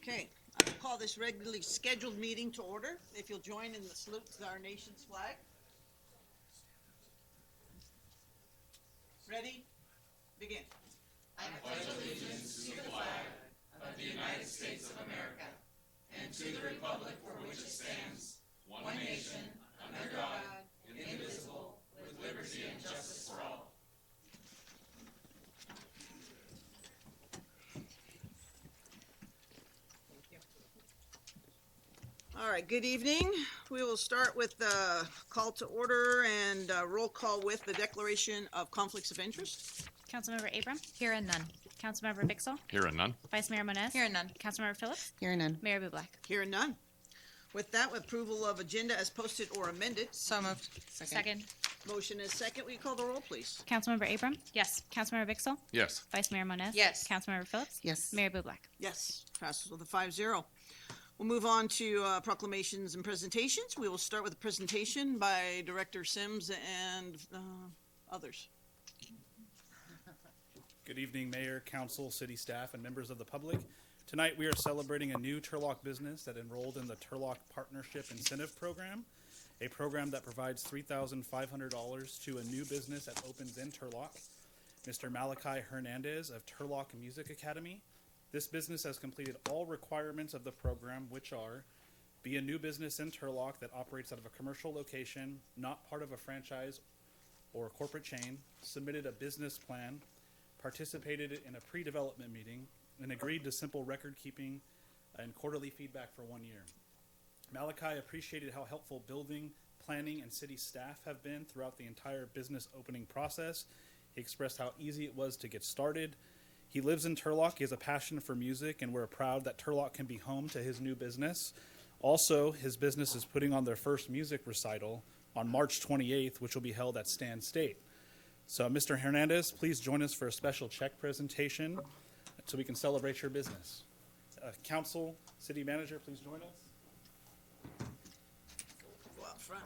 Okay, I will call this regularly scheduled meeting to order. If you'll join in the salute to our nation's flag. Ready? Begin. All right, good evening. We will start with the call to order and roll call with the declaration of conflicts of interest. Councilmember Abram? Here and none. Councilmember Bixel? Here and none. Vice Mayor Moniz? Here and none. Councilmember Phillips? Here and none. Mayor Bublak? Here and none. With that, with approval of agenda as posted or amended. So moved. Second. Motion is second. Will you call the roll, please? Councilmember Abram? Yes. Councilmember Bixel? Yes. Vice Mayor Moniz? Yes. Councilmember Phillips? Yes. Mayor Bublak? Yes, passes with a 5-0. We'll move on to proclamations and presentations. We will start with a presentation by Director Sims and others. Good evening, Mayor, Council, City staff, and members of the public. Tonight, we are celebrating a new Turlock business that enrolled in the Turlock Partnership Incentive Program, a program that provides $3,500 to a new business that opens in Turlock, Mr. Malachi Hernandez of Turlock Music Academy. This business has completed all requirements of the program, which are be a new business in Turlock that operates out of a commercial location, not part of a franchise or a corporate chain, submitted a business plan, participated in a pre-development meeting, and agreed to simple record keeping and quarterly feedback for 1 year. Malachi appreciated how helpful building, planning, and city staff have been throughout the entire business opening process. He expressed how easy it was to get started. He lives in Turlock. He has a passion for music, and we're proud that Turlock can be home to his new business. Also, his business is putting on their first music recital on March 28th, which will be held at Stan State. So, Mr. Hernandez, please join us for a special check presentation so we can celebrate your business. Council, City Manager, please join us. Go out front.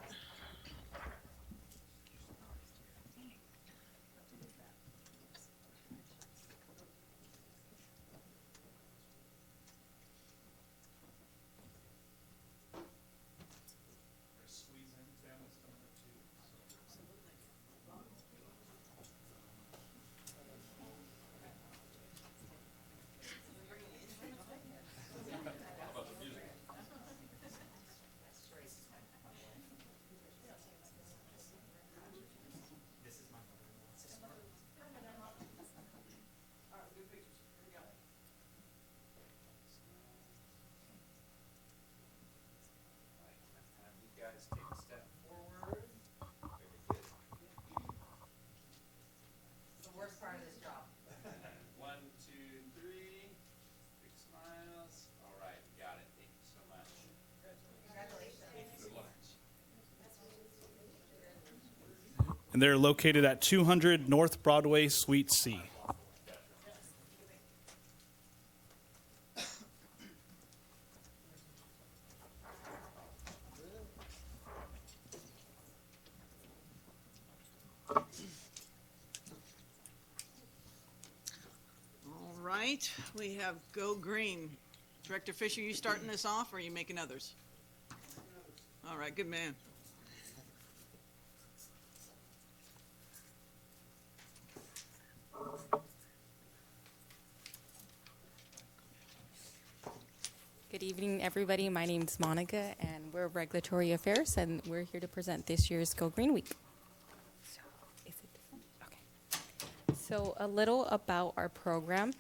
And they're located at 200 North Broadway, Suite C. All right, we have Go Green. Director Fisher, you starting this off, or are you making others? All right, good man. Good evening, everybody. My name is Monica, and we're Regulatory Affairs, and we're here to present this year's Go Green Week. So a little about our program.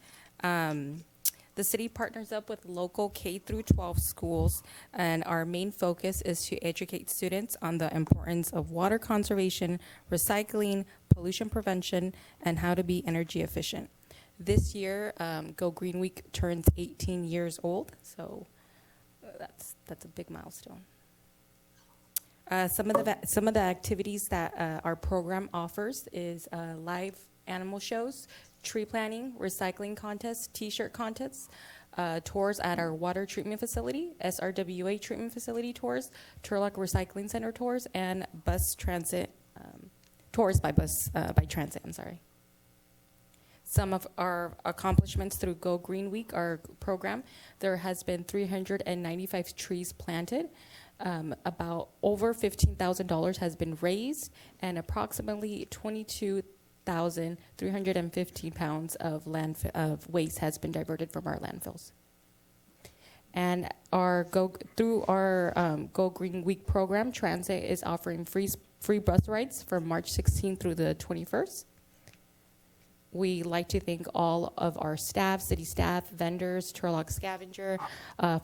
The city partners up with local K through 12 schools, and our main focus is to educate students on the importance of water conservation, recycling, pollution prevention, and how to be energy efficient. This year, Go Green Week turns 18 years old, so that's a big milestone. Some of the activities that our program offers is live animal shows, tree planting, recycling contests, T-shirt contests, tours at our water treatment facility, SRWA treatment facility tours, Turlock Recycling Center tours, and bus transit tours by transit. I'm sorry. some of our accomplishments through Go Green Week, our program. There has been 395 trees planted. About over $15,000 has been raised, and approximately 22,315 pounds of waste has been diverted from our landfills. And through our Go Green Week program, Transit is offering free bus rides from March 16th through the 21st. We like to thank all of our staff, city staff, vendors, Turlock Scavenger,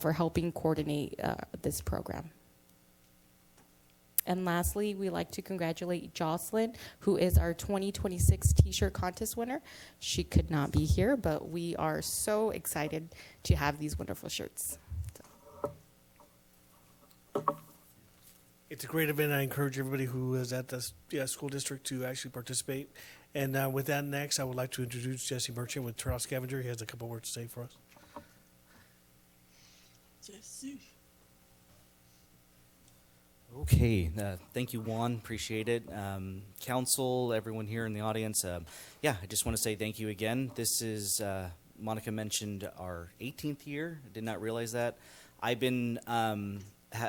for helping coordinate this program. And lastly, we like to congratulate Jocelyn, who is our 2026 T-shirt contest winner. She could not be here, but we are so excited to have these wonderful shirts. It's a great event. I encourage everybody who is at the school district to actually participate. And with that, next, I would like to introduce Jesse Merchant with Turlock Scavenger. He has a couple words to say for us. Jesse. Okay, thank you, Juan. Appreciate it. Council, everyone here in the audience. I just want to say thank you again. This is, Monica mentioned our 18th year. I did not realize that. I've been, I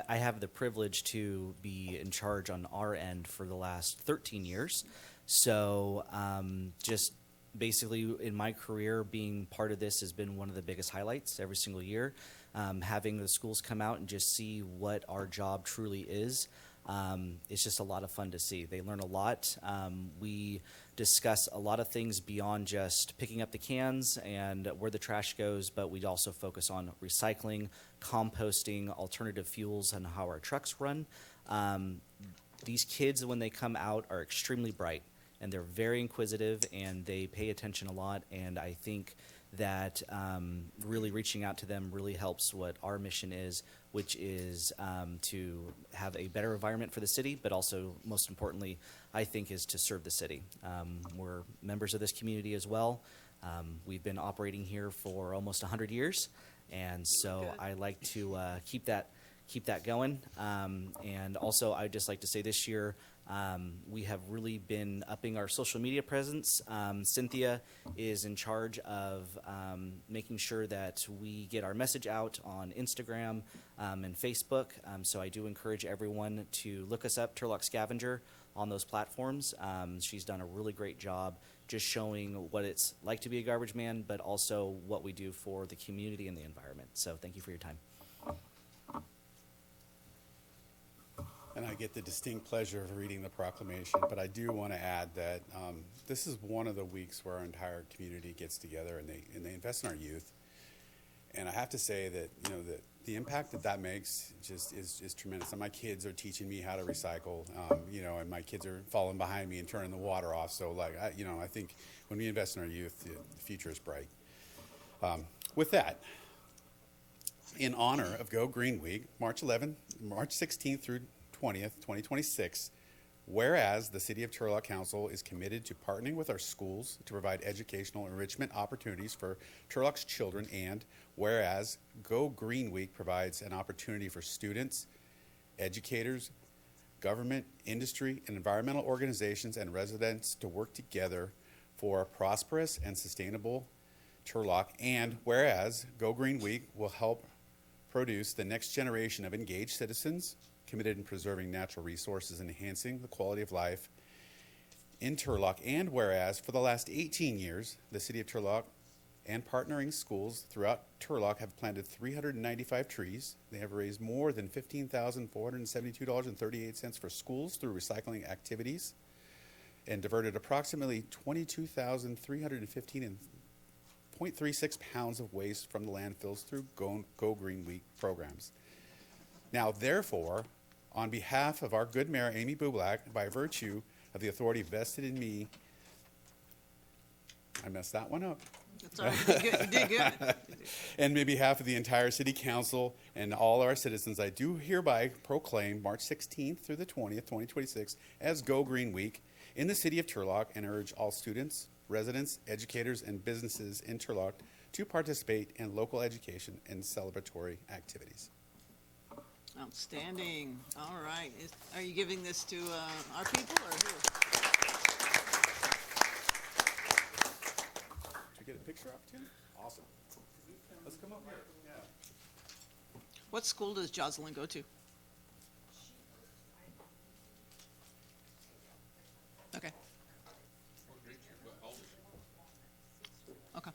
have the privilege to be in charge on our end for the last 13 years. So just basically in my career, being part of this has been one of the biggest highlights every single year. Having the schools come out and just see what our job truly is, it's just a lot of fun to see. They learn a lot. We discuss a lot of things beyond just picking up the cans and where the trash goes, but we also focus on recycling, composting, alternative fuels, and how our trucks run. These kids, when they come out, are extremely bright, and they're very inquisitive, and they pay attention a lot, and I think that really reaching out to them really helps what our mission is, which is to have a better environment for the city, but also, most importantly, I think, is to serve the city. We're members of this community as well. We've been operating here for almost 100 years, and so I like to keep that going. And also, I'd just like to say this year, we have really been upping our social media presence. Cynthia is in charge of making sure that we get our message out on Instagram and Facebook. So I do encourage everyone to look us up, Turlock Scavenger, on those platforms. She's done a really great job just showing what it's like to be a garbage man, but also what we do for the community and the environment. So thank you for your time. And I get the distinct pleasure of reading the proclamation, but I do want to add that this is one of the weeks where our entire community gets together and they invest in our youth. And I have to say that the impact that makes just is tremendous. And my kids are teaching me how to recycle, and my kids are following behind me and turning the water off. So I think when we invest in our youth, the future is bright. With that, in honor of Go Green Week, March 16th through 20th, 2026, whereas the City of Turlock Council is committed to partnering with our schools to provide educational enrichment opportunities for Turlock's children, and whereas Go Green Week provides an opportunity for students, educators, government, industry, and environmental organizations and residents to work together for a prosperous and sustainable Turlock, and whereas Go Green Week will help produce the next generation of engaged citizens committed in preserving natural resources and enhancing the quality of life in Turlock, and whereas for the last 18 years, the City of Turlock and partnering schools throughout Turlock have planted 395 trees. They have raised more than $15,472.38 for schools through recycling activities and diverted approximately 22,315.36 pounds of waste from the landfills through Go Green Week programs. Now, therefore, on behalf of our good mayor, Amy Bublak, by virtue of the authority vested in me, I messed that one up. That's all right. You did good. And on behalf of the entire city council and all our citizens, I do hereby proclaim March 16th through the 20th, 2026, as Go Green Week in the city of Turlock, and urge all students, residents, educators, and businesses in Turlock to participate in local education and celebratory activities. Outstanding. All right. Are you giving this to our people or who? picture opportunity? Awesome. Let's come up here. Yeah. What school does Jocelyn go to? Okay. Okay.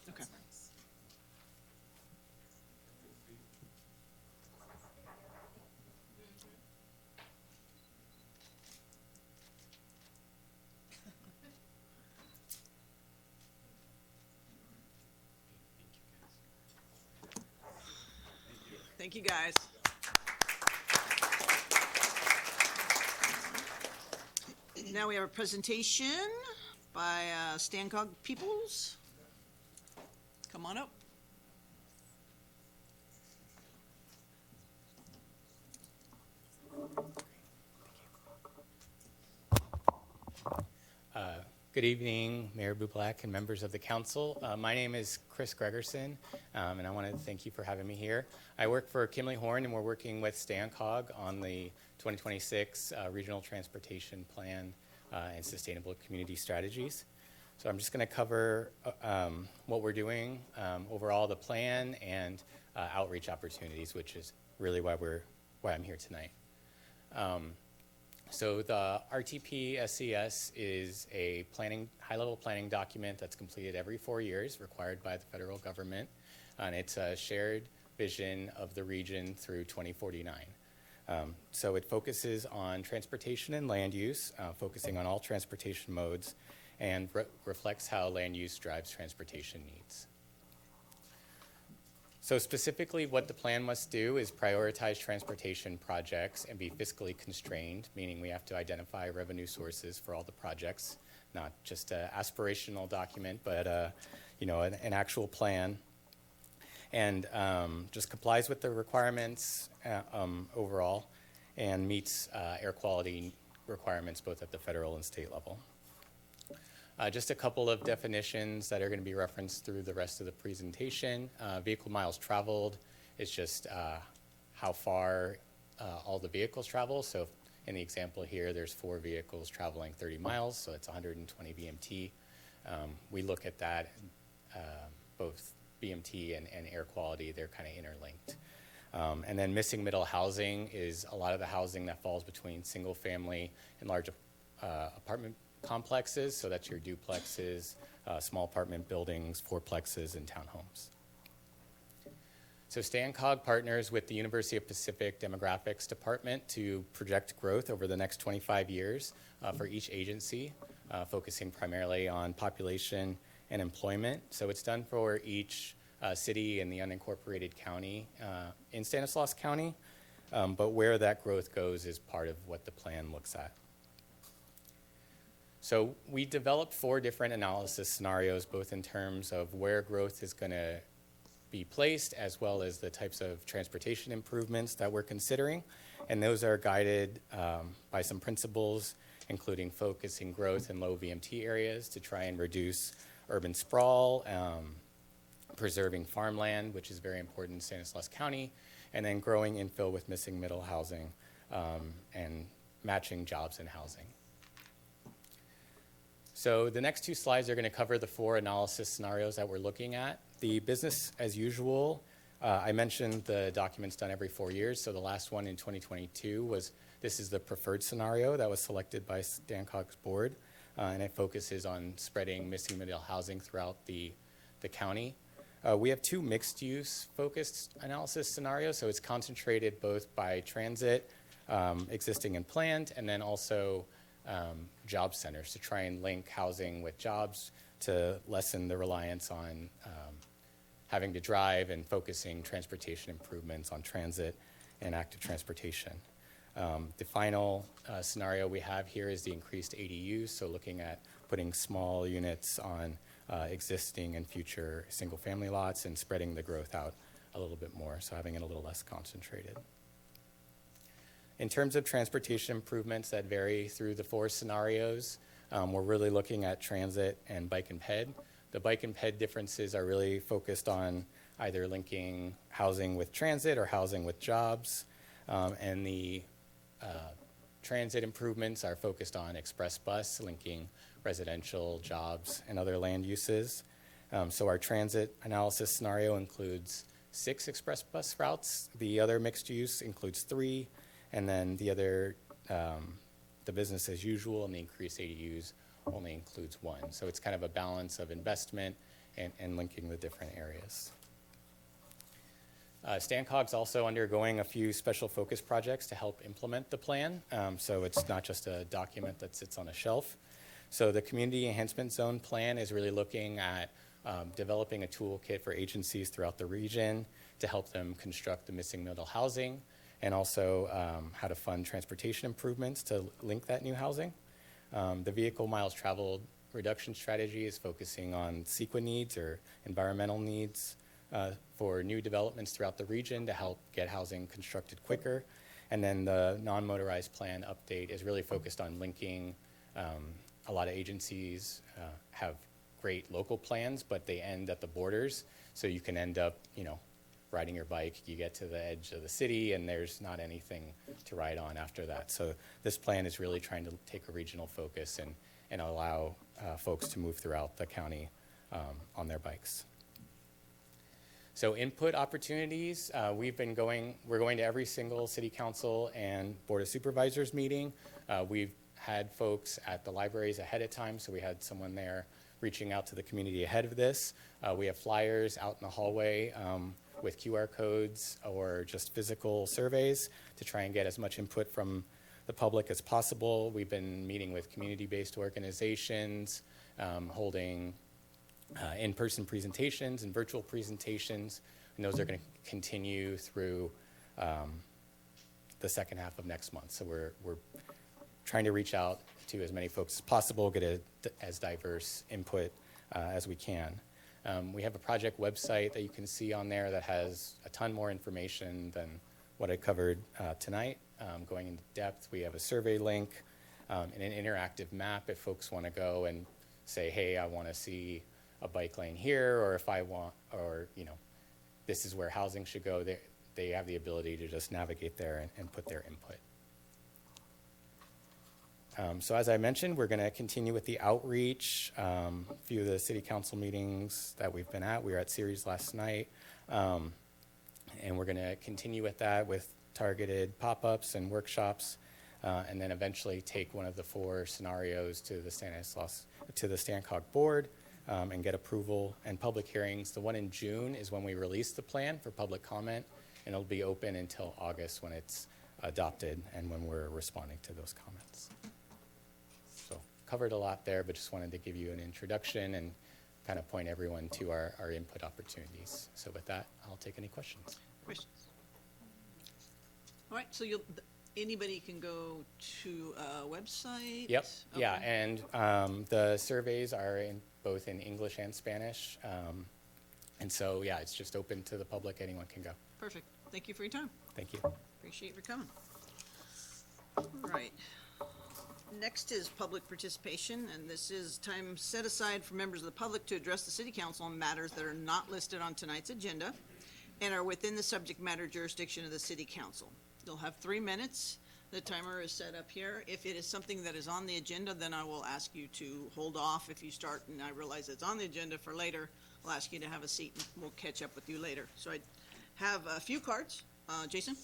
Okay. Thank you, guys. Now we have a presentation by Stancog Peoples. Come on up. Good evening, Mayor Bublak and members of the council. My name is Chris Gregerson, and I want to thank you for having me here. I work for Kimley Horn, and we're working with Stancog on the 2026 Regional Transportation Plan and Sustainable Community Strategies. So I'm just going to cover what we're doing, overall the plan, and outreach opportunities, which is really why I'm here tonight. So the RTP SCS is a high-level planning document that's completed every 4 years, required by the federal government, and it's a shared vision of the region through 2049. So it focuses on transportation and land use, focusing on all transportation modes, and reflects how land use drives transportation needs. So specifically, what the plan must do is prioritize transportation projects and be fiscally constrained, meaning we have to identify revenue sources for all the projects, not just an aspirational document, but an actual plan, and just complies with the requirements overall, and meets air quality requirements both at the federal and state level. Just a couple of definitions that are going to be referenced through the rest of the presentation. Vehicle miles traveled is just how far all the vehicles travel. So in the example here, there's 4 vehicles traveling 30 miles, so it's 120 BMT. We look at that, both BMT and air quality, they're kind of interlinked. And then missing middle housing is a lot of the housing that falls between single family and large apartment complexes, so that's your duplexes, small apartment buildings, fourplexes, and townhomes. So Stancog partners with the University of Pacific Demographics Department to project growth over the next 25 years for each agency, focusing primarily on population and employment. So it's done for each city in the unincorporated county in Stanislaus County, but where that growth goes is part of what the plan looks at. So we developed 4 different analysis scenarios, both in terms of where growth is going to be placed, as well as the types of transportation improvements that we're considering. And those are guided by some principles, including focusing growth in low VMT areas to try and reduce urban sprawl, preserving farmland, which is very important in Stanislaus County, and then growing infill with missing middle housing and matching jobs and housing. So the next 2 slides are going to cover the 4 analysis scenarios that we're looking at. The business as usual, I mentioned the documents done every 4 years. So the last one in 2022 this is the preferred scenario that was selected by Stancog's board, and it focuses on spreading missing middle housing throughout the county. We have 2 mixed-use focused analysis scenarios, so it's concentrated both by transit, existing and planned, and then also job centers to try and link housing with jobs to lessen the reliance on having to drive and focusing transportation improvements on transit and active transportation. The final scenario we have here is the increased ADUs, so looking at putting small units on existing and future single-family lots and spreading the growth out a little bit more, so having it a little less concentrated. In terms of transportation improvements that vary through the 4 scenarios, we're really looking at transit and bike and ped. The bike and ped differences are really focused on either linking housing with transit or housing with jobs, and the transit improvements are focused on express bus, linking residential, jobs, and other land uses. So our transit analysis scenario includes 6 express bus routes. The other mixed use includes 3, and then the other, the business as usual and the increased ADUs only includes 1. So it's kind of a balance of investment and linking the different areas. StanCog's also undergoing a few special focus projects to help implement the plan. So it's not just a document that sits on a shelf. So the Community Enhancement Zone plan is really looking at developing a toolkit for agencies throughout the region to help them construct the missing middle housing, and also how to fund transportation improvements to link that new housing. The vehicle miles traveled reduction strategy is focusing on CEQA needs or environmental needs for new developments throughout the region to help get housing constructed quicker. And then the non-motorized plan update is really focused on linking. A lot of agencies have great local plans, but they end at the borders. So you can end up, riding your bike, you get to the edge of the city, and there's not anything to ride on after that. So this plan is really trying to take a regional focus and allow folks to move throughout the county on their bikes. So input opportunities, we're going to every single city council and board of supervisors meeting. We've had folks at the libraries ahead of time, so we had someone there reaching out to the community ahead of this. We have flyers out in the hallway with QR codes or just physical surveys to try and get as much input from the public as possible. We've been meeting with community-based organizations, holding in-person presentations and virtual presentations, and those are going to continue through the second half of next month. So we're trying to reach out to as many folks as possible, get as diverse input as we can. We have a project website that you can see on there that has a ton more information than what I covered tonight. Going into depth, we have a survey link and an interactive map if folks want to go and say, hey, I want to see a bike lane here, or if I want, or, this is where housing should go. They have the ability to just navigate there and put their input. So as I mentioned, we're going to continue with the outreach. A few of the city council meetings that we've been at, we were at Ceres last night, and we're going to continue with that with targeted pop-ups and workshops, and then eventually take one of the 4 scenarios to the StanCog board and get approval and public hearings. The one in June is when we release the plan for public comment, and it'll be open until August when it's adopted and when we're responding to those comments. So covered a lot there, but just wanted to give you an introduction and kind of point everyone to our input opportunities. So with that, I'll take any questions. Questions? All right, so anybody can go to a website? Yep, yeah, Okay. and the surveys are both in English and Spanish. And so, yeah, it's just open to the public. Anyone can go. Perfect. Thank you for your time. Thank you. Appreciate your coming. All right. Next is public participation, and this is time set aside for members of the public to address the city council on matters that are not listed on tonight's agenda and are within the subject matter jurisdiction of the city council. You'll have 3 minutes. The timer is set up here. If it is something that is on the agenda, then I will ask you to hold off. If you start and I realize it's on the agenda for later, I'll ask you to have a seat and we'll catch up with you later. So I have a few cards. Jason?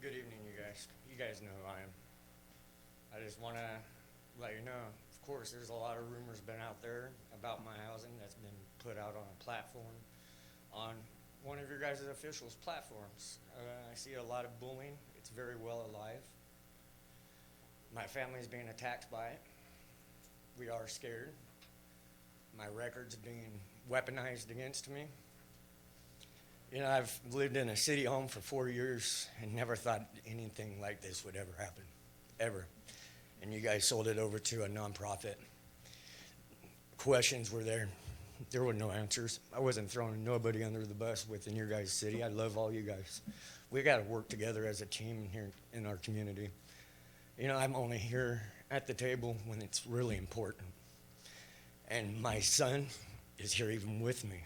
Good evening, you guys. You guys know who I am. I just want to let you know, of course, there's a lot of rumors been out there about my housing that's been put out on a platform, on one of your guys' officials' platforms. I see a lot of bullying. It's very well alive. My family's being attacked by it. We are scared. My record's being weaponized against me. I've lived in a city home for 4 years and never thought anything like this would ever happen, ever. And you guys sold it over to a nonprofit. Questions were there. There were no answers. I wasn't throwing nobody under the bus within your guys' city. I love all you guys. We got to work together as a team here in our community. I'm only here at the table when it's really important. And my son is here even with me.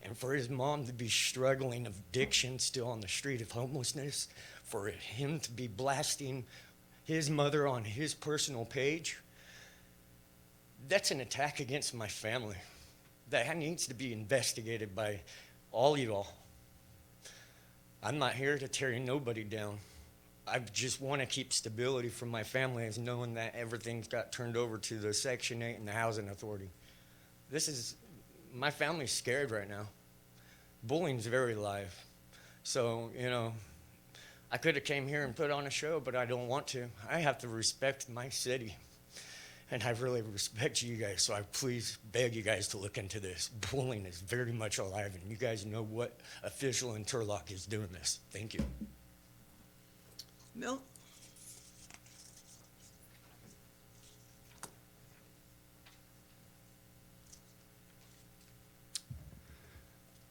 And for his mom to be struggling of addiction, still on the street of homelessness, for him to be blasting his mother on his personal page, that's an attack against my family. That needs to be investigated by all you all. I'm not here to tear nobody down. I just want to keep stability for my family, as knowing that everything's got turned over to the Section 8 and the Housing Authority. My family's scared right now. Bullying's very live. So, I could have came here and put on a show, but I don't want to. I have to respect my city. And I really respect you guys, so I please beg you guys to look into this. Bullying is very much alive, and you guys know what official in Turlock is doing this. Thank you. Milt?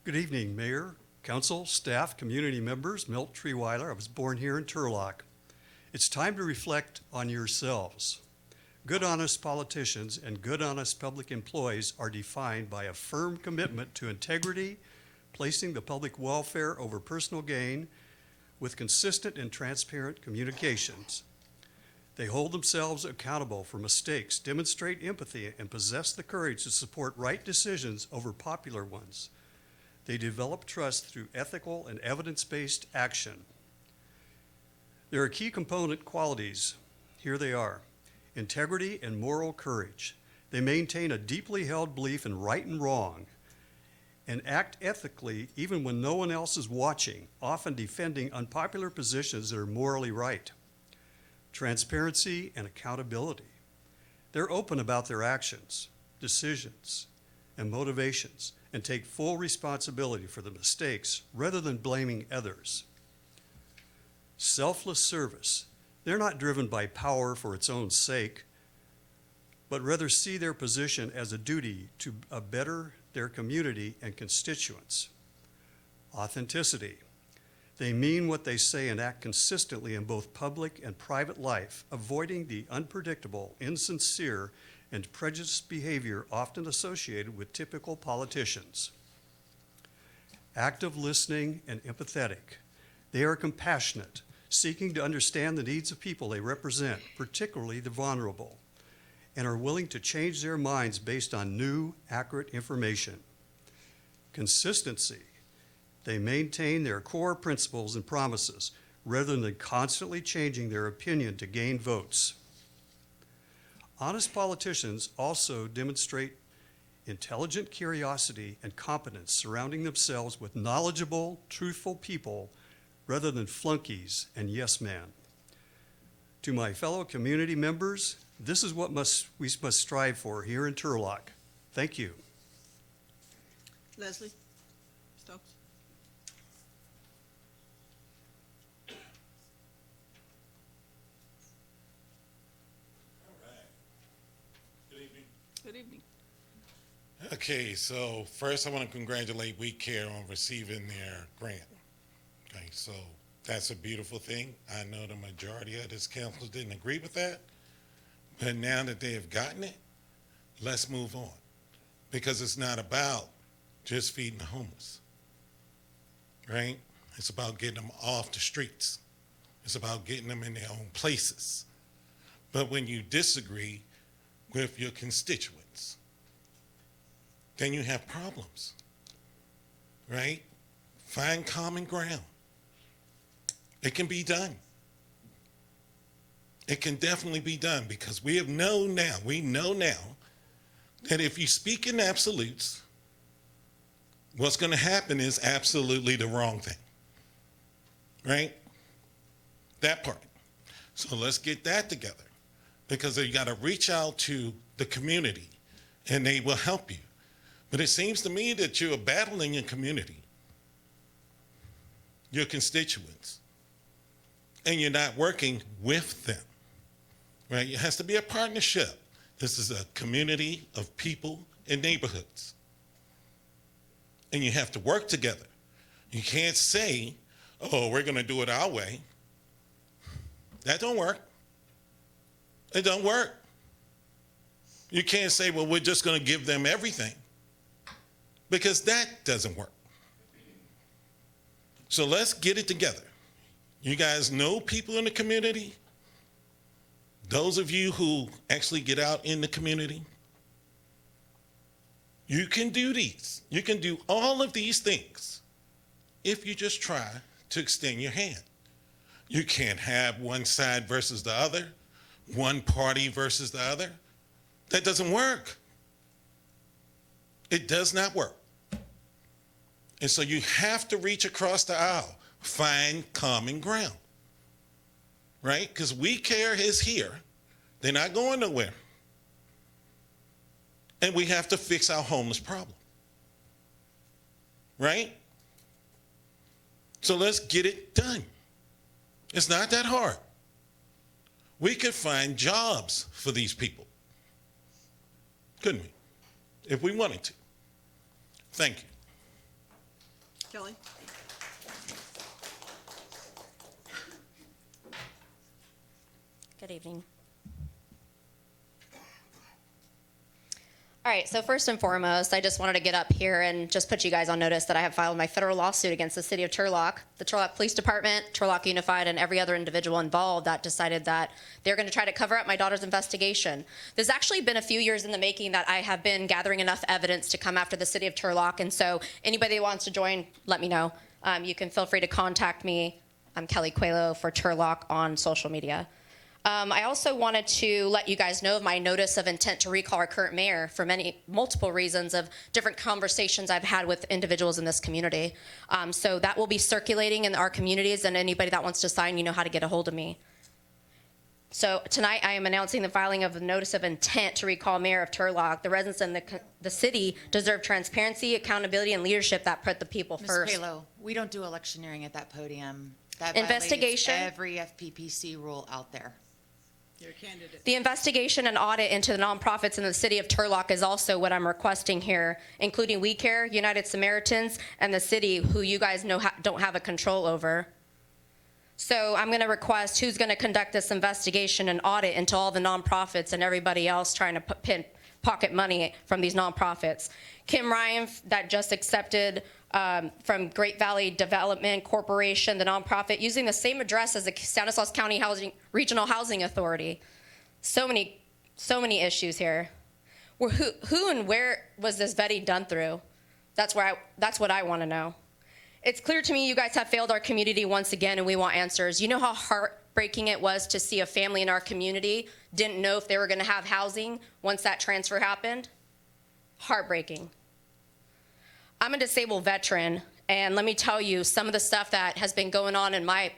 Good evening, Mayor, Council, staff, community members. Milt Treeweiler. I was born here in Turlock. It's time to reflect on yourselves. Good, honest politicians and good, honest public employees are defined by a firm commitment to integrity, placing the public welfare over personal gain, with consistent and transparent communications. They hold themselves accountable for mistakes, demonstrate empathy, and possess the courage to support right decisions over popular ones. They develop trust through ethical and evidence-based action. There are key component qualities. Here they are: integrity and moral courage. They maintain a deeply held belief in right and wrong and act ethically even when no one else is watching, often defending unpopular positions that are morally right. Transparency and accountability. They're open about their actions, decisions, and motivations, and take full responsibility for the mistakes rather than blaming others. Selfless service. They're not driven by power for its own sake, but rather see their position as a duty to better their community and constituents. Authenticity. They mean what they say and act consistently in both public and private life, avoiding the unpredictable, insincere, and prejudiced behavior often associated with typical politicians. Active listening and empathetic. They are compassionate, seeking to understand the needs of people they represent, particularly the vulnerable, and are willing to change their minds based on new, accurate information. Consistency. They maintain their core principles and promises rather than constantly changing their opinion to gain votes. Honest politicians also demonstrate intelligent curiosity and competence, surrounding themselves with knowledgeable, truthful people rather than flunkies and yes men. To my fellow community members, this is what we must strive for here in Turlock. Thank you. Leslie Stokes? Good evening. Okay, so first I want to congratulate We Care on receiving their grant. Okay, so that's a beautiful thing. I know the majority of this council didn't agree with that, but now that they have gotten it, let's move on. Because it's not about just feeding the homeless, right? It's about getting them off the streets. It's about getting them in their own places. But when you disagree with your constituents, then you have problems, right? Find common ground. It can be done. It can definitely be done, because we know now that if you speak in absolutes, what's going to happen is absolutely the wrong thing, right? That part. So let's get that together, because you got to reach out to the community and they will help you. But it seems to me that you're battling your community, your constituents, and you're not working with them, right? It has to be a partnership. This is a community of people and neighborhoods. And you have to work together. You can't say, oh, we're going to do it our way. That don't work. It don't work. You can't say, well, we're just going to give them everything, because that doesn't work. So let's get it together. You guys know people in the community. Those of you who actually get out in the community, you can do these. You can do all of these things if you just try to extend your hand. You can't have one side versus the other, one party versus the other. That doesn't work. It does not work. And so you have to reach across the aisle, find common ground, right? Because We Care is here. They're not going nowhere. And we have to fix our homeless problem, right? So let's get it done. It's not that hard. We could find jobs for these people, couldn't we? If we wanted to. Thank you. Kelly? Good evening. All right, so first and foremost, I just wanted to get up here and just put you guys on notice that I have filed my federal lawsuit against the city of Turlock, the Turlock Police Department, Turlock Unified, and every other individual involved that decided that they're going to try to cover up my daughter's investigation. There's actually been a few years in the making that I have been gathering enough evidence to come after the city of Turlock, and so anybody that wants to join, let me know. You can feel free to contact me. I'm Kelly Coelho for Turlock on social media. I also wanted to let you guys know of my notice of intent to recall our current mayor for multiple reasons of different conversations I've had with individuals in this community. So that will be circulating in our communities, and anybody that wants to sign, you know how to get a hold of me. So tonight I am announcing the filing of a notice of intent to recall Mayor of Turlock. The residents in the city deserve transparency, accountability, and leadership that put the people first. Ms. Coelho, we don't do electioneering at that podium. That Investigation. violates every FPPC rule out there. You're a candidate. The investigation and audit into the nonprofits in the city of Turlock is also what I'm requesting here, including We Care, United Samaritans, and the city, who you guys know don't have a control over. So I'm going to request who's going to conduct this investigation and audit into all the nonprofits and everybody else trying to pocket money from these nonprofits. Kim Ryan, that just accepted from Great Valley Development Corporation, the nonprofit, using the same address as the Stanislaus County Regional Housing Authority. So many issues here. Well, who and where was this vetting done through? That's what I want to know. It's clear to me you guys have failed our community once again, and we want answers. You know how heartbreaking it was to see a family in our community didn't know if they were going to have housing once that transfer happened? Heartbreaking. I'm a disabled veteran, and let me tell you some of the stuff that has been going on in my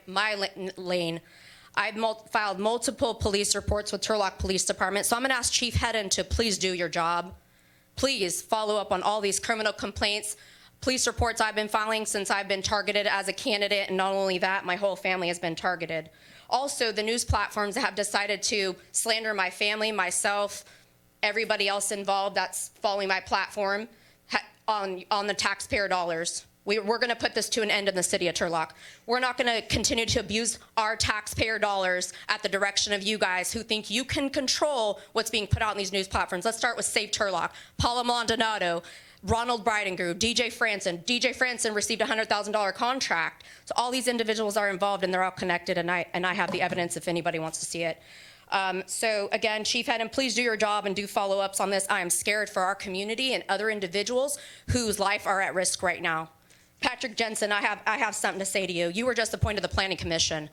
lane. I've filed multiple police reports with Turlock Police Department, so I'm going to ask Chief Hedden to please do your job. Please follow up on all these criminal complaints, police reports I've been filing since I've been targeted as a candidate, and not only that, my whole family has been targeted. Also, the news platforms have decided to slander my family, myself, everybody else involved that's following my platform on the taxpayer dollars. We're going to put this to an end in the city of Turlock. We're not going to continue to abuse our taxpayer dollars at the direction of you guys who think you can control what's being put out in these news platforms. Let's start with Save Turlock, Paula Maldonado, Ronald Bridengrew, DJ Franson. DJ Franson received a $100,000 contract. So all these individuals are involved, and they're all connected, and I have the evidence if anybody wants to see it. So again, Chief Hedden, please do your job and do follow-ups on this. I am scared for our community and other individuals whose life are at risk right now. Patrick Jensen, I have something to say to you. You were just appointed to the Planning Commission.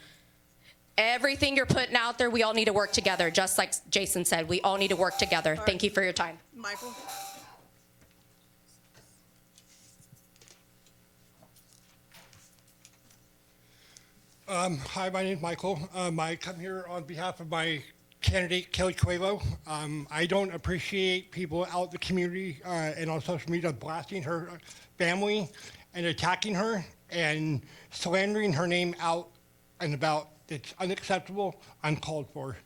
Everything you're putting out there, we all need to work together. Just like Jason said, we all need to work together. Thank you for your time. Michael? Hi, my name is Michael. I come here on behalf of my candidate, Kelly Coelho. I don't appreciate people out in the community and on social media blasting her family and attacking her and slandering her name out and about. It's unacceptable, uncalled for.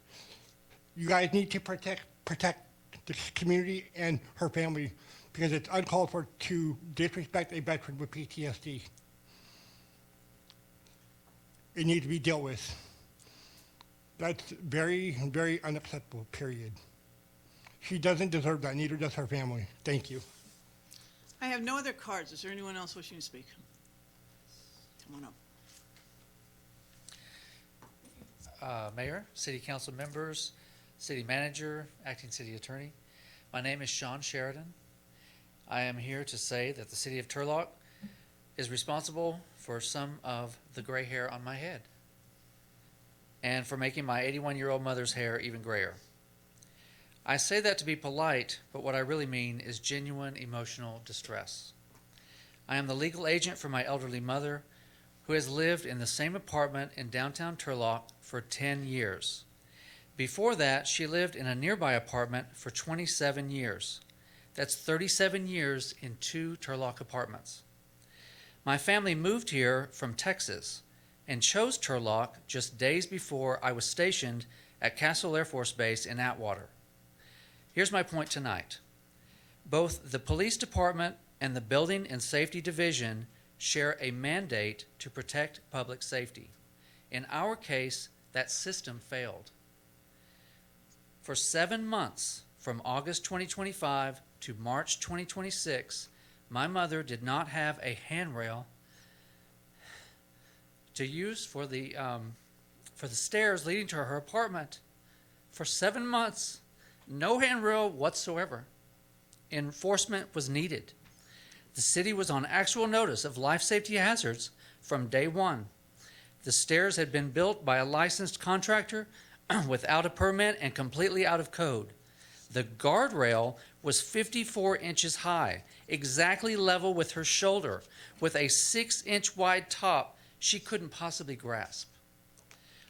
You guys need to protect this community and her family because it's uncalled for to disrespect a veteran with PTSD. It needs to be dealt with. That's very, very unacceptable, period. She doesn't deserve that, neither does her family. Thank you. I have no other cards. Is there anyone else wishing to speak? Come on up. Mayor, City Council members, City Manager, Acting City Attorney. My name is Sean Sheridan. I am here to say that the City of Turlock is responsible for some of the gray hair on my head and for making my 81-year-old mother's hair even grayer. I say that to be polite, but what I really mean is genuine emotional distress. I am the legal agent for my elderly mother, who has lived in the same apartment in downtown Turlock for 10 years. Before that, she lived in a nearby apartment for 27 years. That's 37 years in 2 Turlock apartments. My family moved here from Texas and chose Turlock just days before I was stationed at Castle Air Force Base in Atwater. Here's my point tonight. Both the police department and the Building and Safety Division share a mandate to protect public safety. In our case, that system failed. For 7 months, from August 2025 to March 2026, my mother did not have a handrail to use for the stairs leading to her apartment. For 7 months, no handrail whatsoever. Enforcement was needed. The city was on actual notice of life safety hazards from day one. The stairs had been built by a licensed contractor without a permit and completely out of code. The guardrail was 54 inches high, exactly level with her shoulder, with a 6-inch wide top she couldn't possibly grasp.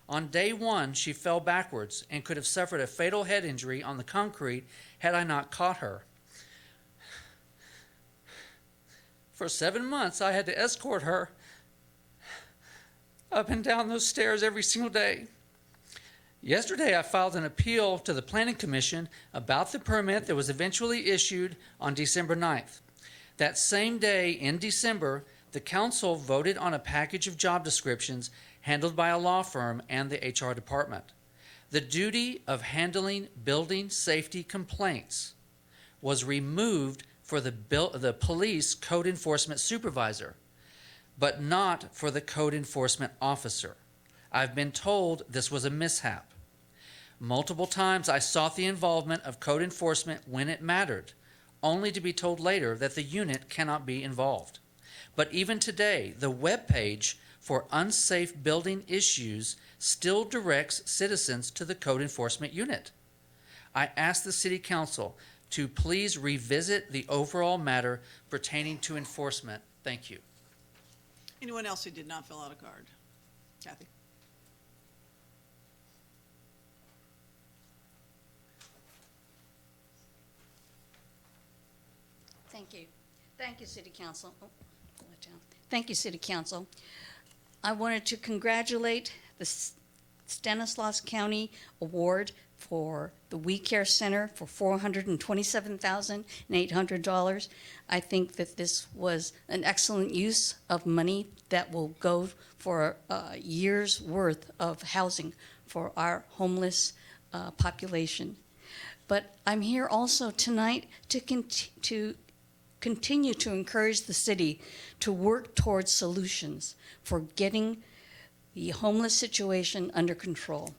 On day one, she fell backwards and could have suffered a fatal head injury on the concrete had I not caught her. For 7 months, I had to escort her up and down those stairs every single day. Yesterday, I filed an appeal to the Planning Commission about the permit that was eventually issued on December 9th. That same day in December, the council voted on a package of job descriptions handled by a law firm and the HR department. The duty of handling building safety complaints was removed for the police code enforcement supervisor, but not for the code enforcement officer. I've been told this was a mishap. Multiple times I sought the involvement of code enforcement when it mattered, only to be told later that the unit cannot be involved. But even today, the webpage for unsafe building issues still directs citizens to the code enforcement unit. I ask the City Council to please revisit the overall matter pertaining to enforcement. Thank you. Anyone else who did not fill out a card? Kathy? Thank you. Thank you, City Council. Oh, pull it down. Thank you, City Council. I wanted to congratulate the Stanislaus County Award for the We Care Center for $427,800. I think that this was an excellent use of money that will go for a year's worth of housing for our homeless population. But I'm here also tonight to continue to encourage the city to work towards solutions for getting the homeless situation under control.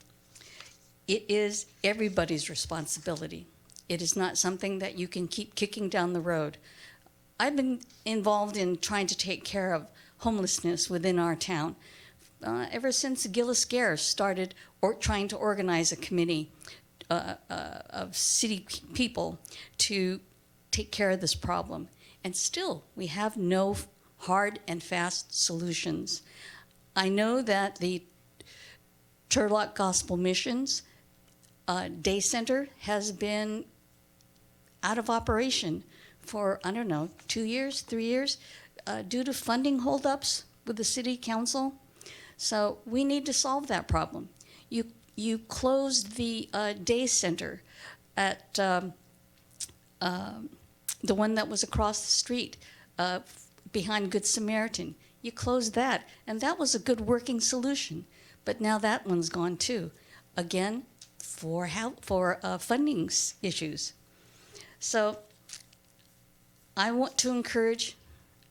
It is everybody's responsibility. It is not something that you can keep kicking down the road. I've been involved in trying to take care of homelessness within our town ever since Gillis Gare started trying to organize a committee of city people to take care of this problem. And still, we have no hard and fast solutions. I know that the Turlock Gospel Missions Day Center has been out of operation for, 2 years, 3 years, due to funding holdups with the City Council. So we need to solve that problem. You closed the Day Center at the one that was across the street behind Good Samaritan. You closed that, and that was a good working solution. But now that one's gone too. Again, for funding issues. So I want to encourage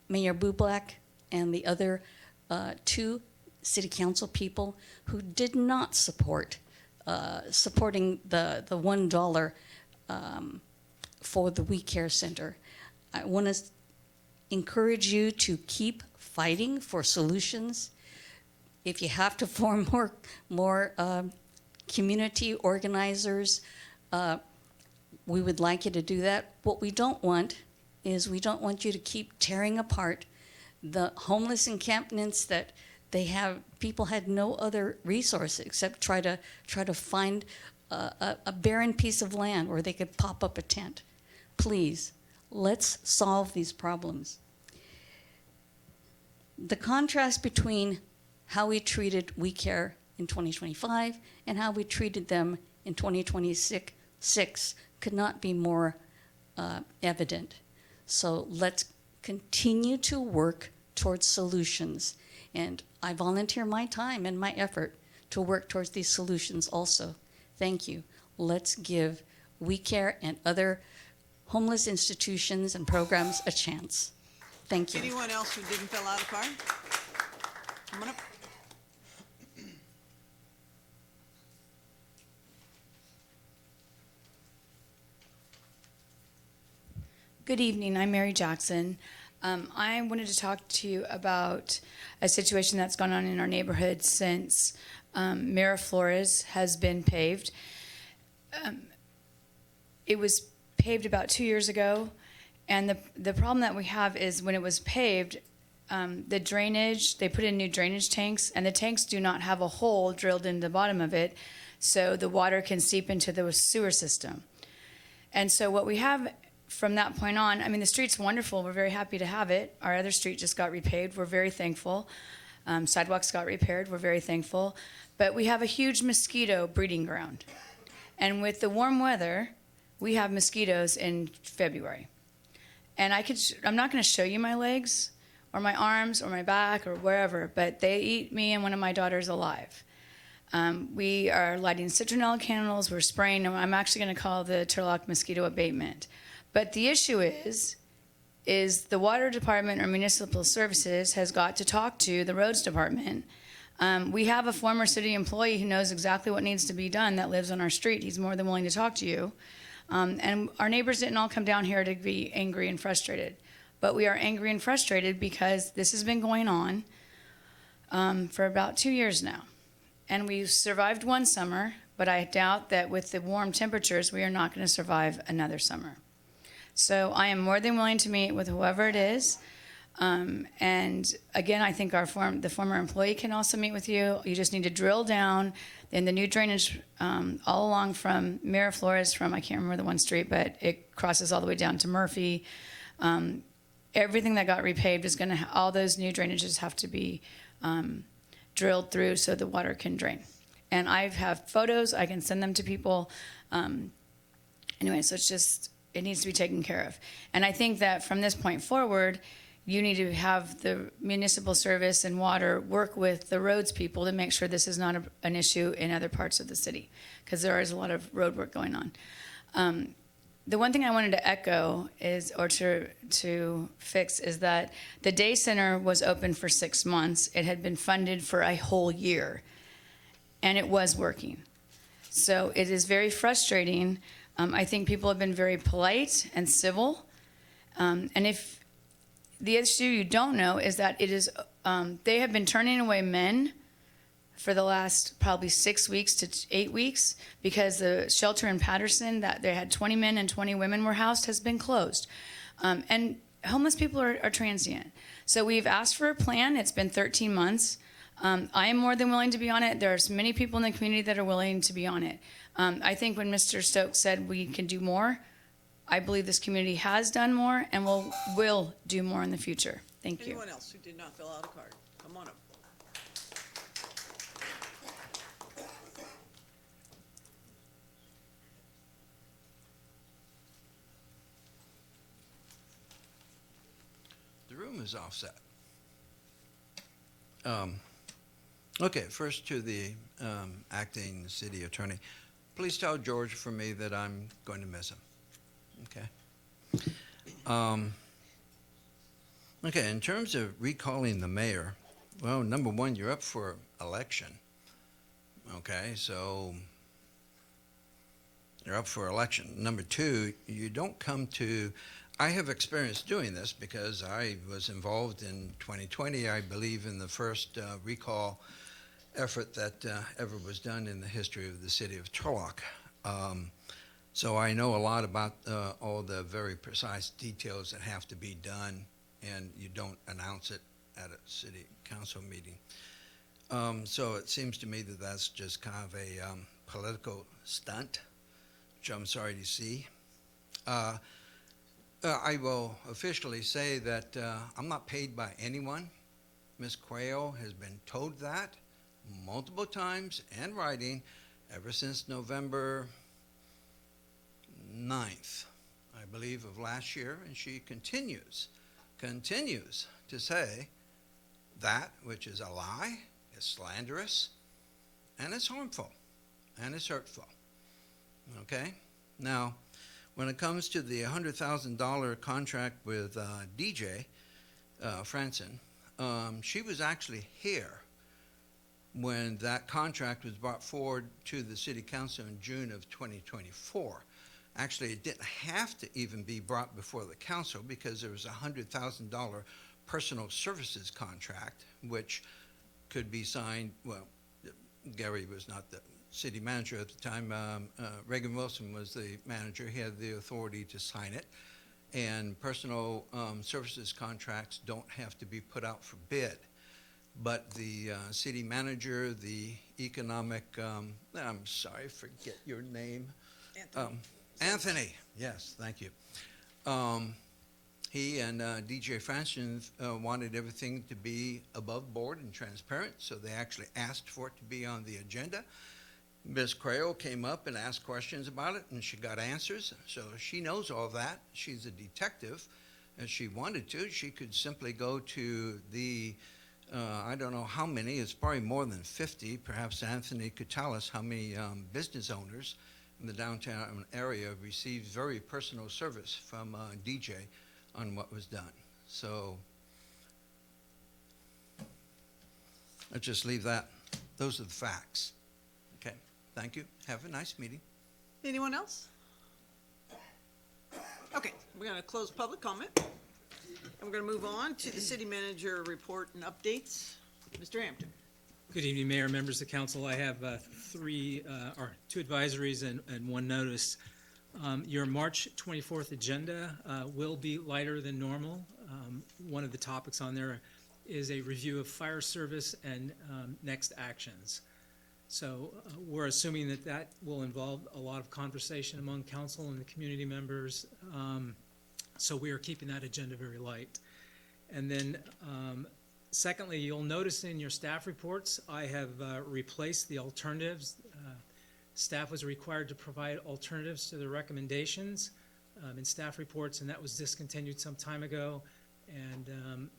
Mayor Bublak and the other two city council people who did not support supporting the $1 for the We Care Center. I want to encourage you to keep fighting for solutions. If you have to form more community organizers, we would like you to do that. What we don't want is we don't want you to keep tearing apart the homeless encampments that they have. People had no other resource except try to find a barren piece of land where they could pop up a tent. Please, let's solve these problems. The contrast between how we treated We Care in 2025 and how we treated them in 2026 could not be more evident. So let's continue to work towards solutions. And I volunteer my time and my effort to work towards these solutions also. Thank you. Let's give We Care and other homeless institutions and programs a chance. Thank you. Anyone else who didn't fill out a card? Come on up. Good evening. I'm Mary Jackson. I wanted to talk to you about a situation that's gone on in our neighborhood since Miraflores has been paved. It was paved about 2 years ago, and the problem that we have is when it was paved, the drainage, they put in new drainage tanks, and the tanks do not have a hole drilled in the bottom of it, so the water can seep into the sewer system. And so what we have from that point on, I mean, the street's wonderful. We're very happy to have it. Our other street just got repaved. We're very thankful. Sidewalks got repaired. We're very thankful. But we have a huge mosquito breeding ground. And with the warm weather, we have mosquitoes in February. And I'm not going to show you my legs or my arms or my back or wherever, but they eat me and one of my daughters alive. We are lighting citronella candles. We're spraying them. I'm actually going to call the Turlock mosquito abatement. But the issue is the water department or municipal services has got to talk to the roads department. We have a former city employee who knows exactly what needs to be done that lives on our street. He's more than willing to talk to you. And our neighbors didn't all come down here to be angry and frustrated. But we are angry and frustrated because this has been going on for about 2 years now. And we've survived one summer, but I doubt that with the warm temperatures, we are not going to survive another summer. So I am more than willing to meet with whoever it is. And again, I think the former employee can also meet with you. You just need to drill down in the new drainage all along from Miraflores, I can't remember the one street, but it crosses all the way down to Murphy. Everything that got repaved is all those new drainages have to be drilled through so the water can drain. And I have photos, I can send them to people. Anyway, so it needs to be taken care of. And I think that from this point forward, you need to have the municipal service and water work with the roads people to make sure this is not an issue in other parts of the city, because there is a lot of road work going on. The one thing I wanted to echo to fix is that the day center was open for 6 months. It had been funded for a whole year, and it was working. So it is very frustrating. I think people have been very polite and civil. And if the issue you don't know is that they have been turning away men for the last probably 6 weeks to 8 weeks because the shelter in Patterson that they had 20 men and 20 women were housed has been closed. And homeless people are transient. So we've asked for a plan. It's been 13 months. I am more than willing to be on it. There's many people in the community that are willing to be on it. I think when Mr. Stokes said we can do more, I believe this community has done more and will do more in the future. Thank you. Anyone else who did not fill out a card? Come on up. The room is offset. Okay, first to the acting city attorney. Please tell George for me that I'm going to miss him. Okay. Okay, in terms of recalling the mayor, well, number one, you're up for election. Okay, so you're up for election. Number two, you don't come to, I have experience doing this because I was involved in 2020, I believe, in the first recall effort that ever was done in the history of the city of Turlock. So I know a lot about all the very precise details that have to be done, and you don't announce it at a city council meeting. So it seems to me that that's just kind of a political stunt, which I'm sorry to see. I will officially say that I'm not paid by anyone. Ms. Quayle has been told that multiple times in writing ever since November 9th, I believe, of last year, and she continues to say that which is a lie, is slanderous, and it's harmful, and it's hurtful. Okay? Now, when it comes to the $100,000 contract with DJ Franson, she was actually here when that contract was brought forward to the City Council in June of 2024. Actually, it didn't have to even be brought before the council because there was a $100,000 personal services contract, which could be signed, well, Gary was not the city manager at the time. Reagan Wilson was the manager. He had the authority to sign it. And personal services contracts don't have to be put out for bid. But the city manager, the economic, I'm sorry, forget your name. Anthony, yes, thank you. He and DJ Franson wanted everything to be above board and transparent, so they actually asked for it to be on the agenda. Ms. Crail came up and asked questions about it, and she got answers, so she knows all that. She's a detective. If she wanted to, she could simply go to the I don't know how many, it's probably more than 50. Perhaps Anthony could tell us how many business owners in the downtown area received very personal service from DJ on what was done. So let's just leave that. Those are the facts. Okay, thank you. Have a nice meeting. Anyone else? Okay, we're going to close public comment. And we're going to move on to the city manager report and updates. Mr. Hampton. Good evening, Mayor, members of council. I have two advisories and one notice. Your March 24th agenda will be lighter than normal. One of the topics on there is a review of fire service and next actions. So we're assuming that that will involve a lot of conversation among council and the community members. So we are keeping that agenda very light. And then secondly, you'll notice in your staff reports, I have replaced the alternatives. Staff was required to provide alternatives to the recommendations in staff reports, and that was discontinued some time ago. And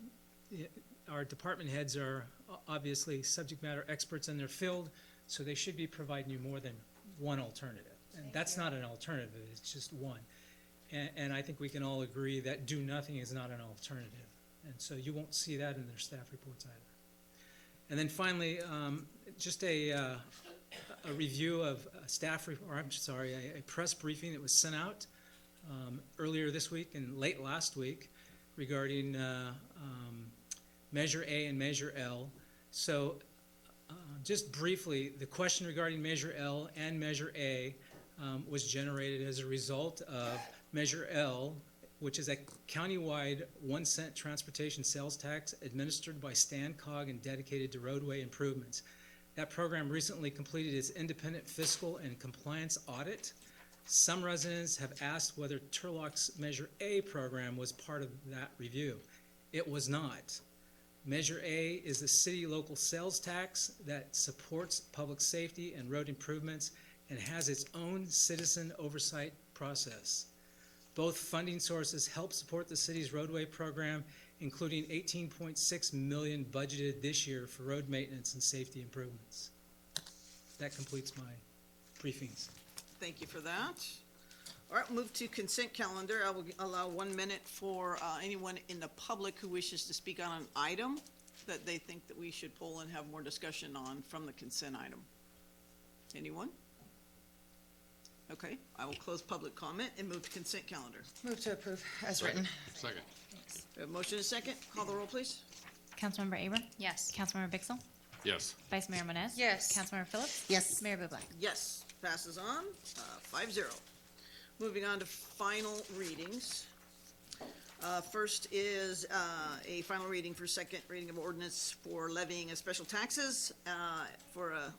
our department heads are obviously subject matter experts in their field, so they should be providing you more than one alternative. And that's not an alternative, it's just one. And I think we can all agree that do nothing is not an alternative. And so you won't see that in their staff reports either. And then finally, just a review of a press briefing that was sent out earlier this week and late last week regarding Measure A and Measure L. So just briefly, the question regarding Measure L and Measure A was generated as a result of Measure L, which is a countywide 1-cent transportation sales tax administered by StanCog and dedicated to roadway improvements. That program recently completed its independent fiscal and compliance audit. Some residents have asked whether Turlock's Measure A program was part of that review. It was not. Measure A is the city local sales tax that supports public safety and road improvements and has its own citizen oversight process. Both funding sources help support the city's roadway program, including $18.6 million budgeted this year for road maintenance and safety improvements. That completes my briefings. Thank you for that. All right, move to consent calendar. I will allow 1 minute for anyone in the public who wishes to speak on an item that they think that we should pull and have more discussion on from the consent item. Anyone? Okay, I will close public comment and move to consent calendar. Move to approve as written. Second. We have a motion and a second. Call the roll, please. Councilmember Abram? Yes. Councilmember Vixel? Yes. Vice Mayor Moniz? Yes. Councilmember Phillips? Yes. Mayor Bublak? Yes, passes on, 5-0. Moving on to final readings. First is a final reading for second reading of ordinance for levying of special taxes for a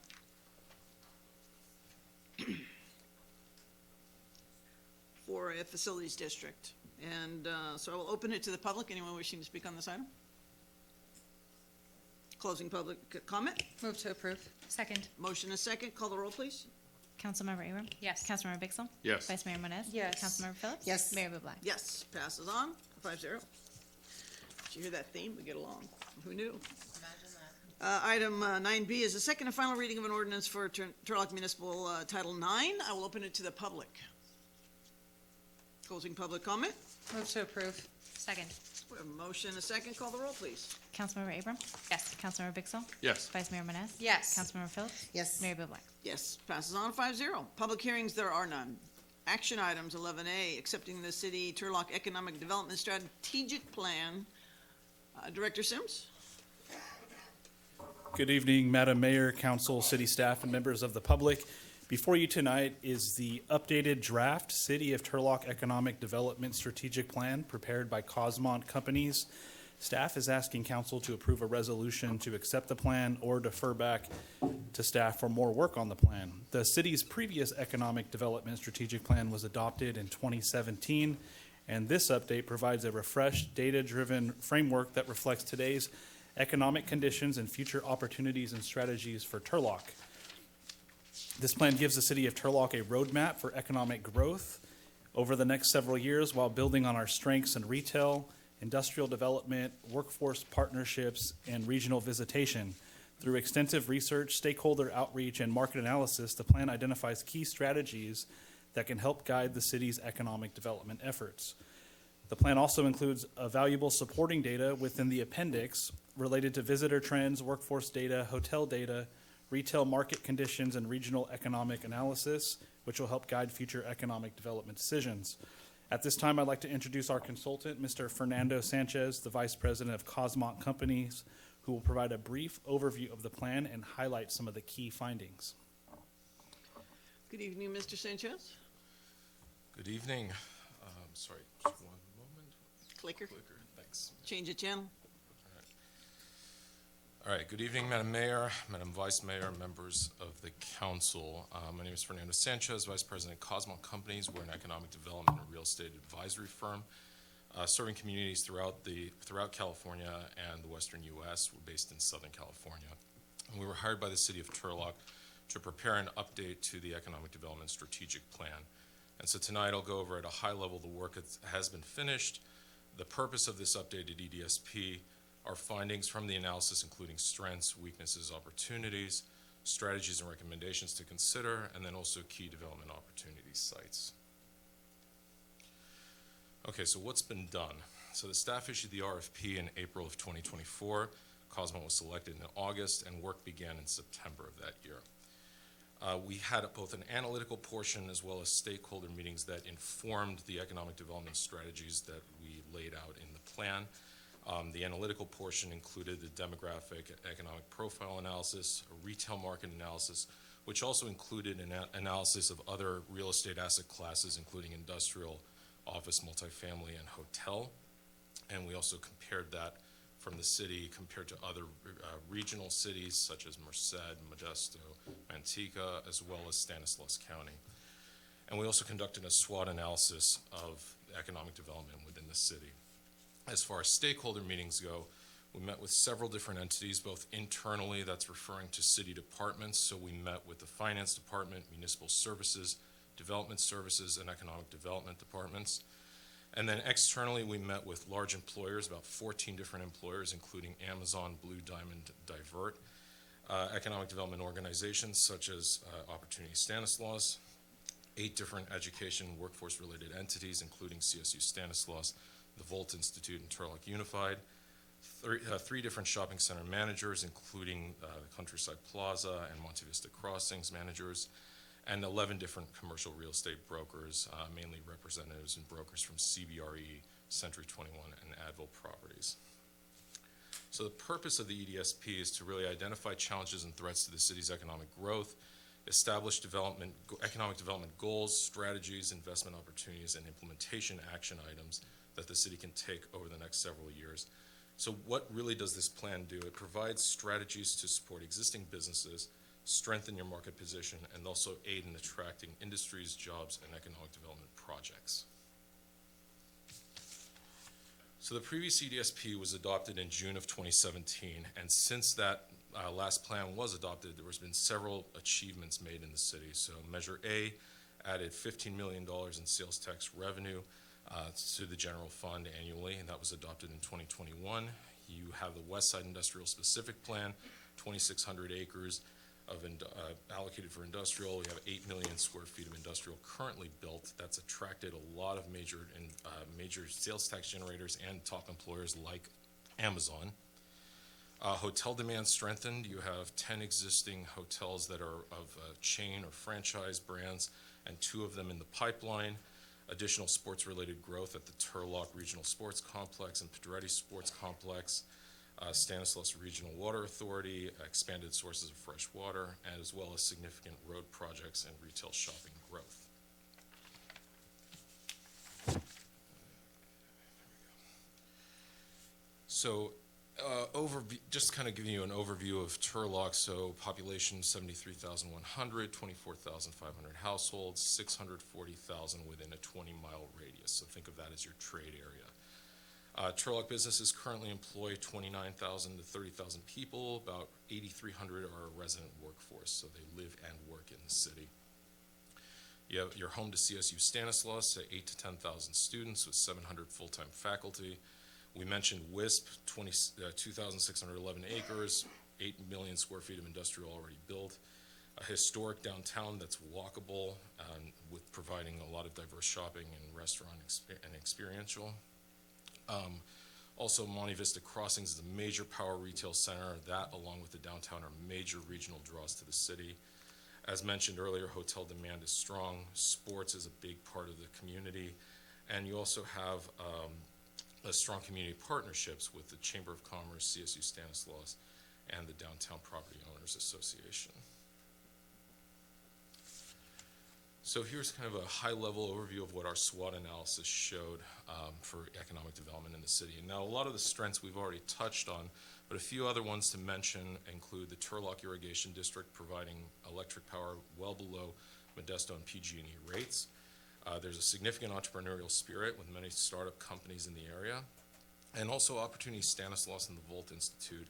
for a facilities district. And so I will open it to the public. Anyone wishing to speak on this item? Closing public comment. Move to approve. Second. Motion and second. Call the roll, please. Councilmember Abram? Yes. Councilmember Vixel? Yes. Vice Mayor Moniz? Yes. Councilmember Phillips? Yes. Mayor Bublak? Yes, passes on, 5-0. Did you hear that theme? We get along. Who knew? Item 9B is the second and final reading of an ordinance for Turlock Municipal Title 9. I will open it to the public. Closing public comment. Move to approve. Second. We have a motion and a second. Call the roll, please. Councilmember Abram? Yes. Councilmember Vixel? Yes. Vice Mayor Moniz? Yes. Councilmember Phillips? Yes. Mayor Bublak? Yes, passes on, 5-0. Public hearings, there are none. Action items, 11A, accepting the city Turlock Economic Development Strategic Plan. Director Sims? Good evening, Madam Mayor, Council, City Staff, and members of the public. Before you tonight is the updated draft City of Turlock Economic Development Strategic Plan prepared by Cosmont Companies. Staff is asking council to approve a resolution to accept the plan or defer back to staff for more work on the plan. The city's previous economic development strategic plan was adopted in 2017, and this update provides a refreshed, data-driven framework that reflects today's economic conditions and future opportunities and strategies for Turlock. This plan gives the city of Turlock a roadmap for economic growth over the next several years while building on our strengths in retail, industrial development, workforce partnerships, and regional visitation. Through extensive research, stakeholder outreach, and market analysis, the plan identifies key strategies that can help guide the city's economic development efforts. The plan also includes valuable supporting data within the appendix related to visitor trends, workforce data, hotel data, retail market conditions, and regional economic analysis, which will help guide future economic development decisions. At this time, I'd like to introduce our consultant, Mr. Fernando Sanchez, the Vice President of Cosmont Companies, who will provide a brief overview of the plan and highlight some of the key findings. Good evening, Mr. Sanchez. Good evening. Sorry, just one moment. Clicker. Thanks. Change the channel. All right, good evening, Madam Mayor, Madam Vice Mayor, members of the council. My name is Fernando Sanchez, Vice President of Cosmont Companies. We're an economic development and real estate advisory firm serving communities throughout California and the Western U.S. We're based in Southern California. And we were hired by the City of Turlock to prepare an update to the Economic Development Strategic Plan. And so tonight I'll go over at a high level the work that has been finished, the purpose of this updated EDSP, our findings from the analysis, including strengths, weaknesses, opportunities, strategies and recommendations to consider, and then also key development opportunity sites. Okay, so what's been done? So the staff issued the RFP in April of 2024. Cosmont was selected in August, and work began in September of that year. We had both an analytical portion as well as stakeholder meetings that informed the economic development strategies that we laid out in the plan. The analytical portion included the demographic economic profile analysis, a retail market analysis, which also included an analysis of other real estate asset classes, including industrial, office, multifamily, and hotel. And we also compared that from the city compared to other regional cities such as Merced, Modesto, Manteca, as well as Stanislaus County. And we also conducted a SWOT analysis of economic development within the city. As far as stakeholder meetings go, we met with several different entities, both internally, that's referring to city departments. So we met with the finance department, municipal services, development services, and economic development departments. And then externally, we met with large employers, about 14 different employers, including Amazon, Blue Diamond, Divert, economic development organizations such as Opportunity Stanislaus, 8 different education workforce-related entities, including CSU Stanislaus, the Volt Institute, and Turlock Unified. 3 different shopping center managers, including the Countryside Plaza and Monte Vista Crossings managers, and 11 different commercial real estate brokers, mainly representatives and brokers from CBRE, Century 21, and Advil Properties. So the purpose of the EDSP is to really identify challenges and threats to the city's economic growth, establish economic development goals, strategies, investment opportunities, and implementation action items that the city can take over the next several years. So what really does this plan do? It provides strategies to support existing businesses, strengthen your market position, and also aid in attracting industries, jobs, and economic development projects. So the previous EDSP was adopted in June of 2017, and since that last plan was adopted, there has been several achievements made in the city. So Measure A added $15 million in sales tax revenue to the general fund annually, and that was adopted in 2021. You have the West Side Industrial Specific Plan, 2,600 acres of allocated for industrial. We have 8 million square feet of industrial currently built. That's attracted a lot of major sales tax generators and top employers like Amazon. Hotel demand strengthened. You have 10 existing hotels that are of chain or franchise brands, and 2 of them in the pipeline. Additional sports-related growth at the Turlock Regional Sports Complex and Pedretti Sports Complex, Stanislaus Regional Water Authority, expanded sources of fresh water, and as well as significant road projects and retail shopping growth. So just kind of giving you an overview of Turlock. So population 73,100, 24,500 households, 640,000 within a 20-mile radius. So think of that as your trade area. Turlock businesses currently employ 29,000 to 30,000 people. About 8,300 are a resident workforce, so they live and work in the city. You're home to CSU Stanislaus, 8,000 to 10,000 students with 700 full-time faculty. We mentioned WISP, 2,611 acres, 8 million square feet of industrial already built. A historic downtown that's walkable, with providing a lot of diverse shopping and restaurant and experiential. Also, Monte Vista Crossings is a major power retail center. That, along with the downtown, are major regional draws to the city. As mentioned earlier, hotel demand is strong. Sports is a big part of the community. And you also have strong community partnerships with the Chamber of Commerce, CSU Stanislaus, and the Downtown Property Owners Association. So here's kind of a high-level overview of what our SWOT analysis showed for economic development in the city. And now a lot of the strengths we've already touched on, but a few other ones to mention include the Turlock Irrigation District providing electric power well below Modesto and PG&E rates. There's a significant entrepreneurial spirit with many startup companies in the area, and also Opportunity Stanislaus and the Volt Institute.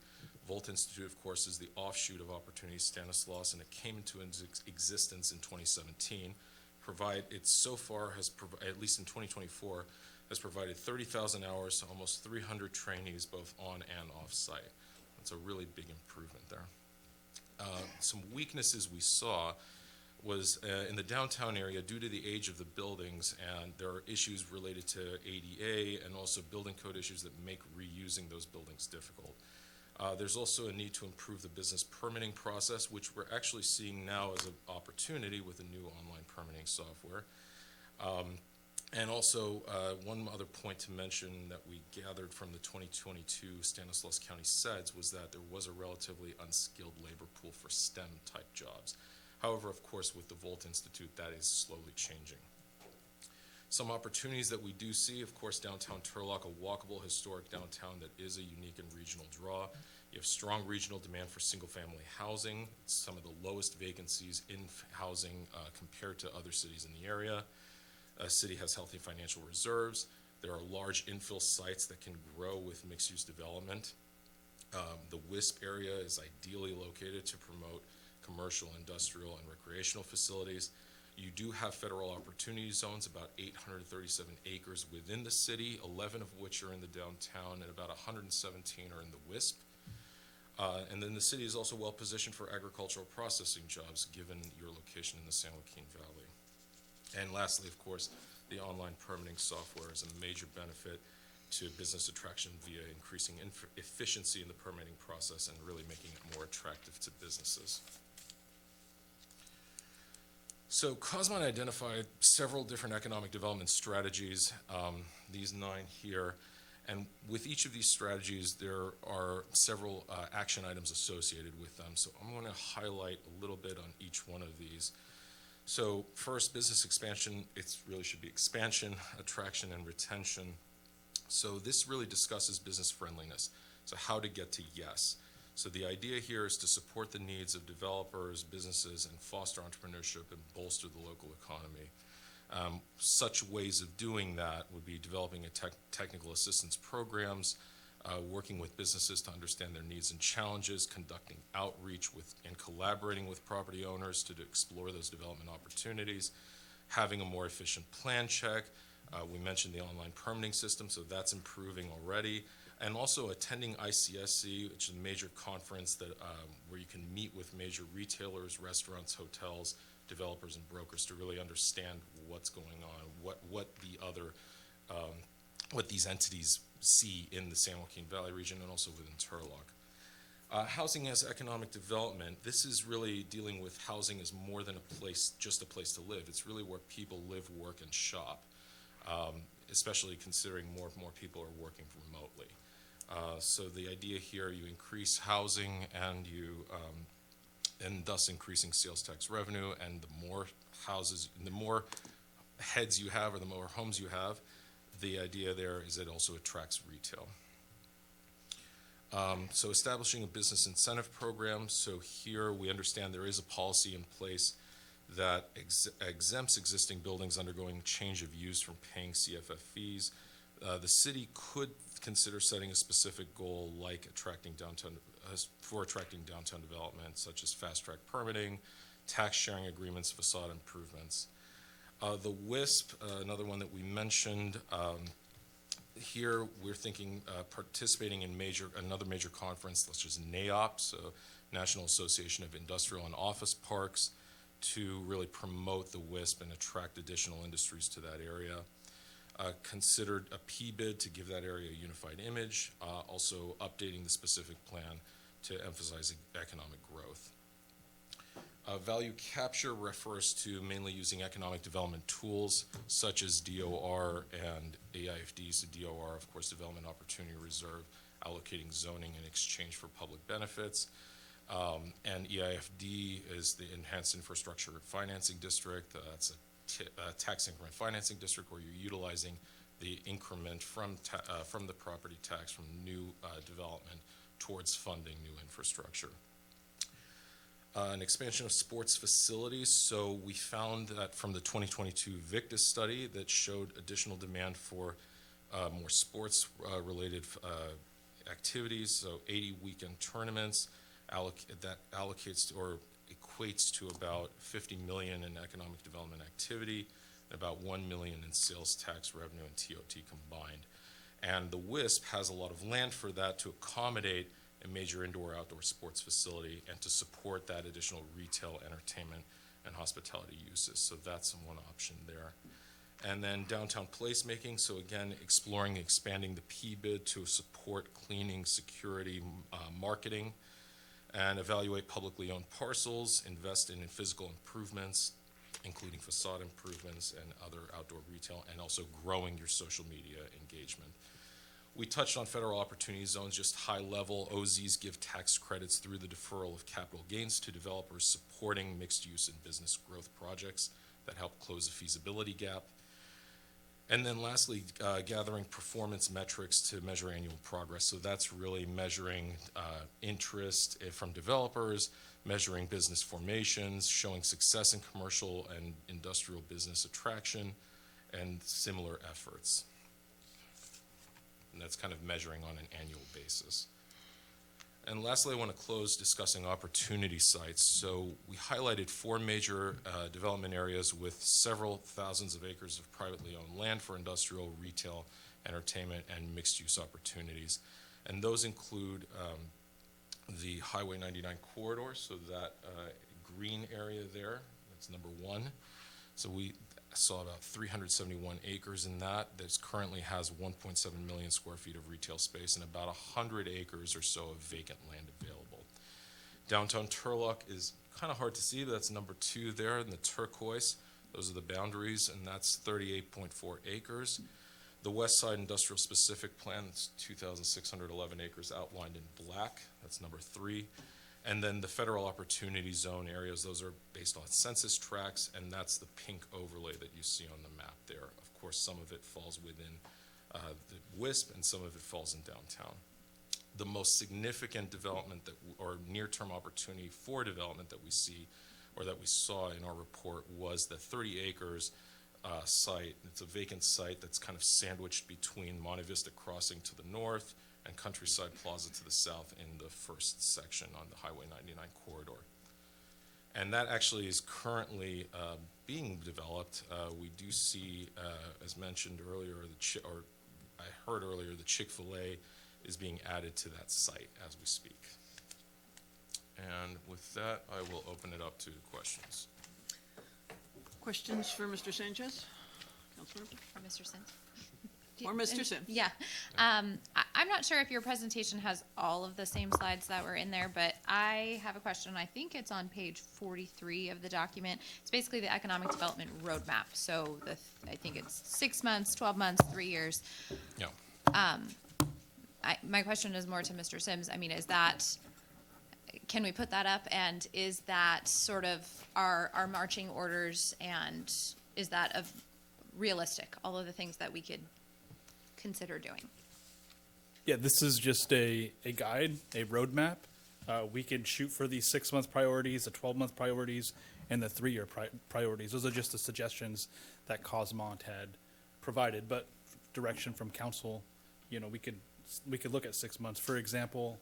Volt Institute, of course, is the offshoot of Opportunity Stanislaus, and it came into existence in 2017. It so far has, at least in 2024, has provided 30,000 hours to almost 300 trainees, both on and off site. That's a really big improvement there. Some weaknesses we saw was in the downtown area due to the age of the buildings, and there are issues related to ADA and also building code issues that make reusing those buildings difficult. There's also a need to improve the business permitting process, which we're actually seeing now as an opportunity with the new online permitting software. And also, one other point to mention that we gathered from the 2022 Stanislaus County SEDS was that there was a relatively unskilled labor pool for STEM type jobs. However, of course, with the Volt Institute, that is slowly changing. Some opportunities that we do see, of course, downtown Turlock, a walkable historic downtown that is a unique and regional draw. You have strong regional demand for single-family housing, some of the lowest vacancies in housing compared to other cities in the area. The city has healthy financial reserves. There are large infill sites that can grow with mixed-use development. The WISP area is ideally located to promote commercial, industrial, and recreational facilities. You do have federal opportunity zones, about 837 acres within the city, 11 of which are in the downtown, and about 117 are in the WISP. And then the city is also well positioned for agricultural processing jobs, given your location in the San Joaquin Valley. And lastly, of course, the online permitting software is a major benefit to business attraction via increasing efficiency in the permitting process and really making it more attractive to businesses. So Cosmon identified several different economic development strategies, these 9 here, and with each of these strategies there are several action items associated with them. So I'm going to highlight a little bit on each one of these. So first, business expansion, it really should be expansion, attraction, and retention. So this really discusses business friendliness, so how to get to yes. So the idea here is to support the needs of developers, businesses, and foster entrepreneurship and bolster the local economy. Such ways of doing that would be developing technical assistance programs, working with businesses to understand their needs and challenges, conducting outreach and collaborating with property owners to explore those development opportunities, having a more efficient plan check. We mentioned the online permitting system, so that's improving already. And also attending ICSC, which is a major conference that, where you can meet with major retailers, restaurants, hotels, developers, and brokers to really understand what's going on, what these entities see in the San Joaquin Valley region and also within Turlock. Housing as economic development, this is really dealing with housing as more than a place, just a place to live. It's really where people live, work, and shop, especially considering more and more people are working remotely. So the idea here, you increase housing and and thus increasing sales tax revenue, and the more houses, the more heads you have or the more homes you have, the idea there is it also attracts retail. So establishing a business incentive program. So here we understand there is a policy in place that exempts existing buildings undergoing change of use from paying CFF fees. The city could consider setting a specific goal like attracting downtown development, such as fast-track permitting, tax sharing agreements, facade improvements. The WISP, another one that we mentioned, here we're thinking participating in another major conference such as NAIOP, so National Association of Industrial and Office Parks, to really promote the WISP and attract additional industries to that area. Considered a P-bid to give that area a unified image, also updating the specific plan to emphasize economic growth. Value capture refers to mainly using economic development tools such as DOR and AIFD. So DOR, of course, Development Opportunity Reserve, allocating zoning in exchange for public benefits. And EIFD is the Enhanced Infrastructure Financing District. That's a tax increment financing district where you're utilizing the increment from the property tax from new development towards funding new infrastructure. An expansion of sports facilities. So we found that from the 2022 Victus study that showed additional demand for more sports related activities. So 80 weekend tournaments that allocates or equates to about $50 million in economic development activity and about $1 million in sales tax revenue and TOT combined. And the WISP has a lot of land for that to accommodate a major indoor-outdoor sports facility and to support that additional retail, entertainment, and hospitality uses. So that's one option there. And then downtown placemaking, so again, exploring expanding the P-bid to support cleaning, security, marketing, and evaluate publicly owned parcels, invest in physical improvements, including facade improvements and other outdoor retail, and also growing your social media engagement. We touched on federal opportunity zones, just high level. OZs give tax credits through the deferral of capital gains to developers supporting mixed use and business growth projects that help close the feasibility gap. And then lastly, gathering performance metrics to measure annual progress. So that's really measuring interest from developers, measuring business formations, showing success in commercial and industrial business attraction, and similar efforts. And that's kind of measuring on an annual basis. And lastly, I want to close discussing opportunity sites. So we highlighted 4 major development areas with several thousands of acres of privately owned land for industrial, retail, entertainment, and mixed-use opportunities. And those include the Highway 99 corridor, so that green area there, that's number 1. So we saw about 371 acres in that. That currently has 1.7 million square feet of retail space and about 100 acres or so of vacant land available. Downtown Turlock is kind of hard to see, but that's number 2 there in the turquoise. Those are the boundaries, and that's 38.4 acres. The West Side Industrial Specific Plan, that's 2,611 acres outlined in black. That's number 3. And then the Federal Opportunity Zone areas, those are based on census tracts, and that's the pink overlay that you see on the map there. Of course, some of it falls within the WISP, and some of it falls in downtown. The most significant development or near-term opportunity for development that we see, or that we saw in our report, was the 30 acres site. It's a vacant site that's kind of sandwiched between Monte Vista Crossing to the north and Countryside Plaza to the south in the first section on the Highway 99 corridor. And that actually is currently being developed. We do see, as mentioned earlier, I heard earlier, the Chick-fil-A is being added to that site as we speak. And with that, I will open it up to questions. Questions for Mr. Sanchez? Councilmember? For Mr. Sims. Or Mr. Sims? Yeah. I'm not sure if your presentation has all of the same slides that were in there, but I have a question. I think it's on page 43 of the document. It's basically the economic development roadmap. So I think it's 6 months, 12 months, 3 years. Yeah. My question is more to Mr. Sims. I mean, can we put that up, and is that sort of our marching orders, and is that realistic, all of the things that we could consider doing? Yeah, this is just a guide, a roadmap. We can shoot for the 6-month priorities, the 12-month priorities, and the 3-year priorities. Those are just the suggestions that Cosmont had provided, but direction from council, we could look at 6 months. For example,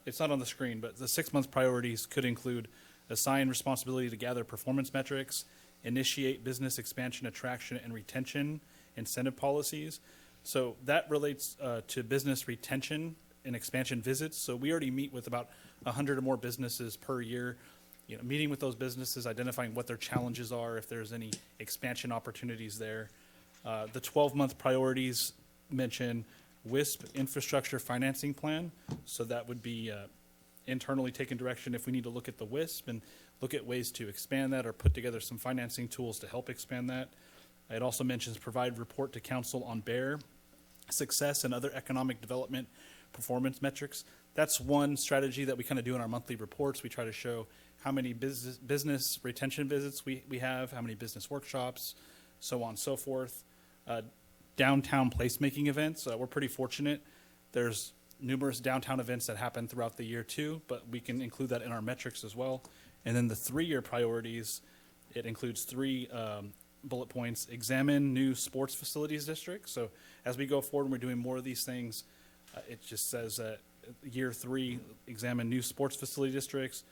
it's not on the screen, but the 6-month priorities could include assign responsibility to gather performance metrics, initiate business expansion, attraction, and retention incentive policies. So that relates to business retention and expansion visits. So we already meet with about 100 or more businesses per year, meeting with those businesses, identifying what their challenges are, if there's any expansion opportunities there. The 12-month priorities mention WISP infrastructure financing plan. So that would be internally taken direction if we need to look at the WISP and look at ways to expand that or put together some financing tools to help expand that. It also mentions provide report to council on BEAR success and other economic development performance metrics. That's one strategy that we kind of do in our monthly reports. We try to show how many business retention visits we have, how many business workshops, so on and so forth. Downtown placemaking events. We're pretty fortunate. There's numerous downtown events that happen throughout the year too, but we can include that in our metrics as well. And then the 3-year priorities, it includes 3 bullet points. Examine new sports facilities districts. So as we go forward and we're doing more of these things, it just says that year 3, examine new sports facility districts,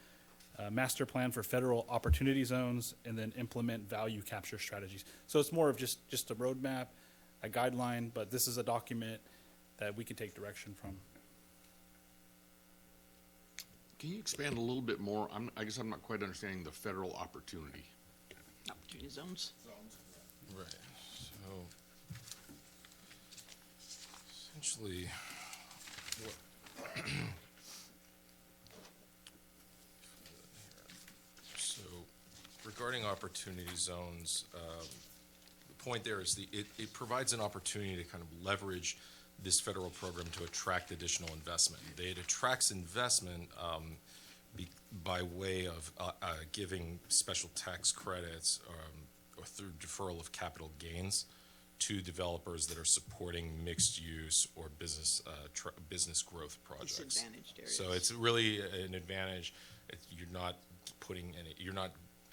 master plan for federal opportunity zones, and then implement value capture strategies. So it's more of just a roadmap, a guideline, but this is a document that we can take direction from. Can you expand a little bit more? I guess I'm not quite understanding the federal opportunity. Opportunity zones. Right. So essentially, so regarding opportunity zones, the point there is it provides an opportunity to kind of leverage this federal program to attract additional investment. It attracts investment by way of giving special tax credits or through deferral of capital gains to developers that are supporting mixed use or business growth projects. Disadvantaged areas. So it's really an advantage. You're not,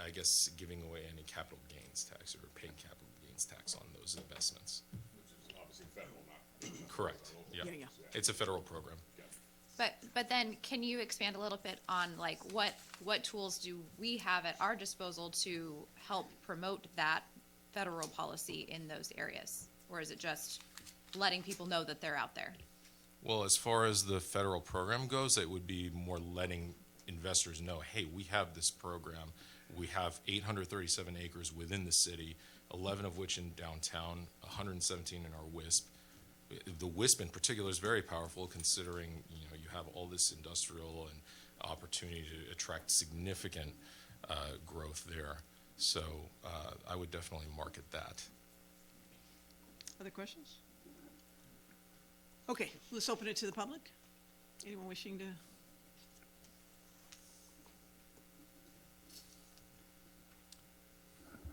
I guess, giving away any capital gains tax or paying capital gains tax on those investments. Which is obviously federal, not. Correct. Yeah. Yeah. It's a federal program. But then can you expand a little bit on what tools do we have at our disposal to help promote that federal policy in those areas? Or is it just letting people know that they're out there? Well, as far as the federal program goes, it would be more letting investors know, hey, we have this program. We have 837 acres within the city, 11 of which in downtown, 117 in our WISP. The WISP in particular is very powerful, considering you have all this industrial and opportunity to attract significant growth there. So I would definitely market that. Other questions? Okay, let's open it to the public. Anyone wishing to?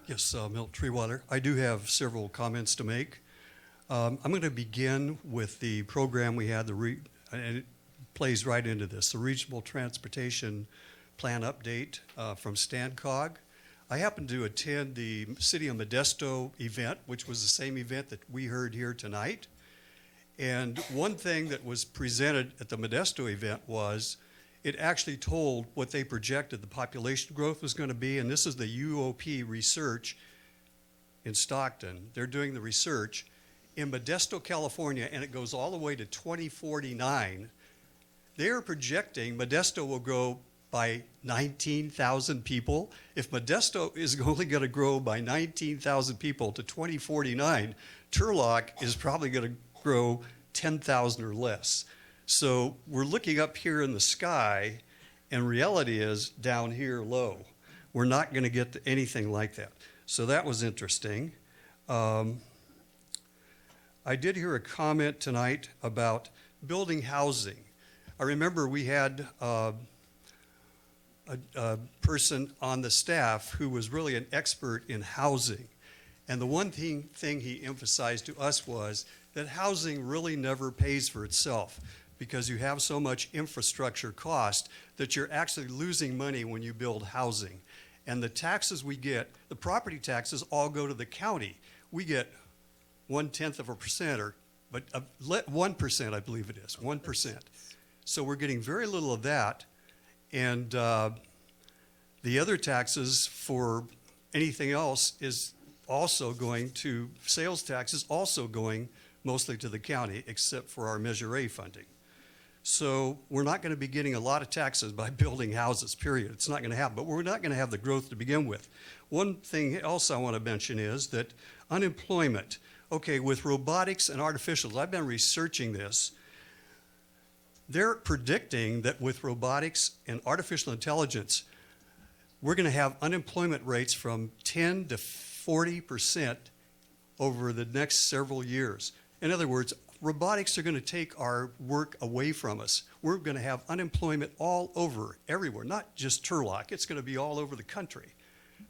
Yes, Milt Treewater. I do have several comments to make. I'm going to begin with the program we had, and it plays right into this, the Regional Transportation Plan Update from StanCog. I happened to attend the City of Modesto event, which was the same event that we heard here tonight. And one thing that was presented at the Modesto event was it actually told what they projected the population growth was going to be, and this is the UOP research in Stockton. They're doing the research in Modesto, California, and it goes all the way to 2049. They're projecting Modesto will grow by 19,000 people. If Modesto is only going to grow by 19,000 people to 2049, Turlock is probably going to grow 10,000 or less. So we're looking up here in the sky, and reality is down here low. We're not going to get to anything like that. So that was interesting. I did hear a comment tonight about building housing. I remember we had a person on the staff who was really an expert in housing. And the one thing he emphasized to us was that housing really never pays for itself because you have so much infrastructure cost that you're actually losing money when you build housing. And the taxes we get, the property taxes all go to the county. We get 0.1%, but 1%, I believe it is, 1%. So we're getting very little of that. And the other taxes for anything else is also going to, sales taxes also going mostly to the county, except for our Measure A funding. So we're not going to be getting a lot of taxes by building houses, period. It's not going to happen, but we're not going to have the growth to begin with. One thing else I want to mention is that unemployment. Okay, with robotics and artificial, I've been researching this. They're predicting that with robotics and artificial intelligence, we're going to have unemployment rates from 10 to 40% over the next several years. In other words, robotics are going to take our work away from us. We're going to have unemployment all over, everywhere, not just Turlock. It's going to be all over the country.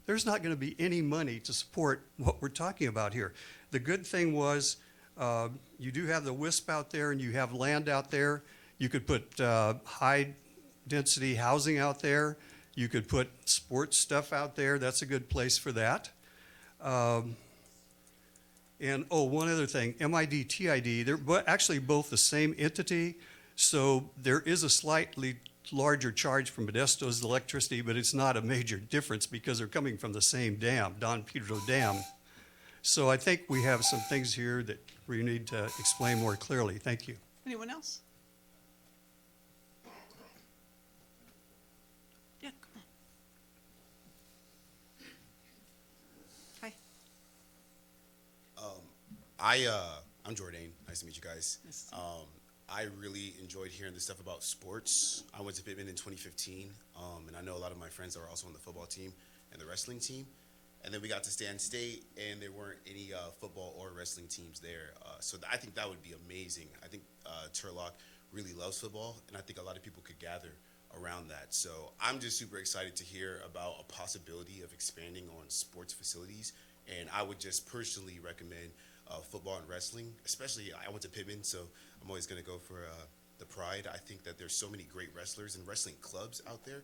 There's not going to be any money to support what we're talking about here. The good thing was you do have the WISP out there and you have land out there. You could put high-density housing out there. You could put sports stuff out there. That's a good place for that. And, one other thing, MID, TID, they're actually both the same entity, so there is a slightly larger charge from Modesto's electricity, but it's not a major difference because they're coming from the same dam, Don Pedro Dam. So I think we have some things here that we need to explain more clearly. Thank you. Anyone else? Yeah, come on. Hi. I'm Jordan. Nice to meet you guys. I really enjoyed hearing the stuff about sports. I went to Pittman in 2015, and I know a lot of my friends are also on the football team and the wrestling team. And then we got to Stan State, and there weren't any football or wrestling teams there. So I think that would be amazing. I think Turlock really loves football, and I think a lot of people could gather around that. So I'm just super excited to hear about a possibility of expanding on sports facilities. And I would just personally recommend football and wrestling, especially I went to Pittman, so I'm always going to go for the Pride. I think that there's so many great wrestlers and wrestling clubs out there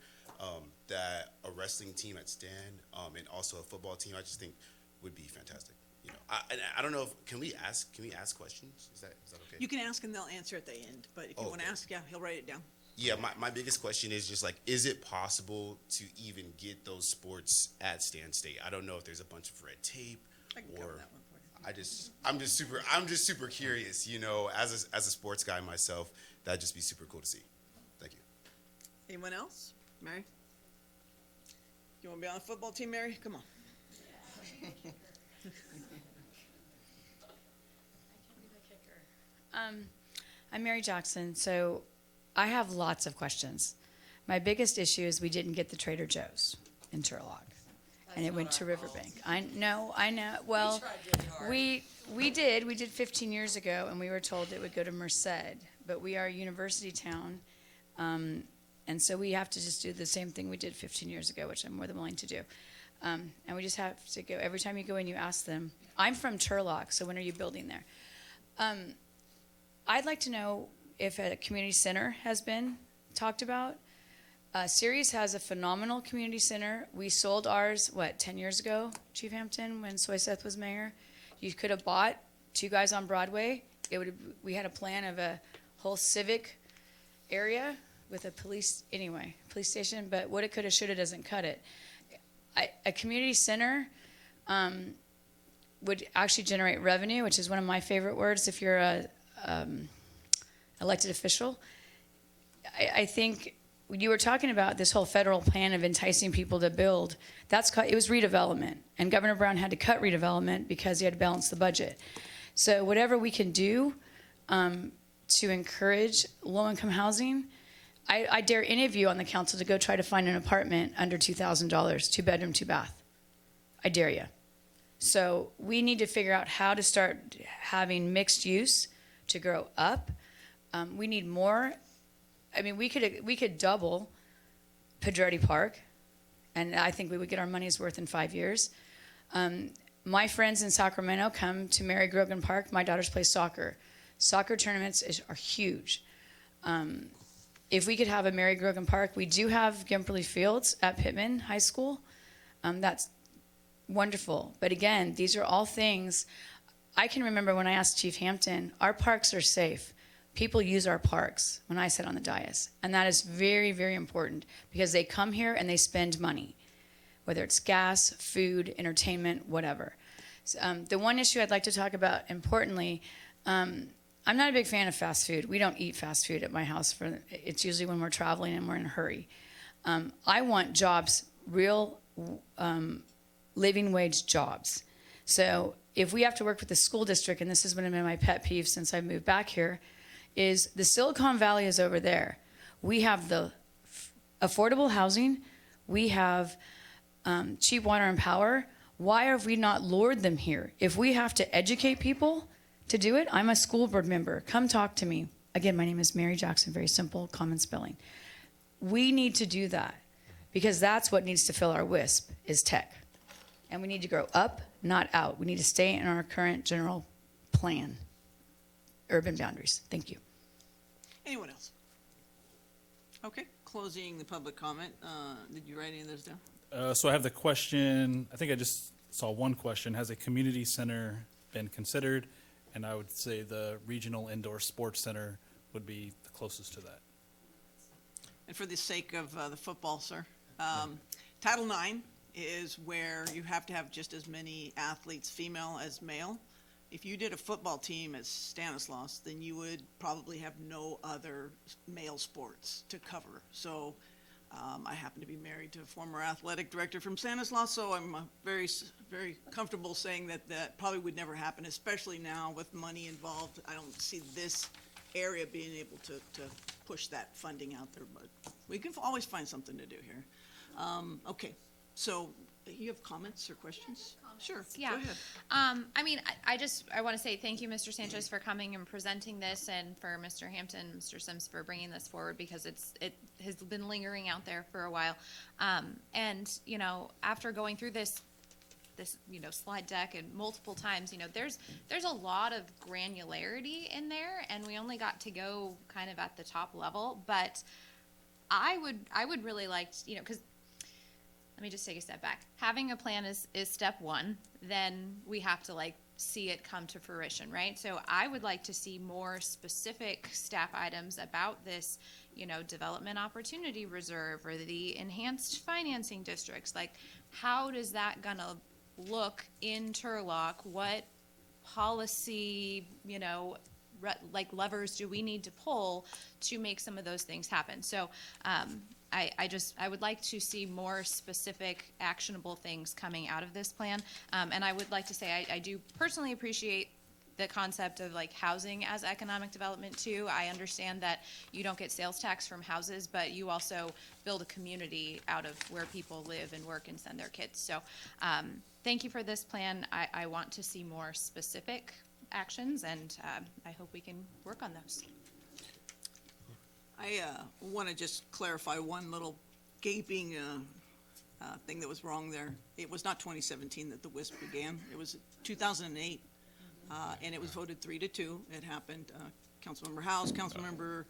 that a wrestling team at Stan and also a football team, I just think would be fantastic. You know, I don't know if can we ask questions? Is that okay? You can ask and they'll answer at the end, but if you want to ask, yeah, he'll write it down. Yeah, my biggest question is just like, is it possible to even get those sports at Stan State? I don't know if there's a bunch of red tape or I'm just super curious, you know, as a sports guy myself, that'd just be super cool to see. Thank you. Anyone else? Mary? You wanna be on the football team, Mary? Come on. I'm Mary Jackson, so I have lots of questions. My biggest issue is we didn't get the Trader Joe's in Turlock, and it went to Riverbank. I know. Well, we did 15 years ago, and we were told it would go to Merced, but we are a university town, and so we have to just do the same thing we did 15 years ago, which I'm more than willing to do. And we just have to go, every time you go in, you ask them. I'm from Turlock, so when are you building there? I'd like to know if a community center has been talked about. Ceres has a phenomenal community center. We sold ours, 10 years ago, Chief Hampton, when Soy Seth was mayor? You could have bought Two Guys on Broadway. We had a plan of a whole civic area with a police station, but what it could have, should have, doesn't cut it. A community center would actually generate revenue, which is one of my favorite words if you're a elected official. I think you were talking about this whole federal plan of enticing people to build. It was redevelopment, and Governor Brown had to cut redevelopment because he had to balance the budget. So whatever we can do to encourage low-income housing, I dare any of you on the council to go try to find an apartment under $2,000, 2-bedroom, 2-bath. I dare you. So we need to figure out how to start having mixed use to grow up. We need more. I mean, we could double Pedretti Park, and I think we would get our money's worth in 5 years. My friends in Sacramento come to Mary Grogan Park. My daughters play soccer. Soccer tournaments are huge. If we could have a Mary Grogan Park, we do have Gimperley Fields at Pittman High School. That's wonderful. But again, these are all things. I can remember when I asked Chief Hampton, our parks are safe. People use our parks when I sit on the dais. And that is very, very important because they come here and they spend money, whether it's gas, food, entertainment, whatever. So, the one issue I'd like to talk about importantly, I'm not a big fan of fast food. We don't eat fast food at my house. It's usually when we're traveling and we're in a hurry. I want jobs, real living wage jobs. So if we have to work with the school district, and this has been my pet peeve since I moved back here, is the Silicon Valley is over there. We have the affordable housing. We have cheap water and power. Why have we not lured them here? If we have to educate people to do it, I'm a school board member. Come talk to me. Again, my name is Mary Jackson, very simple, common spelling. We need to do that because that's what needs to fill our WISP is tech. And we need to grow up, not out. We need to stay in our current general plan, urban boundaries. Thank you. Anyone else? Okay, closing the public comment. Did you write any of those down? So I have the question, I think I just saw one question. Has a community center been considered? And I would say the regional indoor sports center would be the closest to that. And for the sake of the football, sir, Title IX is where you have to have just as many athletes, female as male. If you did a football team as Stanislaus, then you would probably have no other male sports to cover. So I happen to be married to a former athletic director from Stanislaus, so I'm very, very comfortable saying that that probably would never happen, especially now with money involved. I don't see this area being able to push that funding out there, but we can always find something to do here. Okay, so you have comments or questions? Sure, Yeah. go ahead. I mean, I want to say thank you, Mr. Sanchez, for coming and presenting this, and for Mr. Hampton, Mr. Sims for bringing this forward because it has been lingering out there for a while. And you know, after going through this slide deck and multiple times, there's a lot of granularity in there, and we only got to go kind of at the top level. But I would really like to, because let me just take a step back. Having a plan is step one. Then we have to see it come to fruition, right? So I would like to see more specific staff items about this, development opportunity reserve or the enhanced financing districts. Like, how does that gonna look in Turlock? What policy, levers do we need to pull to make some of those things happen? So I would like to see more specific, actionable things coming out of this plan. And I would like to say, I do personally appreciate the concept of like housing as economic development too. I understand that you don't get sales tax from houses, but you also build a community out of where people live and work and send their kids. So, thank you for this plan. I want to see more specific actions, and I hope we can work on those. I want to just clarify one little gaping thing that was wrong there. It was not 2017 that the WISP began. It was 2008, and it was voted 3-2. It happened. Councilmember House, Councilmember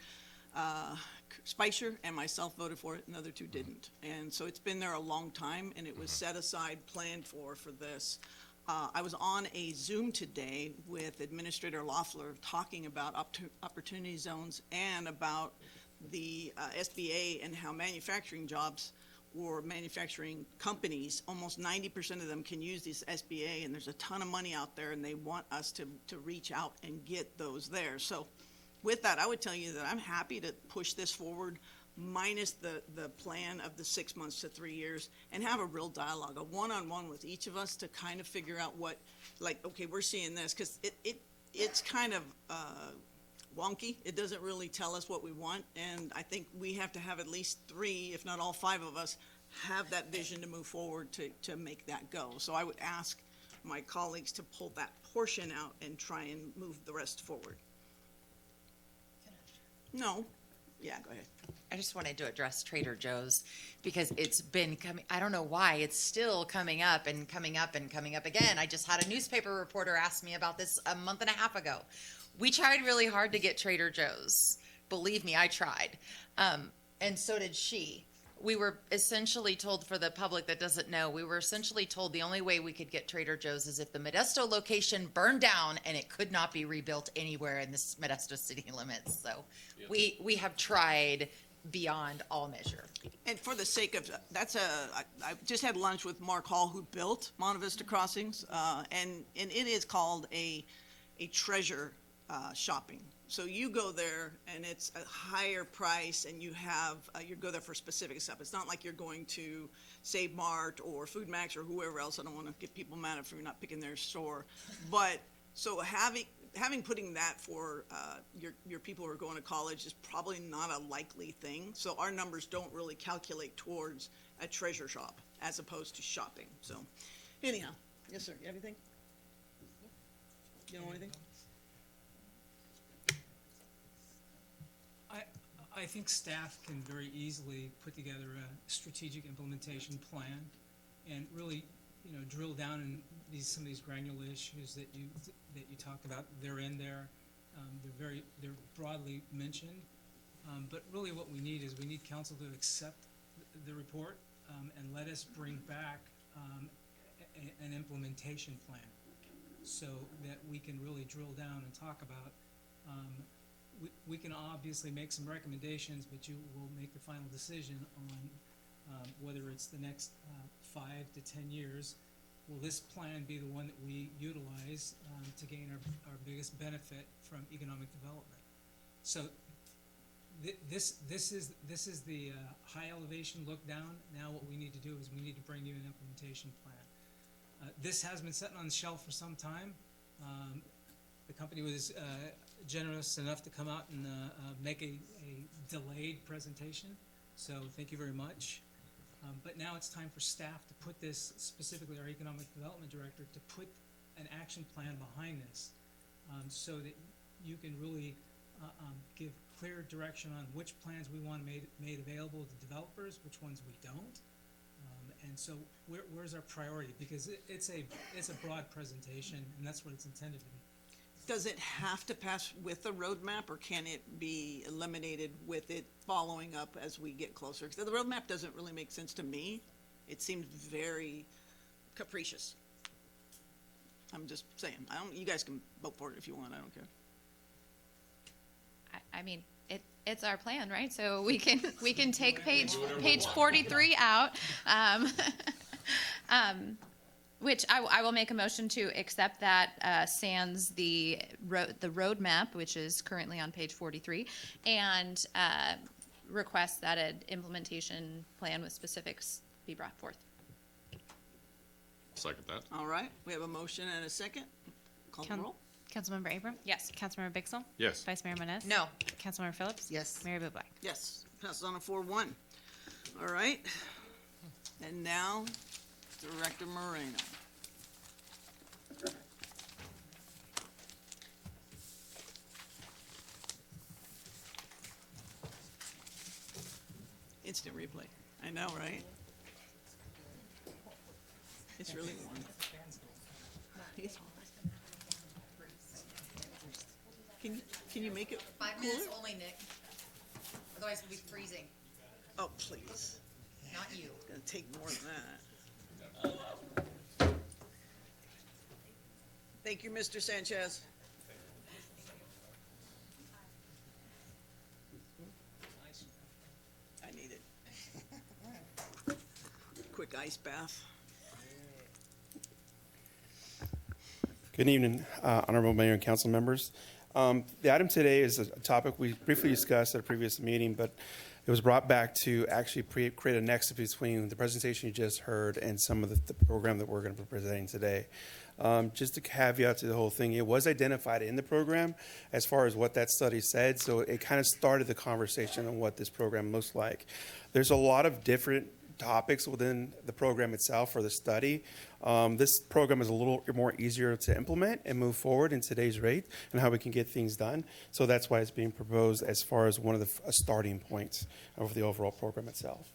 Spicer, and myself voted for it, and the other two didn't. And so it's been there a long time, and it was set aside, planned for this. I was on a Zoom today with Administrator Loeffler talking about opportunity zones and about the SBA and how manufacturing jobs or manufacturing companies, almost 90% of them can use this SBA, and there's a ton of money out there, and they want us to reach out and get those there. So with that, I would tell you that I'm happy to push this forward, minus the plan of the 6 months to 3 years, and have a real dialogue, a one-on-one with each of us to kind of figure out what, like, okay, we're seeing this, because it's kind of wonky. It doesn't really tell us what we want, and I think we have to have at least 3, if not all 5 of us, have that vision to move forward to make that go. So I would ask my colleagues to pull that portion out and try and move the rest forward. No. Yeah, go ahead. I just wanted to address Trader Joe's because it's been coming, I don't know why, it's still coming up and coming up and coming up again. I just had a newspaper reporter ask me about this a month and a half ago. We tried really hard to get Trader Joe's. Believe me, I tried. And so did she. We were essentially told, for the public that doesn't know, we were essentially told the only way we could get Trader Joe's is if the Modesto location burned down and it could not be rebuilt anywhere in this Modesto city limits. So we have tried beyond all measure. And for the sake of, I just had lunch with Mark Hall, who built Monte Vista Crossings, and it is called a treasure shopping. So you go there and it's a higher price, and you have, you go there for specific stuff. It's not like you're going to Save Mart or Food Max or whoever else. I don't want to get people mad if you're not picking their store. But so putting that for your people who are going to college is probably not a likely thing. So our numbers don't really calculate towards a treasure shop as opposed to shopping. So anyhow, yes, sir. You have anything? You know anything? I think staff can very easily put together a strategic implementation plan and really, drill down in some of these granular issues that you talked about. They're in there. They're broadly mentioned. But really what we need is we need council to accept the report and let us bring back an implementation plan so that we can really drill down and talk about. We can obviously make some recommendations, but you will make the final decision on whether it's the next 5 to 10 years. Will this plan be the one that we utilize to gain our biggest benefit from economic development? So this is the high elevation look down. Now what we need to do is we need to bring you an implementation plan. This has been sitting on the shelf for some time. The company was generous enough to come out and make a delayed presentation. So thank you very much. But now it's time for staff to put this, specifically our economic development director, to put an action plan behind this so that you can really give clear direction on which plans we want made available to developers, which ones we don't. And so where's our priority? Because it's a broad presentation, and that's what it's intended to be. Does it have to pass with the roadmap, or can it be eliminated with it following up as we get closer? Because the roadmap doesn't really make sense to me. It seems very capricious. I'm just saying. You guys can vote for it if you want. I don't care. I mean, it's our plan, right? So we can take page 43 out. Which I will make a motion to accept that sans the roadmap, which is currently on page 43, and request that an implementation plan with specifics be brought forth. Second that. All right, we have a motion and a second. Call the roll. Councilmember Abram? Yes. Councilmember Bixel? Yes. Vice Mayor Moniz? No. Councilmember Phillips? Yes. Mayor Bublak? Yes, passes on a 4-1. All right, and now Director Moreno. Instant replay. I know, right? It's really warm. It's- Can you make it 5 cooler? minutes only, Nick. Otherwise, we'll be freezing. Oh, please. Not you. It's gonna take more than that. Thank you, Mr. Sanchez. I need it. Quick ice bath. Good evening, Honorable Mayor and Council members. The item today is a topic we briefly discussed at a previous meeting, but it was brought back to actually create a nexus between the presentation you just heard and some of the program that we're going to be presenting today. Just a caveat to the whole thing, it was identified in the program as far as what that study said, so it kind of started the conversation on what this program looks like. There's a lot of different topics within the program itself for the study. This program is a little more easier to implement and move forward in today's rate and how we can get things done. So that's why it's being proposed as far as one of the starting points of the overall program itself.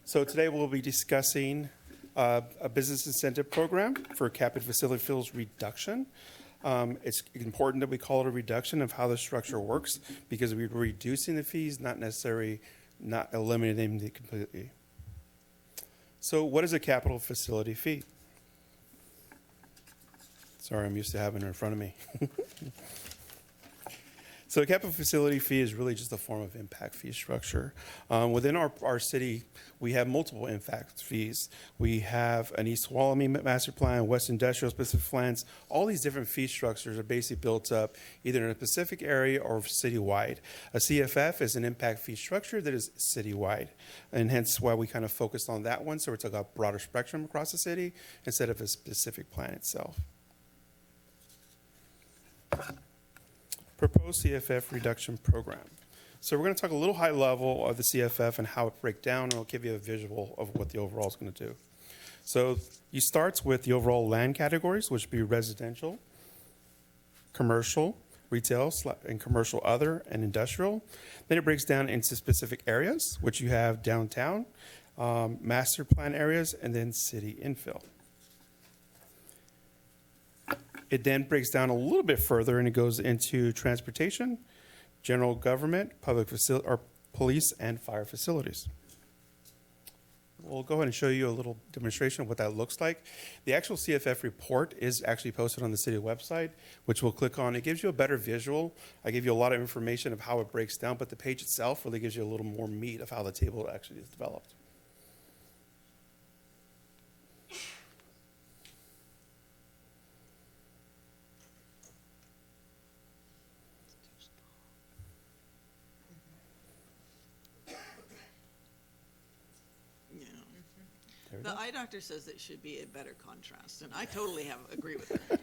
So today we'll be discussing a business incentive program for capital facility fees reduction. It's important that we call it a reduction of how the structure works because we're reducing the fees, not necessarily not eliminating them completely. So what is a capital facility fee? Sorry, I'm used to having it in front of me. So a capital facility fee is really just a form of impact fee structure. Within our city, we have multiple impact fees. We have an East Tuolumne master plan, West Industrial specific plans. All these different fee structures are basically built up either in a specific area or citywide. A CFF is an impact fee structure that is citywide, and hence why we kind of focused on that one. So we're talking about broader spectrum across the city instead of a specific plan itself. Proposed CFF reduction program. So we're going to talk a little high level of the CFF and how it breaks down, and I'll give you a visual of what the overall is going to do. So you start with the overall land categories, which would be residential, commercial, retail, and commercial other, and industrial. Then it breaks down into specific areas, which you have downtown, master plan areas, and then city infill. It then breaks down a little bit further and it goes into transportation, general government, public facility, or police and fire facilities. We'll go ahead and show you a little demonstration of what that looks like. The actual CFF report is actually posted on the city website, which we'll click on. It gives you a better visual. I give you a lot of information of how it breaks down, but the page itself really gives you a little more meat of how the table actually is developed. The eye doctor says it should be a better contrast, and I totally agree with her.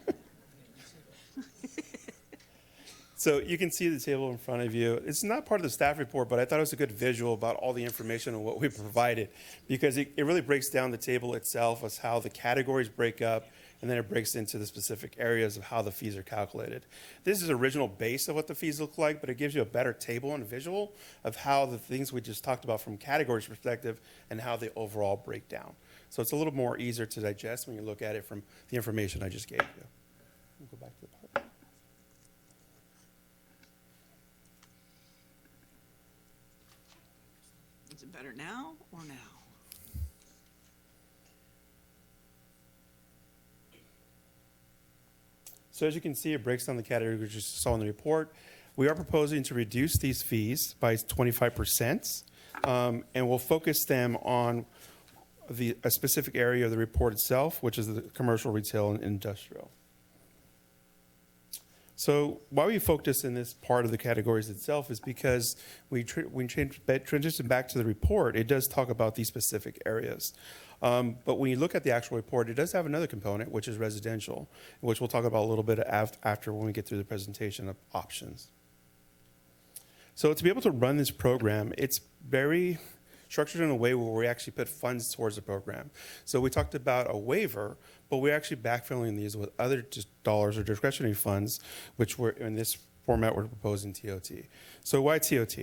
So you can see the table in front of you. It's not part of the staff report, but I thought it was a good visual about all the information and what we provided because it really breaks down the table itself as how the categories break up, and then it breaks into the specific areas of how the fees are calculated. This is the original base of what the fees look like, but it gives you a better table and visual of how the things we just talked about from categories perspective and how they overall break down. So it's a little more easier to digest when you look at it from the information I just gave you. We'll go back to the part. Is it better now or now? So as you can see, it breaks down the categories we just saw in the report. We are proposing to reduce these fees by 25%, and we'll focus them on a specific area of the report itself, which is the commercial, retail, and industrial. So why we focus in this part of the categories itself is because when transition back to the report, it does talk about these specific areas. But when you look at the actual report, it does have another component, which is residential, which we'll talk about a little bit after when we get through the presentation of options. So to be able to run this program, it's very structured in a way where we actually put funds towards the program. So we talked about a waiver, but we're actually backfilling these with other dollars or discretionary funds, which were in this format we're proposing TOT. So why TOT?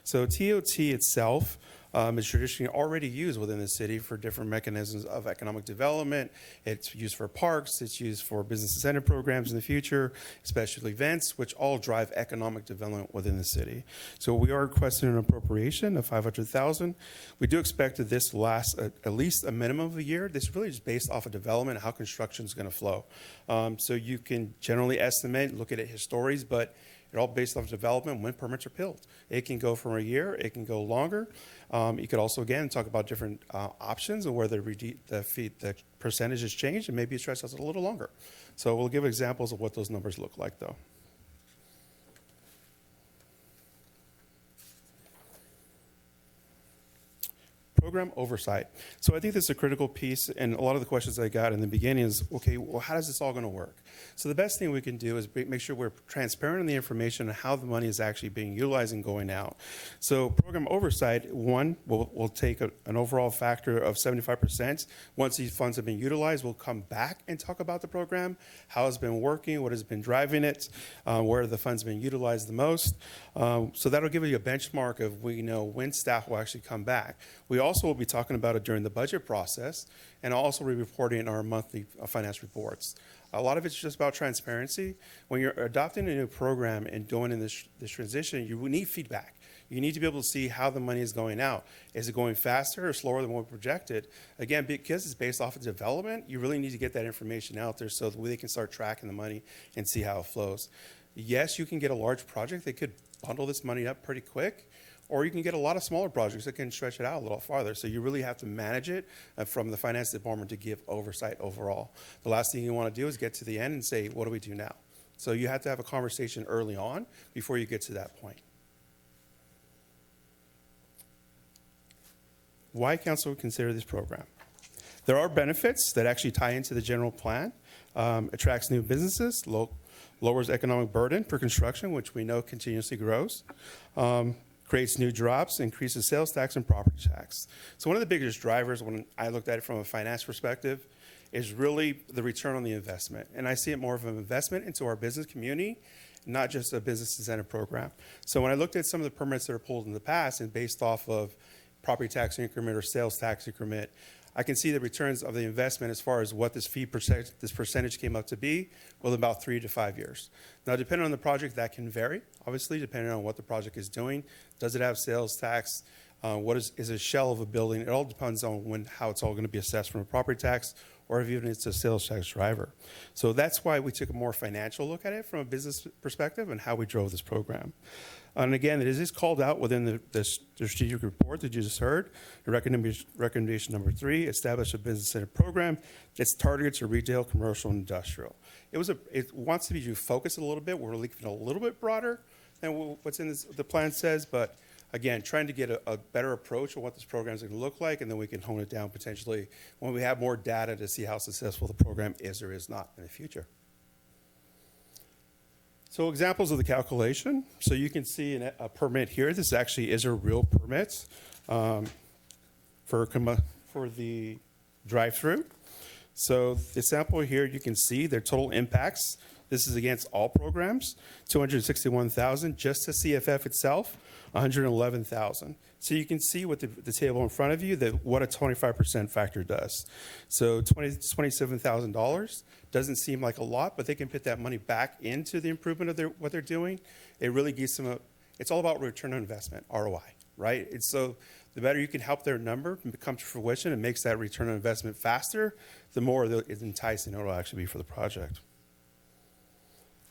So TOT itself is traditionally already used within the city for different mechanisms of economic development. It's used for parks, it's used for business incentive programs in the future, special events, which all drive economic development within the city. So we are requesting an appropriation of $500,000. We do expect that this lasts at least a minimum of a year. This really is based off of development, how construction is going to flow. So you can generally estimate, look at it histories, but it's all based off development when permits are pulled. It can go from a year, it can go longer. You could also, again, talk about different options and where the percentages change, and maybe it stretches out a little longer. So we'll give examples of what those numbers look like, though. Program oversight. So I think this is a critical piece, and a lot of the questions I got in the beginning is, okay, well, how is this all going to work? So the best thing we can do is make sure we're transparent in the information on how the money is actually being utilized and going out. So program oversight, one, we'll take an overall factor of 75%. Once these funds have been utilized, we'll come back and talk about the program, how it's been working, what has been driving it, where the funds have been utilized the most. So that'll give you a benchmark of we know when staff will actually come back. We also will be talking about it during the budget process, and also be reporting our monthly finance reports. A lot of it's just about transparency. When you're adopting a new program and going in this transition, you need feedback. You need to be able to see how the money is going out. Is it going faster or slower than what we projected? Again, because it's based off of development, you really need to get that information out there so that they can start tracking the money and see how it flows. Yes, you can get a large project that could bundle this money up pretty quick, or you can get a lot of smaller projects that can stretch it out a little farther. So you really have to manage it from the finance department to give oversight overall. The last thing you want to do is get to the end and say, what do we do now? So you have to have a conversation early on before you get to that point. Why council would consider this program? There are benefits that actually tie into the general plan, attracts new businesses, lowers economic burden for construction, which we know continuously grows, creates new jobs, increases sales tax and property tax. So one of the biggest drivers when I looked at it from a finance perspective is really the return on the investment. And I see it more of an investment into our business community, not just a business incentive program. So when I looked at some of the permits that are pulled in the past and based off of property tax increment or sales tax increment, I can see the returns of the investment as far as what this percentage came up to be with about 3 to 5 years. Now, depending on the project, that can vary, obviously, depending on what the project is doing. Does it have sales tax? Is it a shell of a building? It all depends on how it's all going to be assessed from a property tax or if even it's a sales tax driver. So that's why we took a more financial look at it from a business perspective and how we drove this program. And again, it is called out within the strategic report that you just heard. Recommendation number 3, establish a business incentive program that's targeted to retail, commercial, and industrial. It wants to be focused a little bit. We're leaving a little bit broader than what's in the plan says, but again, trying to get a better approach of what this program is going to look like, and then we can hone it down potentially when we have more data to see how successful the program is or is not in the future. So examples of the calculation. So you can see a permit here. This actually is a real permit for the drive-through. So the sample here, you can see their total impacts. This is against all programs, $261,000. Just to CFF itself, $111,000. So you can see with the table in front of you that what a 25% factor does. So $27,000 doesn't seem like a lot, but they can put that money back into the improvement of what they're doing. It really gives them it's all about return on investment, ROI, right? And so the better you can help their number come to fruition and makes that return on investment faster, the more it's enticing it will actually be for the project.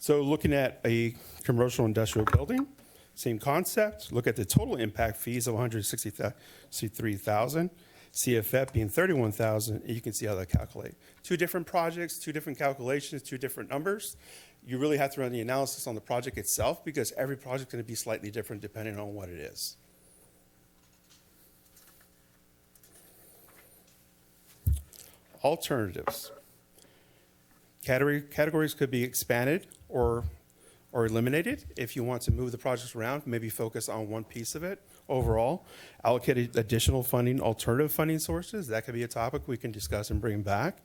So looking at a commercial industrial building, same concept. Look at the total impact fees of $163,000. CFF being 31,000, you can see how that calculate. Two different projects, two different calculations, two different numbers. You really have to run the analysis on the project itself because every project is going to be slightly different depending on what it is. Alternatives. Categories could be expanded or eliminated. If you want to move the projects around, maybe focus on one piece of it overall. Allocate additional funding, alternative funding sources. That could be a topic we can discuss and bring back.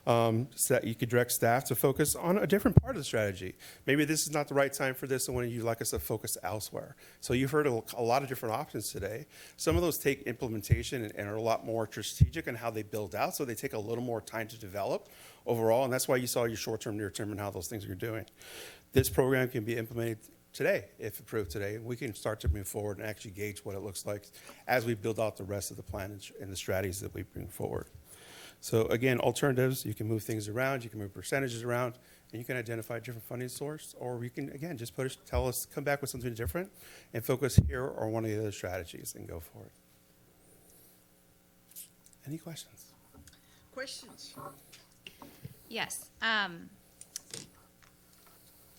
So that you could direct staff to focus on a different part of the strategy. Maybe this is not the right time for this and when you'd like us to focus elsewhere. So you've heard a lot of different options today. Some of those take implementation and are a lot more strategic in how they build out, so they take a little more time to develop overall, and that's why you saw your short-term, near-term, and how those things are doing. This program can be implemented today, if approved today. We can start to move forward and actually gauge what it looks like as we build out the rest of the plan and the strategies that we bring forward. So again, alternatives, you can move things around, you can move percentages around, and you can identify a different funding source, or you can, again, just tell us, come back with something different and focus here or one of the other strategies and go for it. Any questions? Questions? Yes.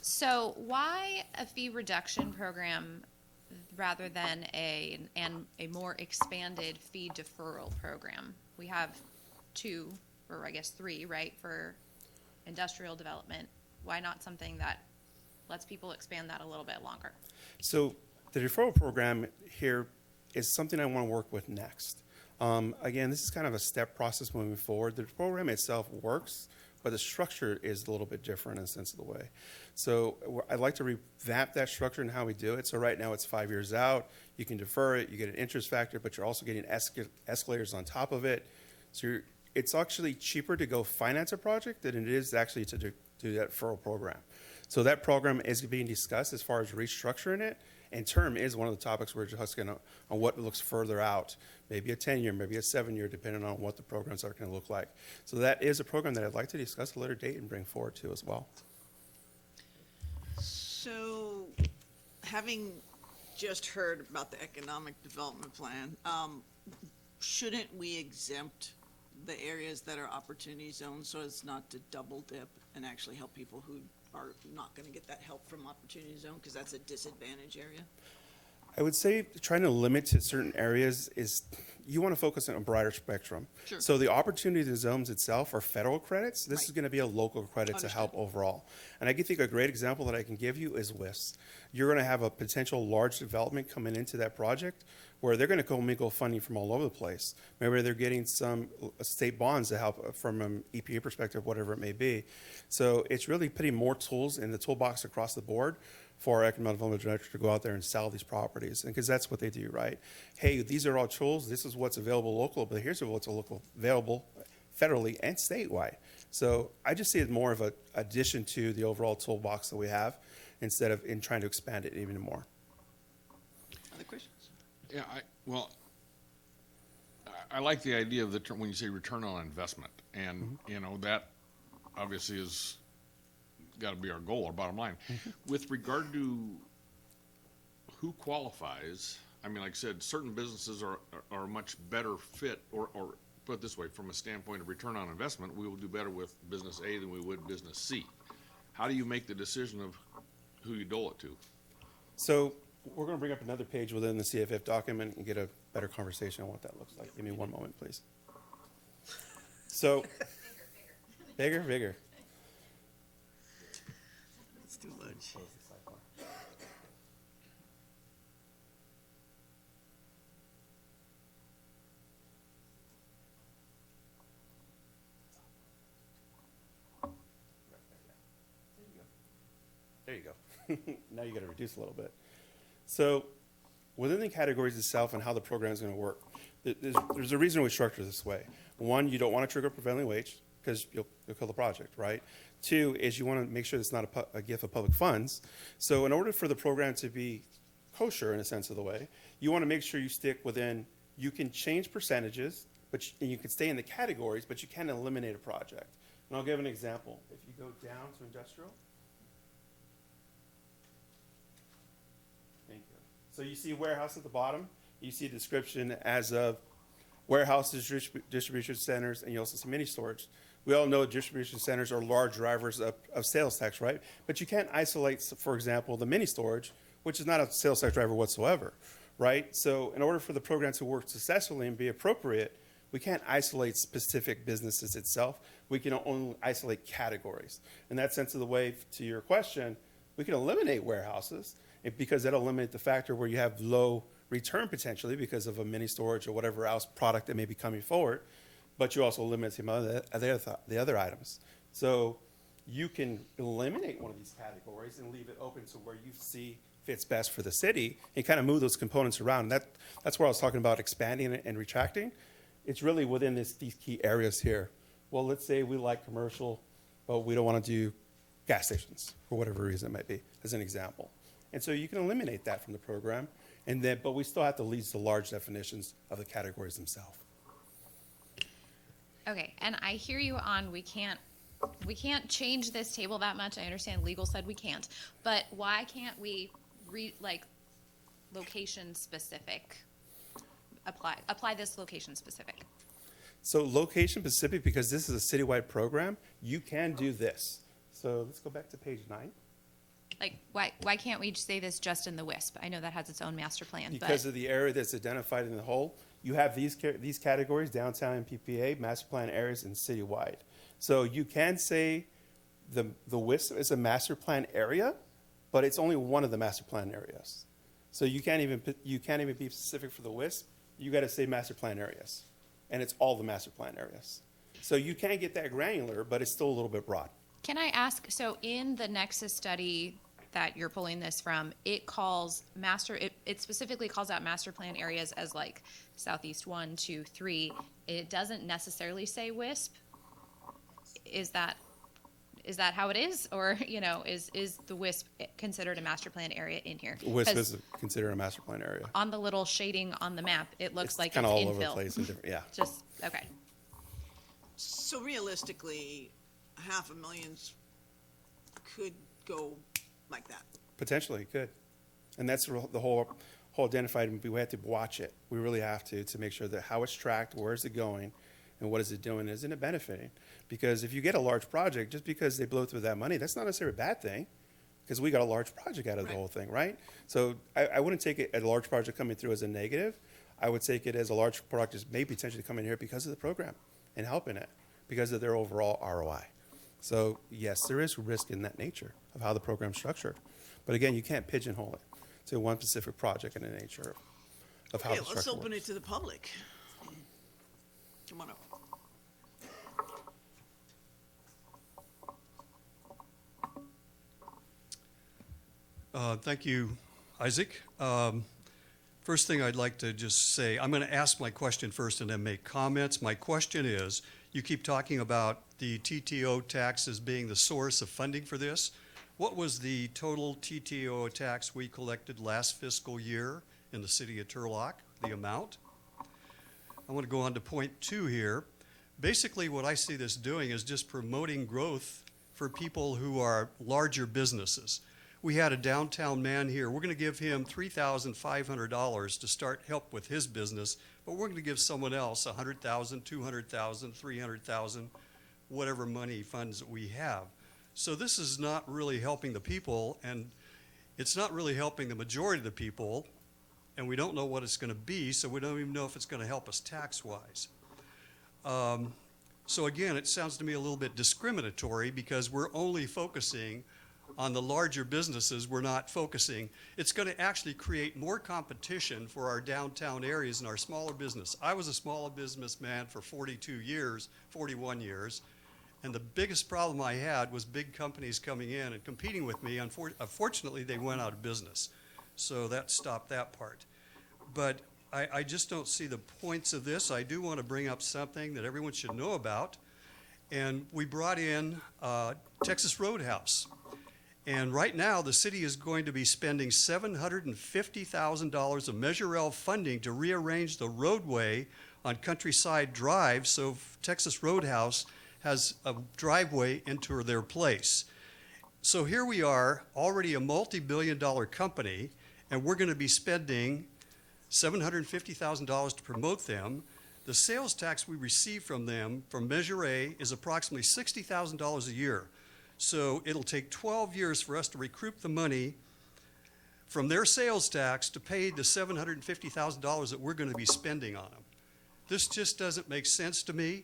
So why a fee reduction program rather than a more expanded fee deferral program? We have two, or I guess three, right, for industrial development. Why not something that lets people expand that a little bit longer? So the deferral program here is something I want to work with next. Again, this is kind of a step process moving forward. The program itself works, but the structure is a little bit different in a sense of the way. So I'd like to revamp that structure and how we do it. So right now it's 5 years out. You can defer it. You get an interest factor, but you're also getting escalators on top of it. So it's actually cheaper to go finance a project than it is actually to do that deferral program. So that program is being discussed as far as restructuring it, and term is one of the topics we're discussing on what looks further out, maybe a 10-year, maybe a 7-year, depending on what the programs are going to look like. So that is a program that I'd like to discuss at a later date and bring forward to as well. So, having just heard about the economic development plan, shouldn't we exempt the areas that are opportunity zones so as not to double dip and actually help people who are not going to get that help from opportunity zone because that's a disadvantage area? I would say trying to limit to certain areas is you want to focus on a broader spectrum. Sure. So the opportunity zones itself are federal credits. This is going to be a local credit to help overall. And I can think a great example that I can give you is WISP. You're going to have a potential large development coming into that project where they're going to commingle funding from all over the place. Maybe they're getting some state bonds to help from an EPA perspective, whatever it may be. So it's really putting more tools in the toolbox across the board for our economic development director to go out there and sell these properties, and because that's what they do, right? Hey, these are all tools. This is what's available local, but here's what's available federally and statewide. So I just see it more of an addition to the overall toolbox that we have, instead of in trying to expand it even more. Other questions? Yeah, I like the idea of the term, when you say return on investment, and you know that obviously is got to be our goal, our bottom line. With regard to who qualifies, I mean, like I said, certain businesses are a much better fit, or put it this way, from a standpoint of return on investment, we will do better with business A than we would business C. How do you make the decision of who you dole it to? So we're going to bring up another page within the CFF document and get a better conversation on what that looks like. Give me one moment, please. So, bigger. It's too much. There you go. Now you got to reduce a little bit. So within the categories itself and how the program is going to work, there's a reason we structure this way. One, you don't want to trigger prevailing wage because you'll kill the project, right? Two is you want to make sure it's not a gift of public funds. So in order for the program to be kosher in a sense of the way, you want to make sure you stick within, you can change percentages, and you can stay in the categories, but you can't eliminate a project. And I'll give an example. If you go down to industrial, thank you. So you see warehouse at the bottom. You see a description as of warehouses, distribution centers, and you also see mini storage. We all know distribution centers are large drivers of sales tax, right? But you can't isolate, for example, the mini storage, which is not a sales tax driver whatsoever, right? So in order for the program to work successfully and be appropriate, we can't isolate specific businesses itself. We can only isolate categories. In that sense of the way, to your question, we can eliminate warehouses because that'll eliminate the factor where you have low return potentially because of a mini storage or whatever else product that may be coming forward, but you also eliminate some of the other items. So you can eliminate one of these categories and leave it open to where you see fits best for the city and kind of move those components around. And that's where I was talking about expanding it and retracting. It's really within these key areas here. Well, let's say we like commercial, but we don't want to do gas stations for whatever reason it might be, as an example. And so you can eliminate that from the program, but we still have to lead to large definitions of the categories themselves. Okay, and I hear you on we can't change this table that much. I understand legal said we can't, but why can't we location specific apply this location specific? So location specific, because this is a citywide program, you can do this. So let's go back to page 9. Like, why can't we say this just in the WISP? I know that has its own master plan, Because of the area that's identified in the whole, you have these categories, downtown and PPA, master plan areas, and citywide. So you can say the WISP is a master plan area, but it's only one of the master plan areas. So you can't even be specific for the WISP. You got to say master plan areas, and it's all the master plan areas. So you can get that granular, but it's still a little bit broad. Can I ask, so in the Nexus study that you're pulling this from, it specifically calls out master plan areas as like Southeast 1, 2, 3. It doesn't necessarily say WISP. Is that how it is? Or, is the WISP considered a master plan area in here? WISP is considered a master plan area. On the little shading on the map, it looks like it's kind of all infill. over the place. Yeah. Just, okay. So realistically, $500,000 could go like that. Potentially, it could. And that's the whole identified. We have to watch it. We really have to make sure that how it's tracked, where is it going, and what is it doing? Isn't it benefiting? Because if you get a large project, just because they blow through that money, that's not necessarily a bad thing, because we got a large project out of the whole thing, right? So I wouldn't take it a large project coming through as a negative. I would take it as a large project is maybe potentially coming here because of the program and helping it because of their overall ROI. So yes, there is risk in that nature of how the program's structured. But again, you can't pigeonhole it to one specific project in the nature of how the structure Let's open works. it to the public. Come on up. Thank you, Isaac. First thing I'd like to just say, I'm going to ask my question first and then make comments. My question is, you keep talking about the TTO tax as being the source of funding for this. What was the total TTO tax we collected last fiscal year in the city of Turlock, the amount? I want to go on to point 2 here. Basically, what I see this doing is just promoting growth for people who are larger businesses. We had a downtown man here. We're going to give him $3,500 to start help with his business, but we're going to give someone else $100,000, $200,000, $300,000, whatever money funds that we have. So this is not really helping the people, and it's not really helping the majority of the people, and we don't know what it's going to be, so we don't even know if it's going to help us tax-wise. So again, it sounds to me a little bit discriminatory because we're only focusing on the larger businesses. We're not focusing. It's going to actually create more competition for our downtown areas and our smaller business. I was a small businessman for 41 years, and the biggest problem I had was big companies coming in and competing with me. Unfortunately, they went out of business, so that stopped that part. But I just don't see the points of this. I do want to bring up something that everyone should know about, and we brought in Texas Roadhouse. And right now, the city is going to be spending $750,000 of Measure L funding to rearrange the roadway on Countryside Drive so Texas Roadhouse has a driveway into their place. So here we are, already a multi-billion-dollar company, and we're going to be spending $750,000 to promote them. The sales tax we receive from them, from Measure A, is approximately $60,000 a year. So it'll take 12 years for us to recoup the money from their sales tax to pay the $750,000 that we're going to be spending on them. This just doesn't make sense to me.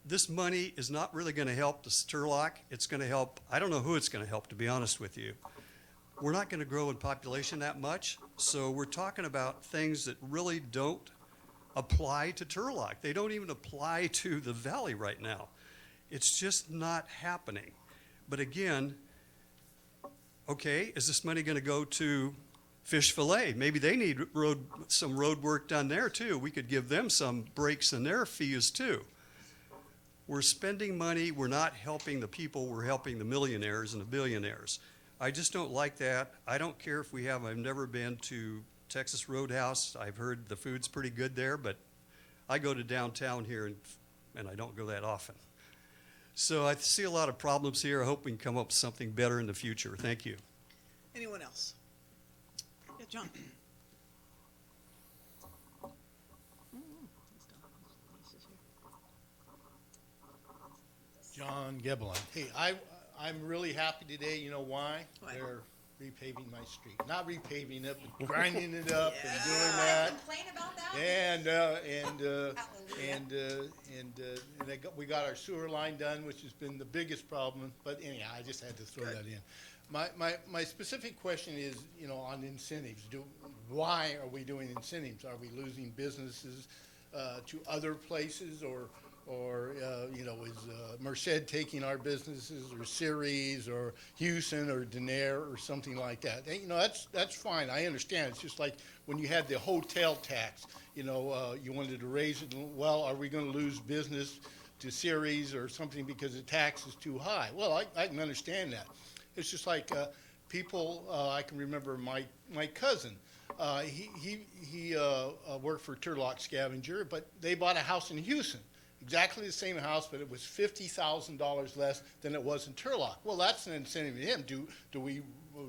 This money is not really going to help the Turlock. It's going to help, I don't know who it's going to help, to be honest with you. We're not going to grow in population that much, so we're talking about things that really don't apply to Turlock. They don't even apply to the valley right now. It's just not happening. But again, okay, is this money going to go to Fish Fillet? Maybe they need some road work done there too. We could give them some breaks in their fees too. We're spending money, we're not helping the people, we're helping the millionaires and the billionaires. I just don't like that. I don't care if we have, I've never been to Texas Roadhouse. I've heard the food's pretty good there, but I go to downtown here and I don't go that often. So I see a lot of problems here. I hope we can come up with something better in the future. Thank you. Anyone else? Yeah, John. John Gebelin. Hey, I'm really happy today. You know why? They're repaving my street. Not repaving it, but grinding it up and doing that. Complain about that? We got our sewer line done, which has been the biggest problem. But anyhow, I just had to throw that in. My specific question is, you know, on incentives. Why are we doing incentives? Are we losing businesses to other places, or you know, is Merced taking our businesses, or Ceres, or Houston, or Denair, or something like that? You know, that's fine. I understand. It's just like when you had the hotel tax. You know, you wanted to raise it. Well, are we going to lose business to Ceres or something because the tax is too high? Well, I can understand that. It's just like people. I can remember my cousin. He worked for Turlock Scavenger, but they bought a house in Houston. Exactly the same house, but it was $50,000 less than it was in Turlock. Well, that's an incentive to him. Do we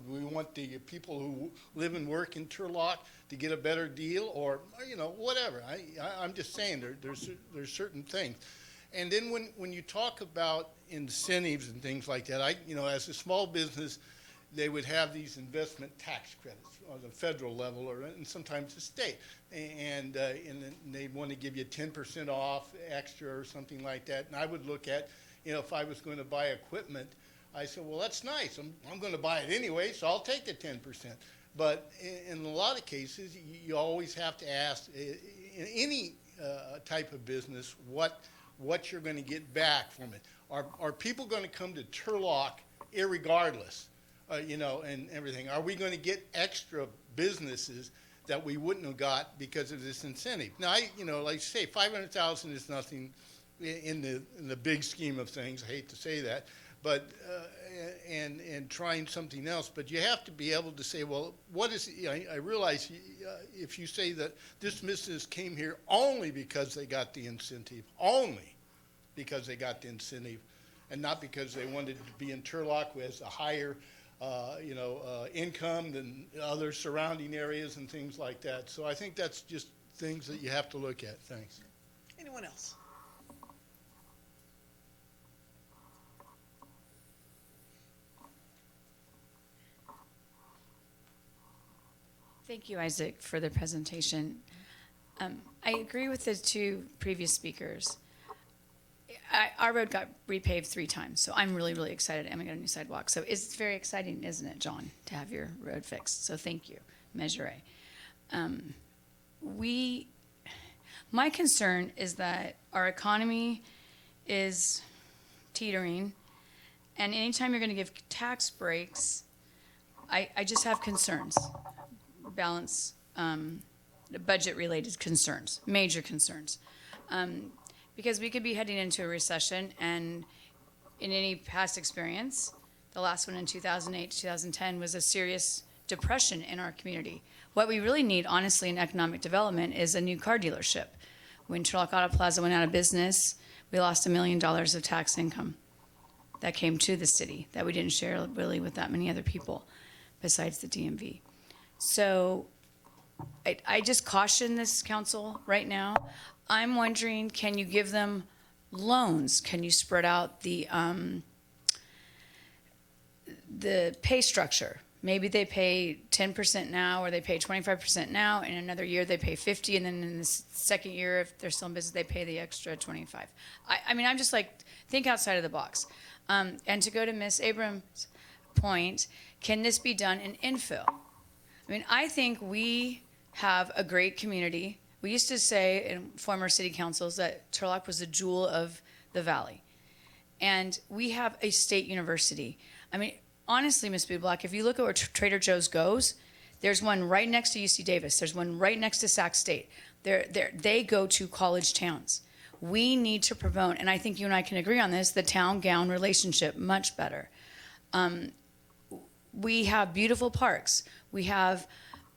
want the people who live and work in Turlock to get a better deal, or you know, whatever? I'm just saying there's certain things. And then when you talk about incentives and things like that, you know, as a small business, they would have these investment tax credits on the federal level, and sometimes the state, and they'd want to give you 10% off extra or something like that. And I would look at, you know, if I was going to buy equipment, I said, well, that's nice. I'm going to buy it anyway, so I'll take the 10%. But in a lot of cases, you always have to ask, in any type of business, what you're going to get back from it. Are people going to come to Turlock irregardless? You know, and everything. Are we going to get extra businesses that we wouldn't have got because of this incentive? Now, you know, like you say, $500,000 is nothing in the big scheme of things. I hate to say that, but and trying something else. But you have to be able to say, well, what is? I realize if you say that this business came here only because they got the incentive, only because they got the incentive, and not because they wanted to be in Turlock, who has a higher income than other surrounding areas and things like that. So I think that's just things that you have to look at. Thanks. Anyone else? Thank you, Isaac, for the presentation. I agree with the two previous speakers. Our road got repaved 3 times, so I'm really, really excited. And we got a new sidewalk. So it's very exciting, isn't it, John, to have your road fixed? So thank you, Measure A. My concern is that our economy is teetering, and anytime you're going to give tax breaks, I just have concerns. Balance, budget-related concerns, major concerns. Because we could be heading into a recession, and in any past experience, the last one in 2008 to 2010 was a serious depression in our community. What we really need, honestly, in economic development is a new car dealership. When Turlock Auto Plaza went out of business, we lost $1 million of tax income that came to the city that we didn't share really with that many other people besides the DMV. So I just caution this council right now. I'm wondering, can you give them loans? Can you spread out the pay structure? Maybe they pay 10% now, or they pay 25% now. In another year, they pay 50, and then in the second year, if they're still in business, they pay the extra 25. I mean, I'm just like, think outside of the box. And to go to Ms. Abrams' point, can this be done in infill? I mean, I think we have a great community. We used to say in former city councils that Turlock was the jewel of the valley. And we have a state university. I mean, honestly, Ms. Bublock, if you look at where Trader Joe's goes, there's one right next to UC Davis. There's one right next to Sac State. They go to college towns. We need to promote, and I think you and I can agree on this, the town-gown relationship much better. We have beautiful parks. We have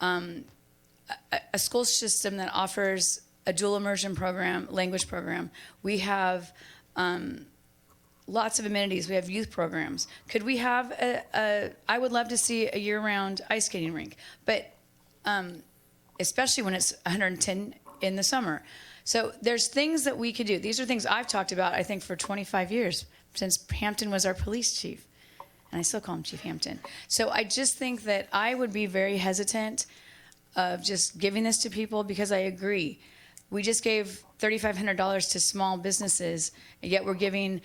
a school system that offers a dual immersion program, language program. We have lots of amenities. We have youth programs. Could we have I would love to see a year-round ice skating rink, but especially when it's 110 in the summer. So there's things that we could do. These are things I've talked about, I think, for 25 years, since Hampton was our police chief. And I still call him Chief Hampton. So I just think that I would be very hesitant of just giving this to people, because I agree. We just gave $3,500 to small businesses, and yet we're giving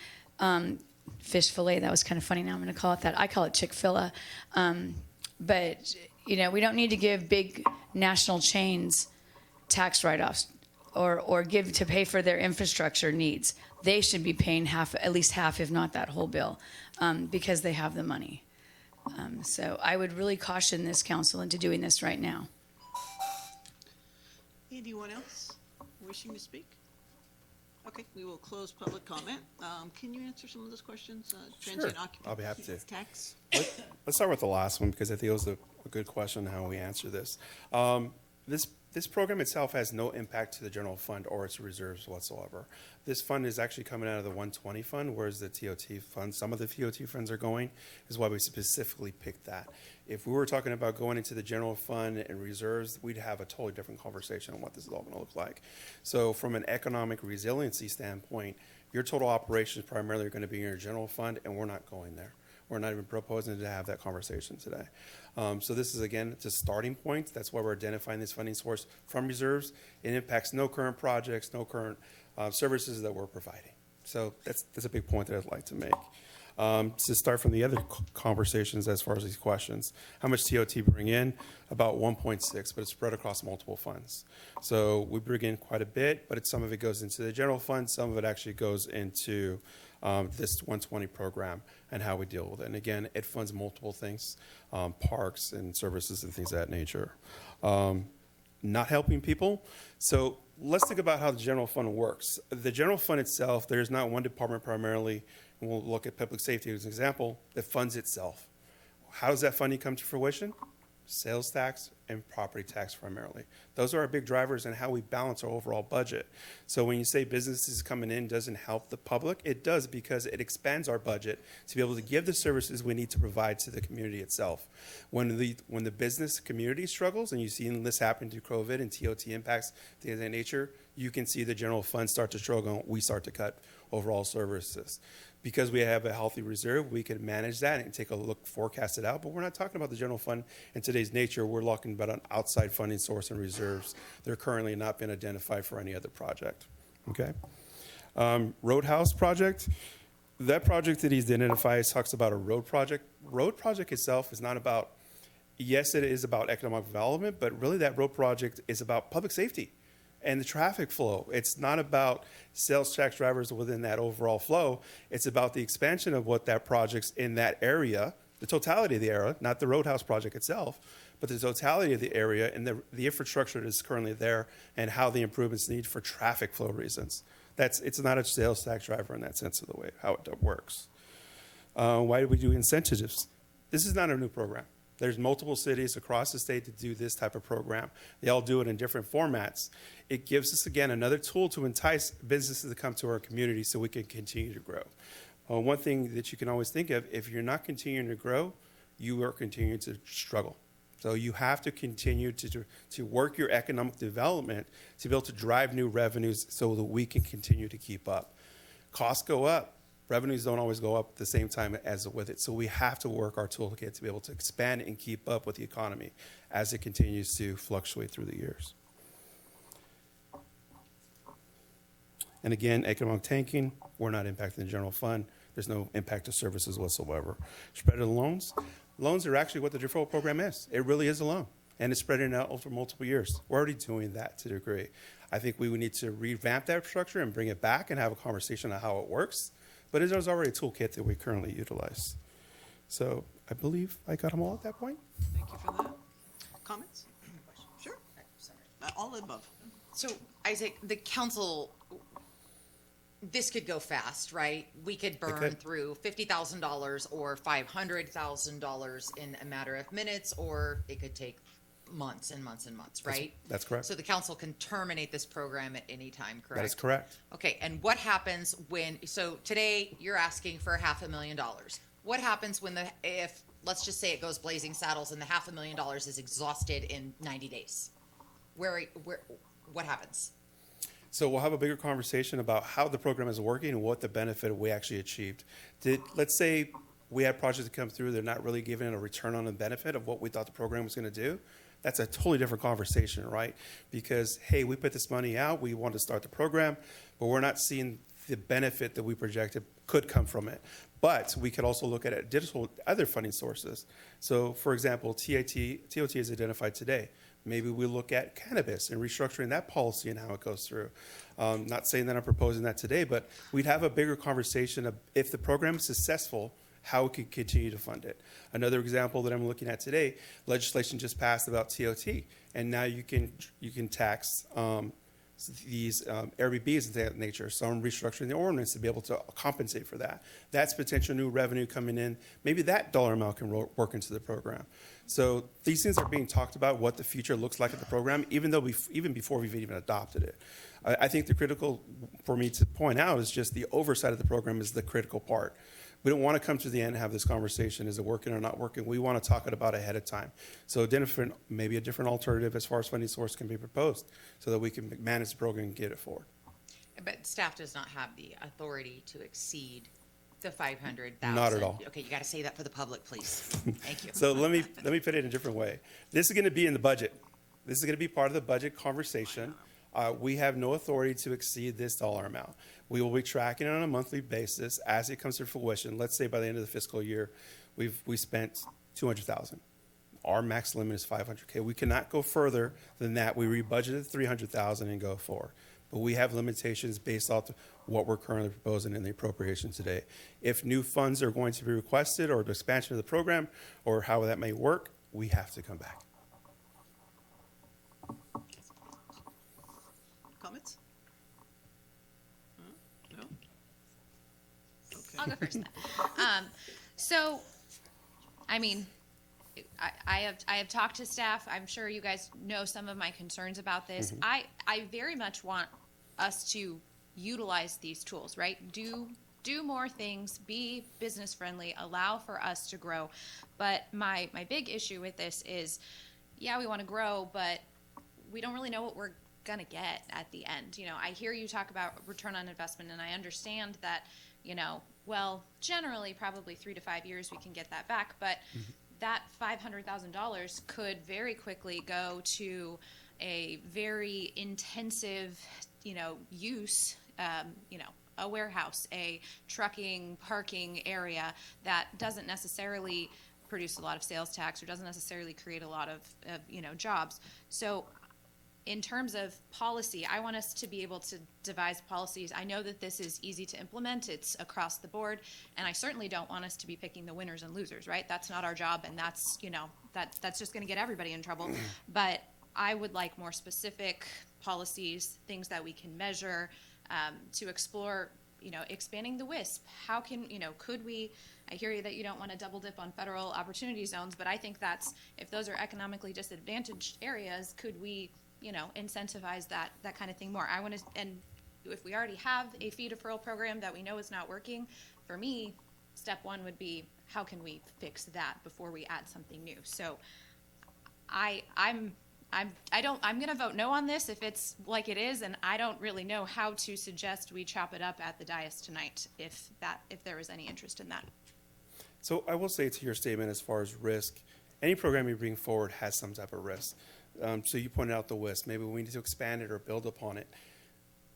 fish fillet. That was kind of funny. Now I'm going to call it that. I call it Chick-fil-A. But, you know, we don't need to give big national chains tax write-offs or give to pay for their infrastructure needs. They should be paying half, at least half, if not that whole bill, because they have the money. So I would really caution this council into doing this right now. Anyone else wishing to speak? Okay, we will close public comment. Can you answer some of those questions? Transient occupancy I'll be happy to. tax? Let's start with the last one, because I think it was a good question how we answer this. This program itself has no impact to the general fund or its reserves whatsoever. This fund is actually coming out of the 120 fund, whereas the TOT fund, some of the TOT funds are going, is why we specifically picked that. If we were talking about going into the general fund and reserves, we'd have a totally different conversation on what this is all going to look like. So from an economic resiliency standpoint, your total operations primarily are going to be in your general fund, and we're not going there. We're not even proposing to have that conversation today. So this is, again, it's a starting point. That's why we're identifying this funding source from reserves. It impacts no current projects, no current services that we're providing. So that's a big point that I'd like to make. To start from the other conversations as far as these questions, how much TOT bring in? About 1.6, but it's spread across multiple funds. So we bring in quite a bit, but some of it goes into the general fund, some of it actually goes into this 120 program and how we deal with it. And again, it funds multiple things, parks and services and things of that nature. Not helping people. So let's think about how the general fund works. The general fund itself, there's not one department primarily, and we'll look at public safety as an example, that funds itself. How does that funding come to fruition? Sales tax and property tax primarily. Those are our big drivers in how we balance our overall budget. So when you say businesses coming in doesn't help the public, it does, because it expands our budget to be able to give the services we need to provide to the community itself. When the business community struggles, and you've seen this happen through COVID and TOT impacts, things of that nature, you can see the general fund start to struggle, and we start to cut overall services. Because we have a healthy reserve, we can manage that and take a look, forecast it out. But we're not talking about the general fund in today's nature. We're talking about an outside funding source and reserves. They're currently not been identified for any other project. Okay. Roadhouse project. That project that he's identified talks about a road project. Road project itself is not about, yes, it is about economic development, but really that road project is about public safety and the traffic flow. It's not about sales tax drivers within that overall flow. It's about the expansion of what that project's in that area, the totality of the area, not the roadhouse project itself, but the totality of the area and the infrastructure that is currently there and how the improvements need for traffic flow reasons. It's not a sales tax driver in that sense of the way, how it works. Why do we do incentives? This is not a new program. There's multiple cities across the state that do this type of program. They all do it in different formats. It gives us, again, another tool to entice businesses to come to our community so we can continue to grow. One thing that you can always think of, if you're not continuing to grow, you are continuing to struggle. So you have to continue to work your economic development to be able to drive new revenues so that we can continue to keep up. Costs go up. Revenues don't always go up at the same time as with it. So we have to work our toolkit to be able to expand and keep up with the economy as it continues to fluctuate through the years. And again, economic tanking, we're not impacting the general fund. There's no impact to services whatsoever. Spread of the loans. Loans are actually what the deferral program is. It really is a loan, and it's spreading out over multiple years. We're already doing that to a degree. I think we would need to revamp that structure and bring it back and have a conversation on how it works. But there's already a toolkit that we currently utilize. So I believe I got them all at that point. Thank you for that. Comments? Sure. All of the above. So, Isaac, the council, this could go fast, right? We could burn could. through $50,000 or $500,000 in a matter of minutes, or it could take months and months and months, right? That's correct. So the council can terminate this program at any time, correct? That is correct. Okay, and what happens when, so today you're asking for $500,000. What happens when if, let's just say it goes blazing saddles and the $500,000 is exhausted in 90 days? What happens? So we'll have a bigger conversation about how the program is working and what the benefit we actually achieved. Let's say we had projects that come through, they're not really giving a return on the benefit of what we thought the program was going to do. That's a totally different conversation, right? Because, hey, we put this money out, we want to start the program, but we're not seeing the benefit that we projected could come from it. But we could also look at additional other funding sources. So, for example, TOT is identified today. Maybe we look at cannabis and restructuring that policy and how it goes through. Not saying that I'm proposing that today, but we'd have a bigger conversation of if the program is successful, how we could continue to fund it. Another example that I'm looking at today, legislation just passed about TOT, and now you can tax these Airbnbs and that nature. So I'm restructuring the ordinance to be able to compensate for that. That's potential new revenue coming in. Maybe that dollar amount can work into the program. So these things are being talked about, what the future looks like at the program, even before we've even adopted it. I think the critical for me to point out is just the oversight of the program is the critical part. We don't want to come to the end and have this conversation, is it working or not working? We want to talk it about ahead of time. So maybe a different alternative as far as funding source can be proposed so that we can manage the program and get it forward. But staff does not have the authority to exceed the 500,000. Not at all. Okay, you got to say that for the public, please. Thank you. So let me put it in a different way. This is going to be in the budget. This is going to be part of the budget conversation. We have no authority to exceed this dollar amount. We will be tracking it on a monthly basis as it comes to fruition. Let's say by the end of the fiscal year, we spent $200,000. Our max limit is $500K. We cannot go further than that. We rebudgeted $300,000 and go forward. But we have limitations based off what we're currently proposing in the appropriation today. If new funds are going to be requested or the expansion of the program or how that may work, we have to come back. Comments? No? Okay. I'll go first then. So, I mean, I have talked to staff. I'm sure you guys know some of my concerns about this. I very much want us to utilize these tools, right? Do more things, be business friendly, allow for us to grow. But my big issue with this is, yeah, we want to grow, but we don't really know what we're going to get at the end. You know, I hear you talk about return on investment, and I understand that, you know, well, generally probably 3 to 5 years we can get that back, but that $500,000 could very quickly go to a very intensive, you know, use, you know, a warehouse, a trucking, parking area that doesn't necessarily produce a lot of sales tax or doesn't necessarily create a lot of you know, jobs. So in terms of policy, I want us to be able to devise policies. I know that this is easy to implement. It's across the board. And I certainly don't want us to be picking the winners and losers, right? That's not our job. And that's, you know, that's just going to get everybody in trouble. But I would like more specific policies, things that we can measure, to explore, you know, expanding the WISP. How can, you know, could we, I hear you that you don't want to double dip on federal opportunity zones, but I think that's, if those are economically disadvantaged areas, could we, you know, incentivize that kind of thing more? I want to, and if we already have a fee deferral program that we know is not working, for me, step one would be, how can we fix that before we add something new? So I'm gonna vote no on this if it's like it is, and I don't really know how to suggest we chop it up at the dais tonight, if there was any interest in that. So I will say to your statement as far as risk, any program you bring forward has some type of risk. So you pointed out the WISP. Maybe we need to expand it or build upon it.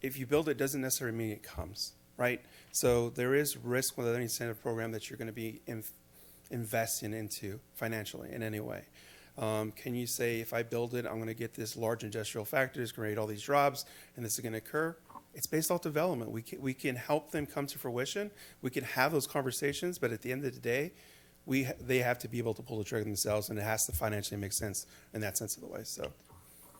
If you build it, doesn't necessarily mean it comes, right? So there is risk with any incentive program that you're going to be investing into financially in any way. Can you say, if I build it, I'm going to get this large industrial factory, it's going to create all these jobs, and this is going to occur? It's based off development. We can help them come to fruition. We can have those conversations, but at the end of the day, they have to be able to pull the trigger themselves, and it has to financially make sense in that sense of the way. So,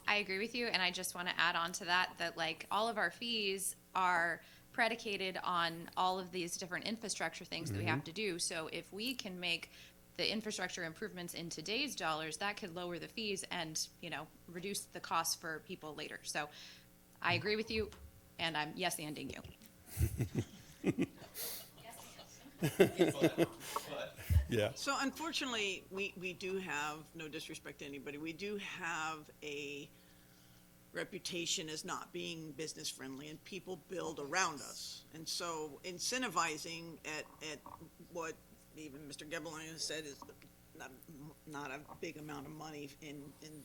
I agree with you, and I just want to add on to that like all of our fees are predicated on all of these different infrastructure things that we have to do. So if we can make the infrastructure improvements in today's dollars, that could lower the fees and, reduce the costs for people later. So I agree with you, and I'm yes-anding you. yeah. So unfortunately, we do have, no disrespect to anybody, we do have a reputation as not being business friendly, and people build around us. And so incentivizing at what even Mr. Gebelin has said is not a big amount of money in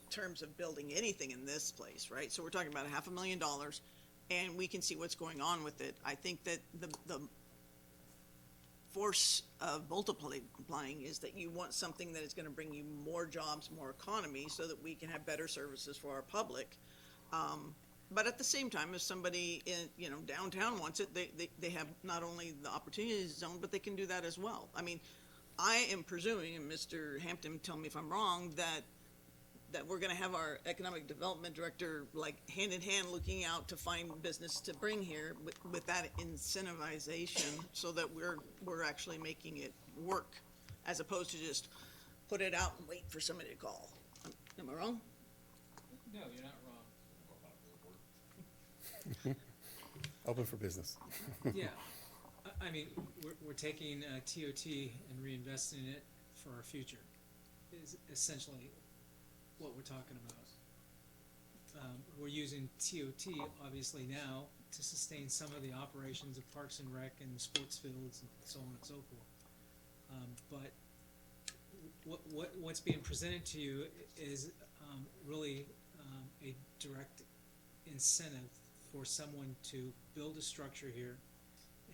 terms of building anything in this place, right? So we're talking about $500,000, and we can see what's going on with it. I think that the force of multiplying is that you want something that is going to bring you more jobs, more economy, so that we can have better services for our public. But at the same time, if somebody in downtown wants it, they have not only the opportunity zone, but they can do that as well. I mean, I am presuming, and Mr. Hampton, tell me if I'm wrong, that we're going to have our economic development director like hand in hand looking out to find business to bring here with that incentivization, so that we're actually making it work, as opposed to just put it out and wait for somebody to call. Am I wrong? No, you're not wrong. Open for business. Yeah, I mean, we're taking TOT and reinvesting it for our future, is essentially what we're talking about. We're using TOT obviously now to sustain some of the operations of Parks and Rec and sports fields and so on and so forth. But what's being presented to you is really a direct incentive for someone to build a structure here,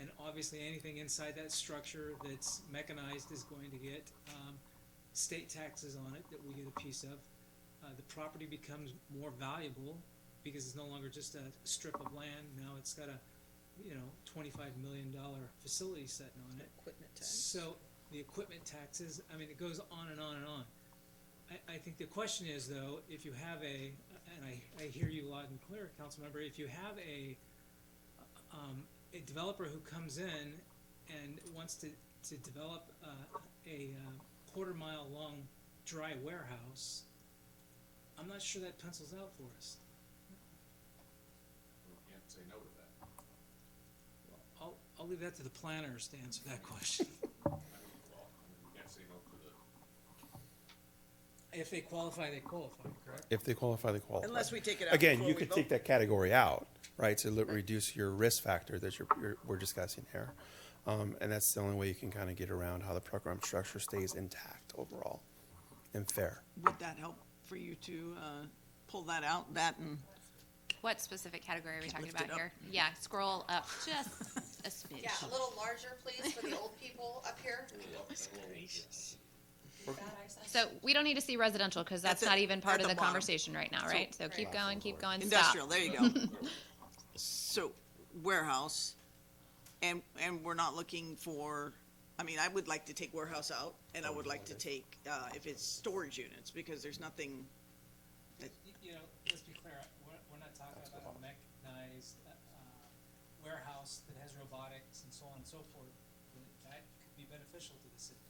and obviously anything inside that structure that's mechanized is going to get state taxes on it that we get a piece of. The property becomes more valuable because it's no longer just a strip of land. Now it's got a $25 million facility sitting on it. Equipment tax. So the equipment taxes, I mean, it goes on and on and on. I think the question is, though, if you have and I hear you loud and clear, council member, if you have a developer who comes in and wants to develop a quarter-mile long dry warehouse, I'm not sure that pencils out for us. We can't say no to that. I'll leave that to the planners to answer that question. We can't say no to the. If they qualify, they qualify, correct? If they qualify, they qualify. Unless we take it out Again, before you we could vote. take that category out, right, to reduce your risk factor that we're discussing here. And that's the only way you can kind of get around how the program structure stays intact overall and fair. Would that help for you to pull that out, and What specific category are we talking lift it about up. here? Yeah, scroll up just a smidge. Yeah, a little larger, please, for the old people up here. So we don't need to see residential, because that's That's not it, even part at of the the bottom. conversation right now, right? So keep going, stop. industrial, there you go. So warehouse, and we're not looking for, I mean, I would like to take warehouse out, and I would like to take, if it's storage units, because there's nothing, Let's be clear, we're not talking about a mechanized warehouse that has robotics and so on and so forth. That could be beneficial to the city,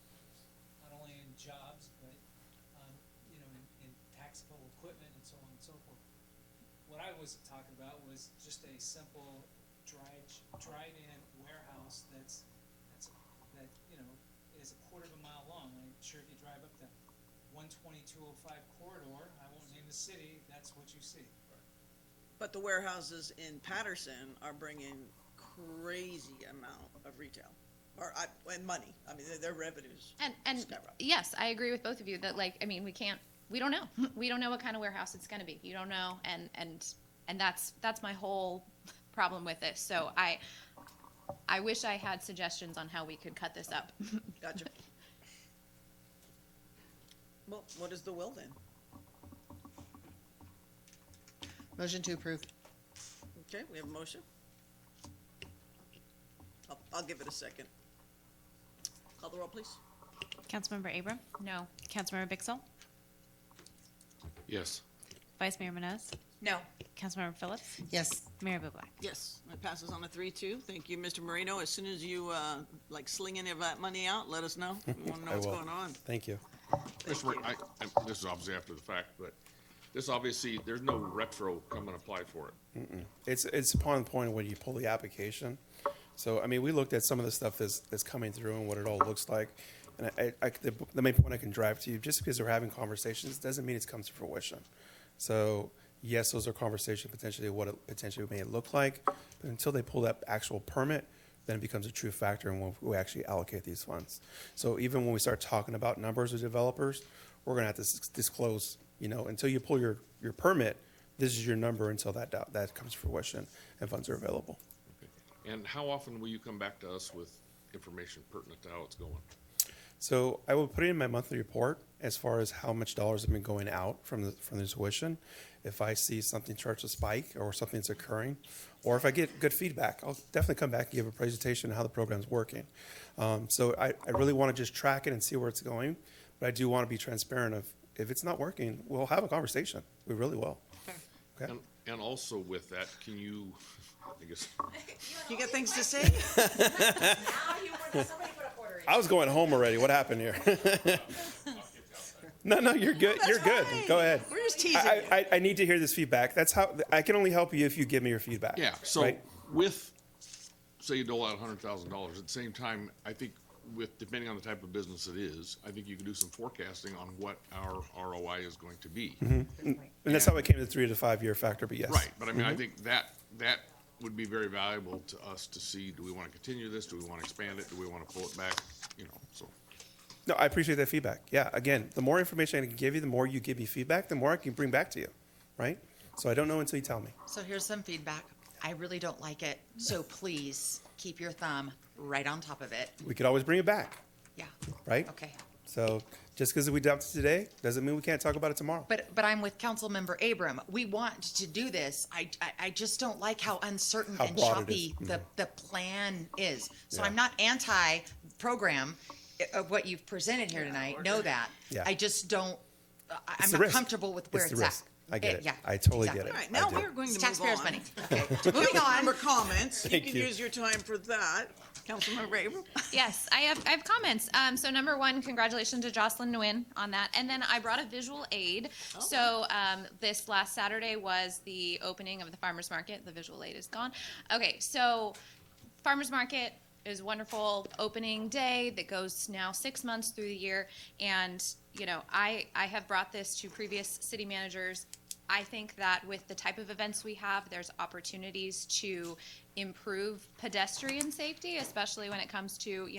not only in jobs, but, in taxable equipment and so on and so forth. What I was talking about was just a simple drive-in warehouse that is a quarter of a mile long. I'm sure if you drive up to 120, 205 corridor, I won't name the city, that's what you see. But the warehouses in Patterson are bringing crazy amount of retail, and money. I mean, their revenues. And skyrocket. yes, I agree with both of you that, like, I mean, we don't know. We don't know what kind of warehouse it's gonna be. You don't know, and that's my whole problem with this. So I wish I had suggestions on how we could cut this up. Gotcha. Well, what is the will then? Motion to approve. Okay, we have a motion. I'll give it a second. Call the roll, please. Councilmember Abram? No. Councilmember Bixel? Yes. Vice Mayor Manoz? No. Councilmember Phillips? Yes. Mayor Bublak? Yes, it passes on a 3-2. Thank you, Mr. Marino. As soon as you, sling any of that money out, let us know. We want to know I what's will. going on. Thank you. Mr. Mayor, this is obviously after the fact, but this obviously, there's no retro come and apply for it. It's upon the point when you pull the application. So, I mean, we looked at some of the stuff that's coming through and what it all looks like. And the main point I can drive to you, just because we're having conversations, doesn't mean it's come to fruition. So, yes, those are conversations potentially what it potentially may look like, but until they pull that actual permit, then it becomes a true factor in when we actually allocate these funds. So even when we start talking about numbers of developers, we're gonna have to disclose, until you pull your permit, this is your number until that comes to fruition and funds are available. And how often will you come back to us with information pertinent to how it's going? So I will put it in my monthly report as far as how much dollars have been going out from the tuition. If I see something starts to spike or something's occurring, or if I get good feedback, I'll definitely come back and give a presentation on how the program's working. So I really want to just track it and see where it's going, but I do want to be transparent of if it's not working, we'll have a conversation. We really will. Okay. And also with that, can you, I guess, You got things to say? I was going home already. What happened here? No, you're good. You're good. Go ahead. We're just teasing I need to hear this feedback. That's how I can only help you if you give me your feedback. yeah, so right? with, say you dole out $100,000, at the same time, I think depending on the type of business it is, I think you can do some forecasting on what our ROI is going to be. And that's how I came to the 3 to 5 year factor. But yes, Right, but I mean, I think that would be very valuable to us to see, do we want to continue this? Do we want to expand it? Do we want to pull it back? So. No, I appreciate that feedback. Yeah, again, the more information I can give you, the more you give me feedback, the more I can bring back to you, right? So I don't know until you tell me. So here's some feedback. I really don't like it, so please keep your thumb right on top of it. We could always bring it back, Yeah, right? okay. So just because we adopted today doesn't mean we can't talk about it tomorrow. But I'm with Councilmember Abram. We want to do this. I just don't like how uncertain How and broad it choppy is. the plan is. So Yeah. I'm not anti-program of what you've presented here tonight. Know that. Yeah. I just don't. It's I'm the not risk. comfortable with where It's the it's risk. at. I get it. Yeah, I totally exactly. get it. All right, I now do. we're going It's to move taxpayers' on. money. Okay. Moving on. Member comments. You Thank can you. use your time for that. Councilmember Abram? Yes, I have comments. So number one, congratulations to Jocelyn Nguyen on that. And then I brought a visual aid. So this last Saturday was the opening of the farmer's market. The visual aid is gone. Okay, so farmer's market is a wonderful opening day that goes now 6 months through the year. And, I have brought this to previous city managers. I think that with the type of events we have, there's opportunities to improve pedestrian safety, especially when it comes to,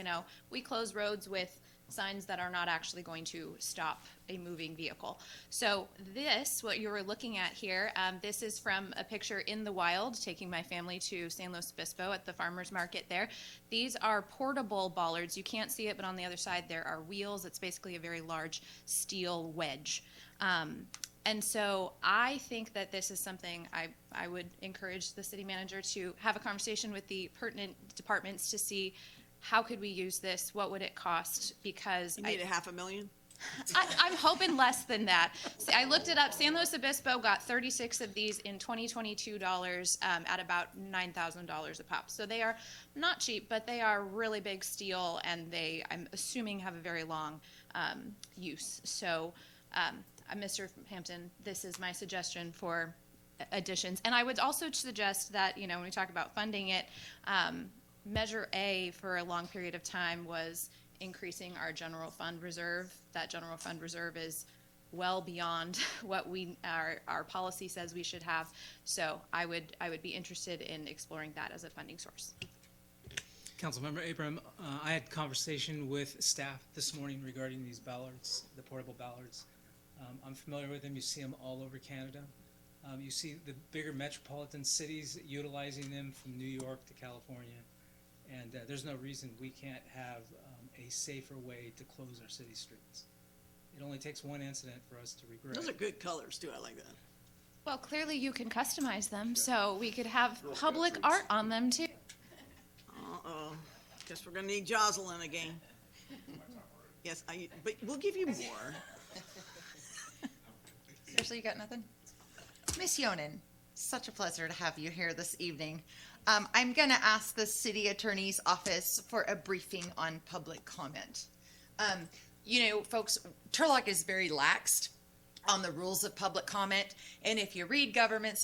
we close roads with signs that are not actually going to stop a moving vehicle. So this, what you were looking at here, this is from a picture in the wild, taking my family to San Luis Obispo at the farmer's market there. These are portable bollards. You can't see it, but on the other side there are wheels. It's basically a very large steel wedge. And so I think that this is something I would encourage the city manager to have a conversation with the pertinent departments to see how could we use this, what would it cost, because You need $500,000? I'm hoping less than that. See, I looked it up. San Luis Obispo got 36 of these in 2022 dollars at about $9,000 a pop. So they are not cheap, but they are really big steel, and they, I'm assuming, have a very long use. So, Mr. Hampton, this is my suggestion for additions. And I would also suggest that, when we talk about funding it, Measure A for a long period of time was increasing our general fund reserve. That general fund reserve is well beyond what our policy says we should have. So I would be interested in exploring that as a funding source. Councilmember Abram, I had conversation with staff this morning regarding these ballards, the portable ballards. I'm familiar with them. You see them all over Canada. You see the bigger metropolitan cities utilizing them from New York to California. And there's no reason we can't have a safer way to close our city streets. It only takes one incident for us to regret. Those are good colors too, I like that. Well, clearly you can customize them, so we could have public art on them too. Uh-oh, guess we're gonna need Jocelyn again. Yes, but we'll give you more. Seriously, you got nothing? Miss Yonan, such a pleasure to have you here this evening. I'm going to ask the city attorney's office for a briefing on public comment. Folks, Turlock is very laxed on the rules of public comment, and if you read government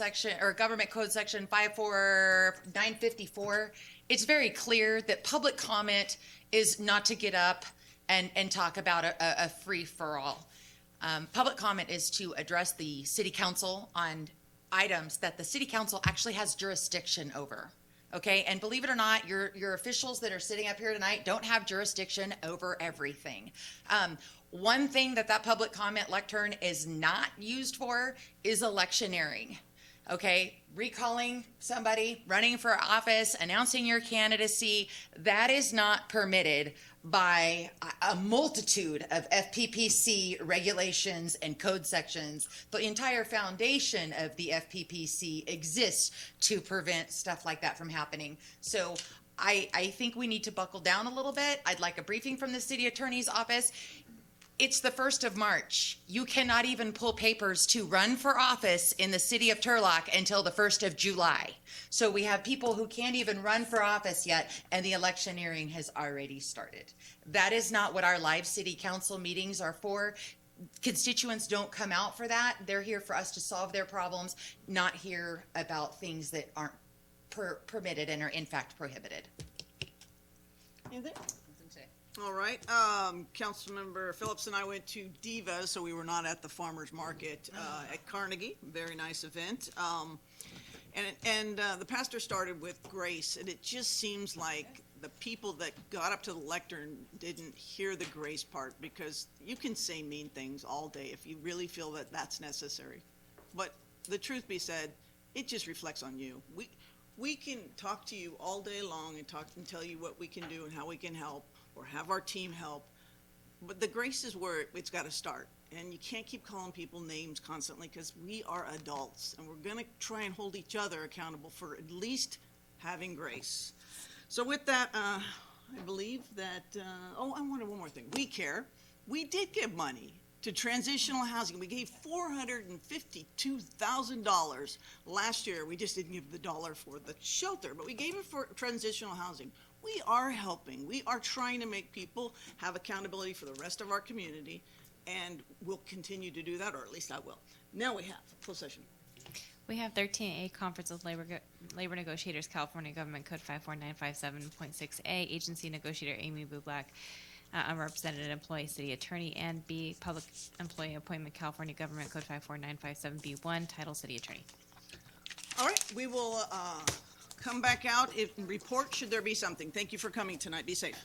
code section 54954, it's very clear that public comment is not to get up and talk about a free-for-all. Public comment is to address the city council on items that the city council actually has jurisdiction over. Okay, and believe it or not, your officials that are sitting up here tonight don't have jurisdiction over everything. One thing that public comment lectern is not used for is electioneering. Okay, recalling somebody, running for office, announcing your candidacy, that is not permitted by a multitude of FPPC regulations and code sections. The entire foundation of the FPPC exists to prevent stuff like that from happening. So I think we need to buckle down a little bit. I'd like a briefing from the city attorney's office. It's the 1st of March. You cannot even pull papers to run for office in the city of Turlock until the 1st of July. So we have people who can't even run for office yet, and the electioneering has already started. That is not what our live city council meetings are for. Constituents don't come out for that. They're here for us to solve their problems, not hear about things that aren't permitted and are in fact prohibited. Anything? All right, Councilmember Phillips and I went to Diva, so we were not at the farmer's market at Carnegie. Very nice event. The pastor started with grace, and it just seems like the people that got up to the lectern didn't hear the grace part, because you can say mean things all day if you really feel that that's necessary. But the truth be said, it just reflects on you. We can talk to you all day long and tell you what we can do and how we can help, or have our team help, but the grace is where it's got to start. And you can't keep calling people names constantly, because we are adults, and we're going to try and hold each other accountable for at least having grace. So with that, I believe that, I wanted one more thing. We care. We did give money to transitional housing. We gave $452,000 last year. We just didn't give the dollar for the shelter, but we gave it for transitional housing. We are helping. We are trying to make people have accountability for the rest of our community, and we'll continue to do that, or at least I will. Now we have closed session. We have 13A, Conference of Labor Negotiators, California Government Code 54957.6A, Agency Negotiator Amy Bublak, Unrepresented Employee, City Attorney, and B, Public Employee Appointment, California Government Code 54957B1, Title City Attorney. All right, we will come back out and report should there be something. Thank you for coming tonight. Be safe.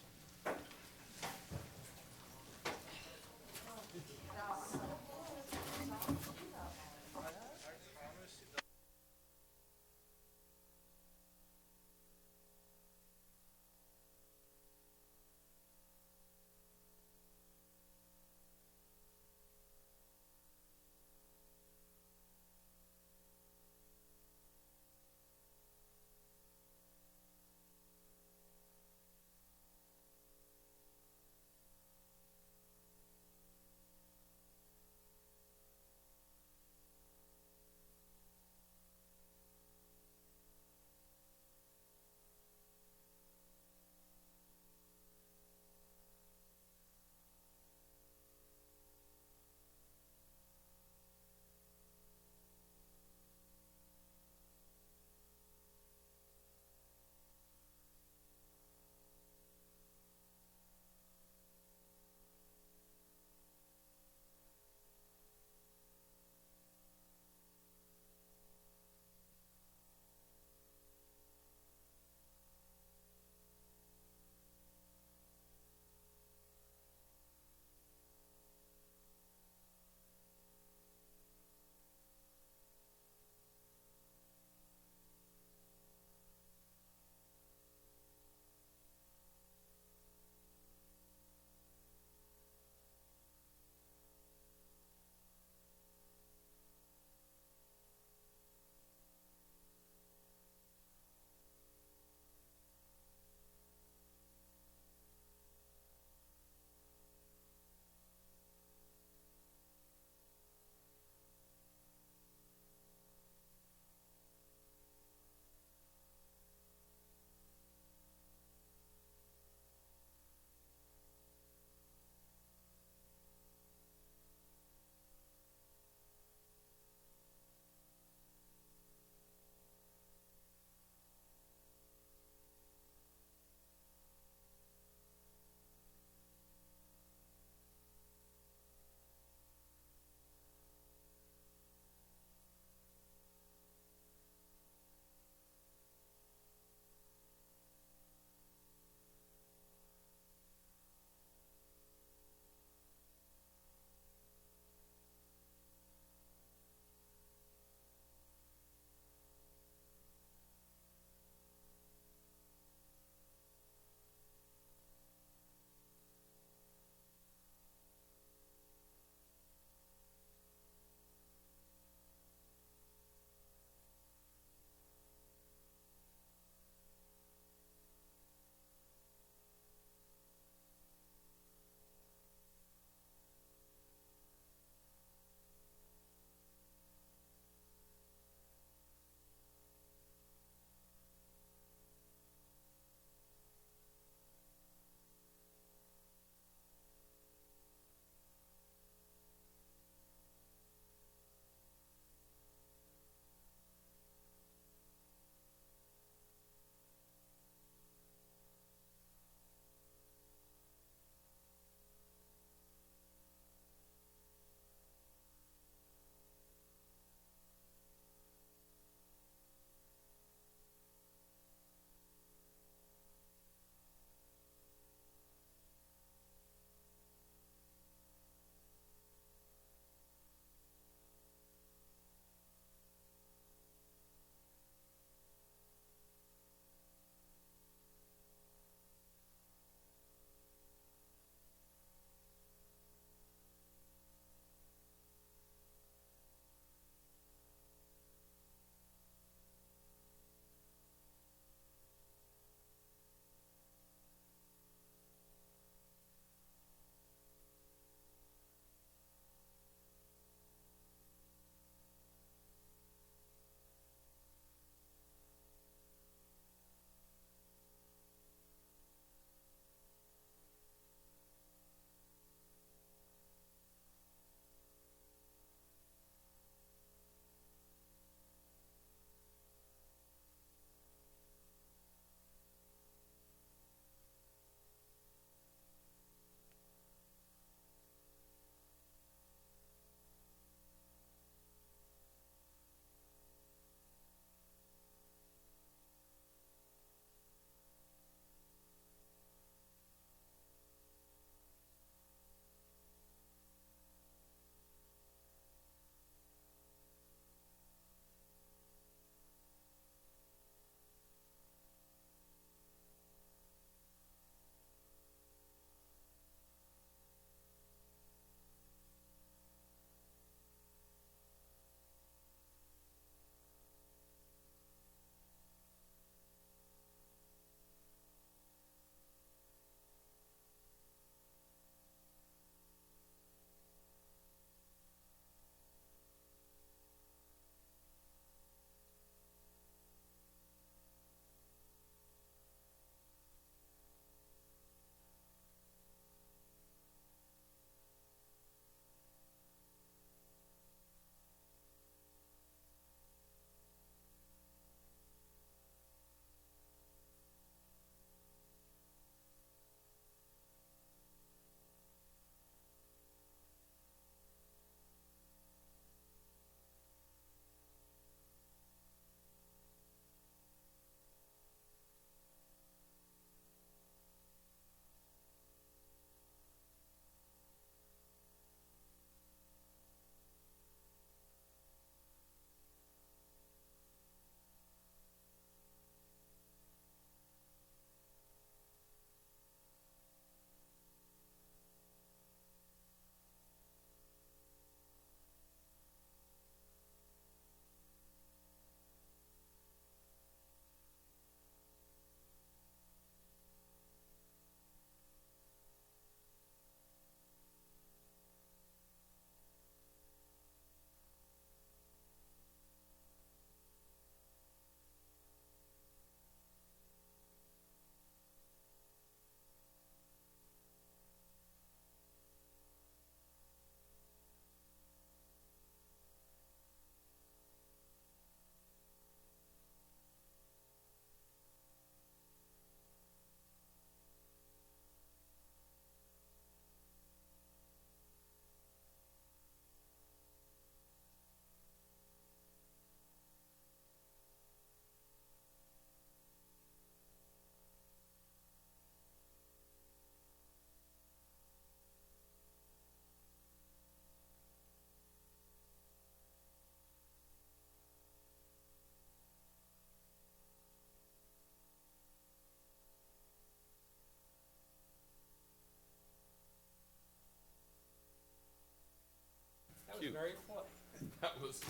you. That was.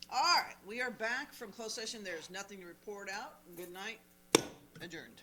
All right, we are back from closed session. There's nothing to report out. Good night. Adjourned.